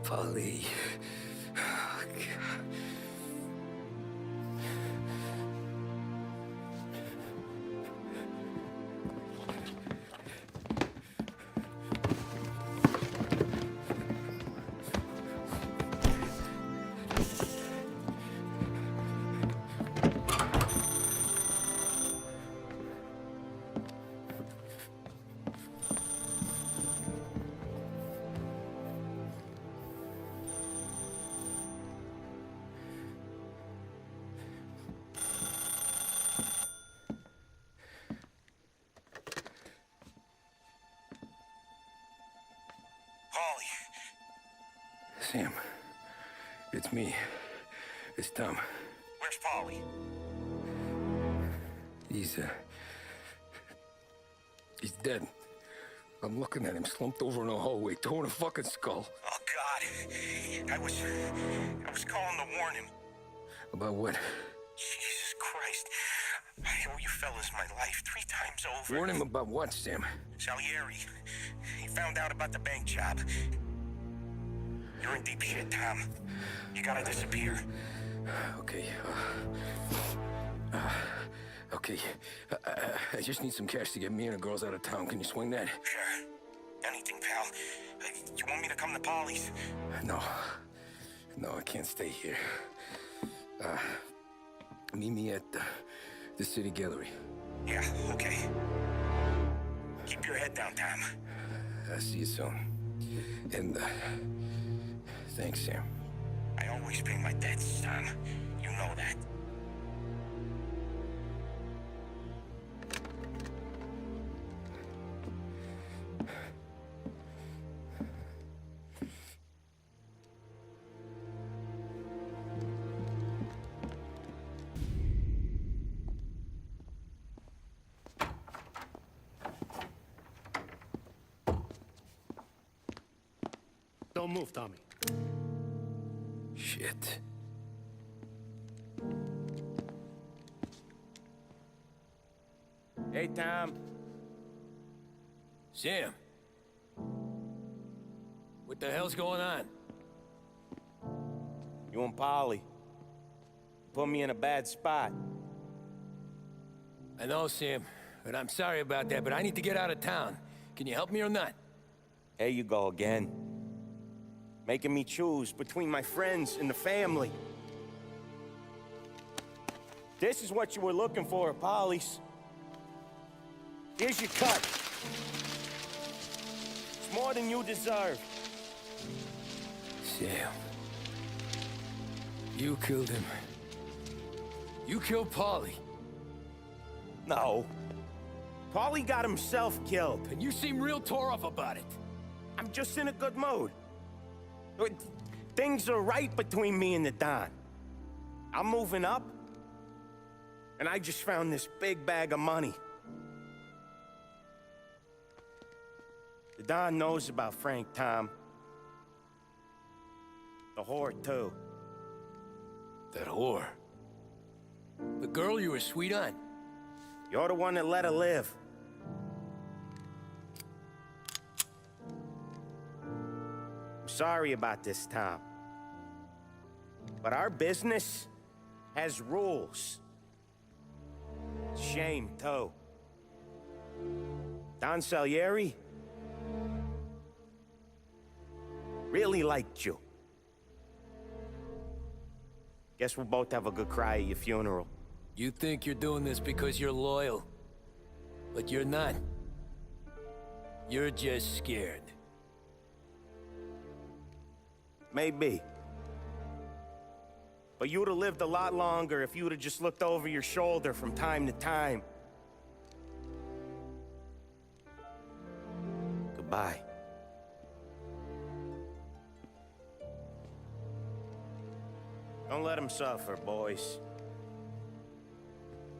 Polly. Oh, God. Sam, it's me. It's Tom. Where's Polly? He's dead. I'm looking at him slumped over in the hallway, torn a fucking skull. Oh, God. I was calling to warn him. About what? Jesus Christ. I owe you fellas my life 3 times over. Warn him about what, Sam? Salieri. He found out about the bank job. You're in deep shit, Tom. You gotta disappear. Okay. Okay. I just need some cash to get me and the girls out of town. Can you swing that? Sure. Anything, pal. You want me to come to Polly's? No. No, I can't stay here. Meet me at the city gallery. Yeah, okay. Keep your head down, Tom. I'll see you soon. And, thanks, Sam. I always pay my debts, Tom. You know that. Don't move, Tommy. Shit. Hey, Tom. Sam. What the hell's going on? You and Polly. Put me in a bad spot. I know, Sam, and I'm sorry about that, but I need to get out of town. Can you help me or not? There you go again. Making me choose between my friends and the family. This is what you were looking for at Polly's. Here's your cut. It's more than you deserve. Sam. You killed him. You killed Polly. No. Paulie got himself killed. And you seem real tore up about it. I'm just in a good mood. Things are right between me and the Don. I'm moving up, and I just found this big bag of money. The Don knows about Frank, Tom. The whore, too. That whore? The girl you were sweet on? You're the one that let her live. I'm sorry about this, Tom. But our business has rules. Shame, too. Don Salieri really liked you. Guess we'll both have a good cry at your funeral. You think you're doing this because you're loyal. But you're not. You're just scared. Maybe. But you'd have lived a lot longer if you'd have just looked over your shoulder from time to time. Goodbye. Don't let him suffer, boys.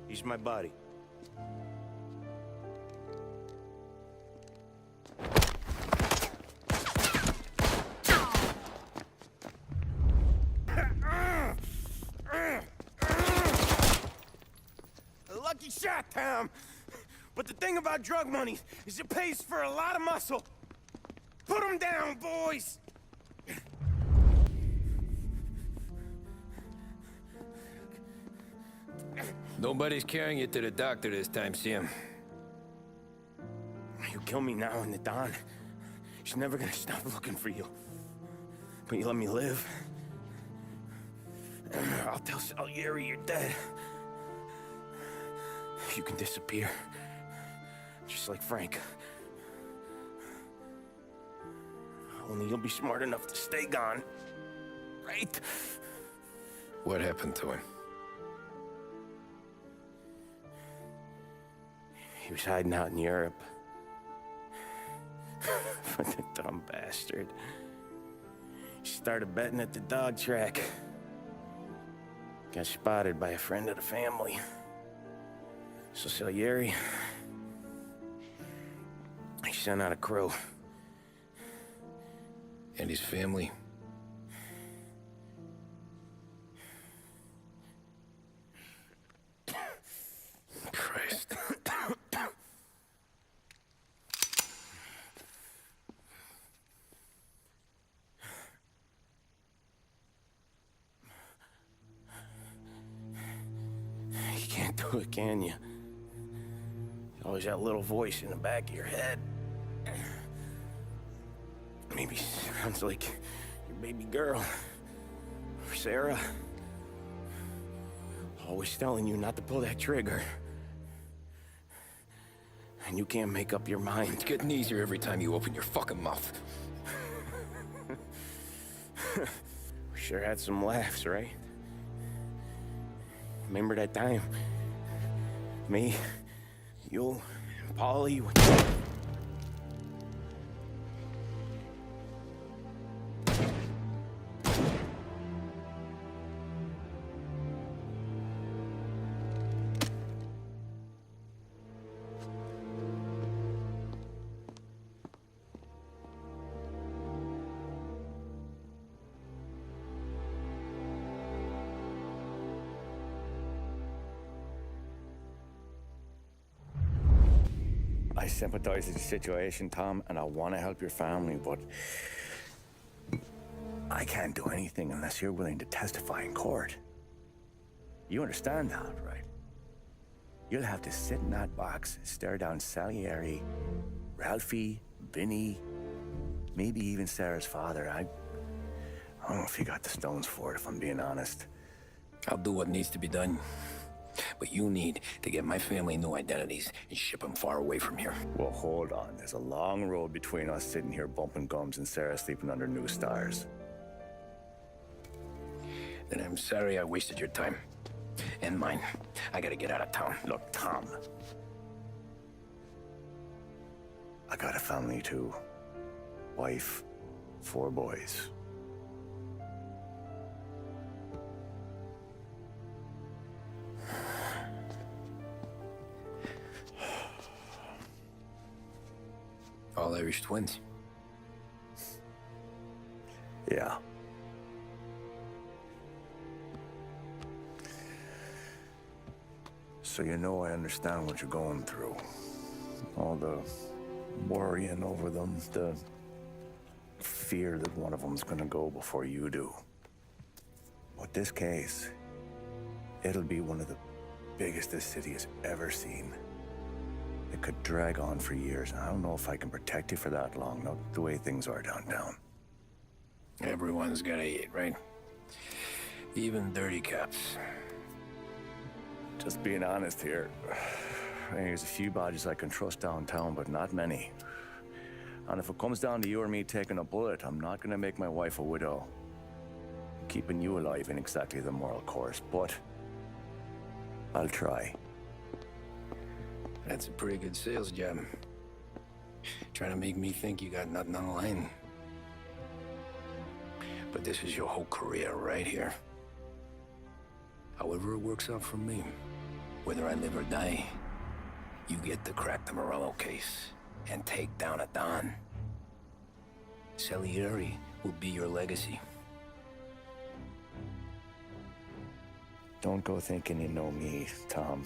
He's my buddy. A lucky shot, Tom. But the thing about drug money is it pays for a lot of muscle. Put him down, boys! Nobody's carrying you to the doctor this time, Sam. You kill me now and the Don. She's never gonna stop looking for you. But you let me live. I'll tell Salieri you're dead. You can disappear. Just like Frank. Only you'll be smart enough to stay gone. Right? What happened to him? He was hiding out in Europe. But the dumb bastard. He started betting at the dog track. Got spotted by a friend of the family. So Salieri, he sent out a crew. And his family? Christ. You can't do it, can you? Always that little voice in the back of your head. Maybe sounds like your baby girl. Or Sarah. Always telling you not to pull that trigger. And you can't make up your mind. It's getting easier every time you open your fucking mouth. We sure had some laughs, right? Remember that time? Me, you, and Paulie. I sympathize with the situation, Tom, and I want to help your family, but I can't do anything unless you're willing to testify in court. You understand that, right? You'll have to sit in that box, stare down Salieri, Ralphie, Vinny, maybe even Sarah's father. I don't know if you got the stones for it, if I'm being honest. I'll do what needs to be done. But you need to get my family new identities and ship them far away from here. Well, hold on. There's a long road between us sitting here bumping gums and Sarah sleeping under new stars. Then I'm sorry I wasted your time. And mine. I gotta get out of town. Look, Tom. I got a family too. Wife, 4 boys. All Irish twins. Yeah. So you know I understand what you're going through. All the worrying over them, the fear that one of them's gonna go before you do. But this case, it'll be one of the biggest this city has ever seen. It could drag on for years, and I don't know if I can protect you for that long, not the way things are downtown. Everyone's gotta eat, right? Even dirty cops. Just being honest here. There's a few badges I can trust downtown, but not many. And if it comes down to you or me taking a bullet, I'm not gonna make my wife a widow. Keeping you alive ain't exactly the moral course, but I'll try. That's a pretty good sales job. Trying to make me think you got nothing on the line. But this is your whole career right here. However it works out for me, whether I live or die, you get to crack the Morello case and take down a Don. Salieri will be your legacy. Don't go thinking you know me, Tom.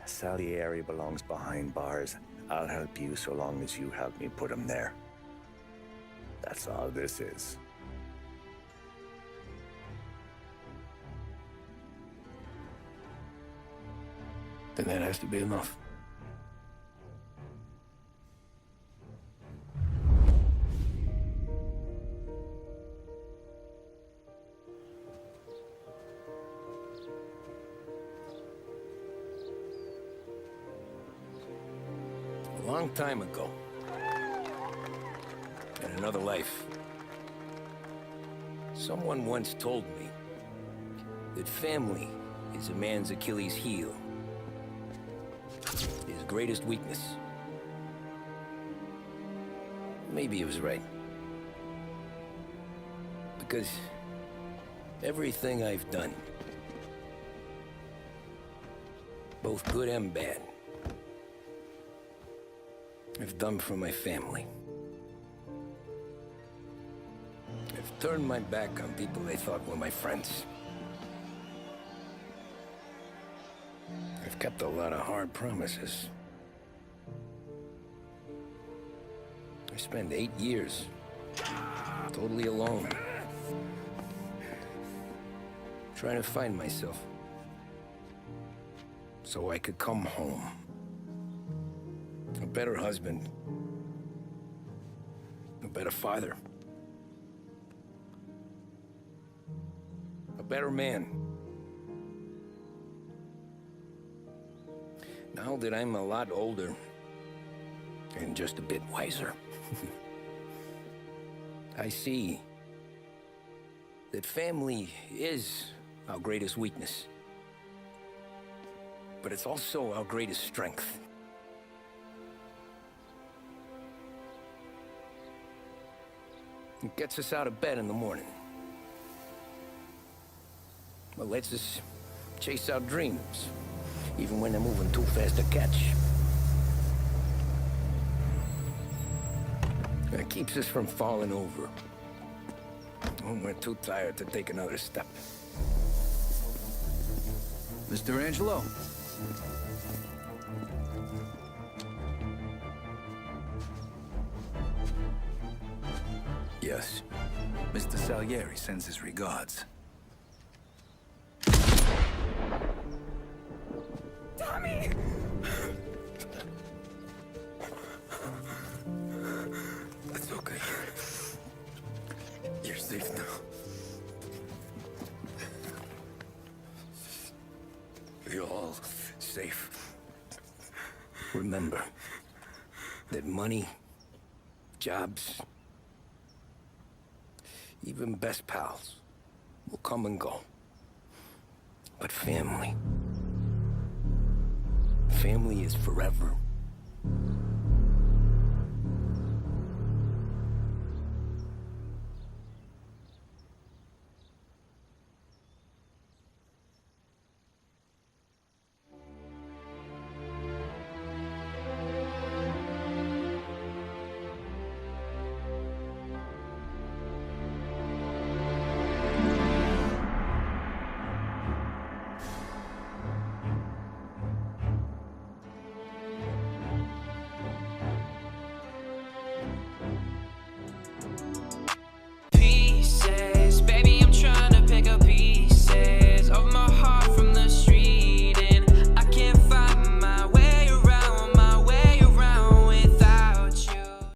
Salieri belongs behind bars. I'll help you so long as you help me put him there. That's all this is. Then that has to be enough. A long time ago, in another life, someone once told me that family is a man's Achilles heel, his greatest weakness. Maybe he was right. Because everything I've done, both good and bad, I've done for my family. I've turned my back on people they thought were my friends. I've kept a lot of hard promises. I spent 8 years totally alone, trying to find myself so I could come home. A better husband, a better father, a better man. Now that I'm a lot older and just a bit wiser, I see that family is our greatest weakness, but it's also our greatest strength. It gets us out of bed in the morning. It lets us chase our dreams, even when they're moving too fast to catch. It keeps us from falling over when we're too tired to take another step. Mr. Angelo. Yes. Mr. Salieri sends his regards. Tommy! That's okay. You're safe now. You're all safe. Remember that money, jobs, even best pals will come and go. But family. Family is forever.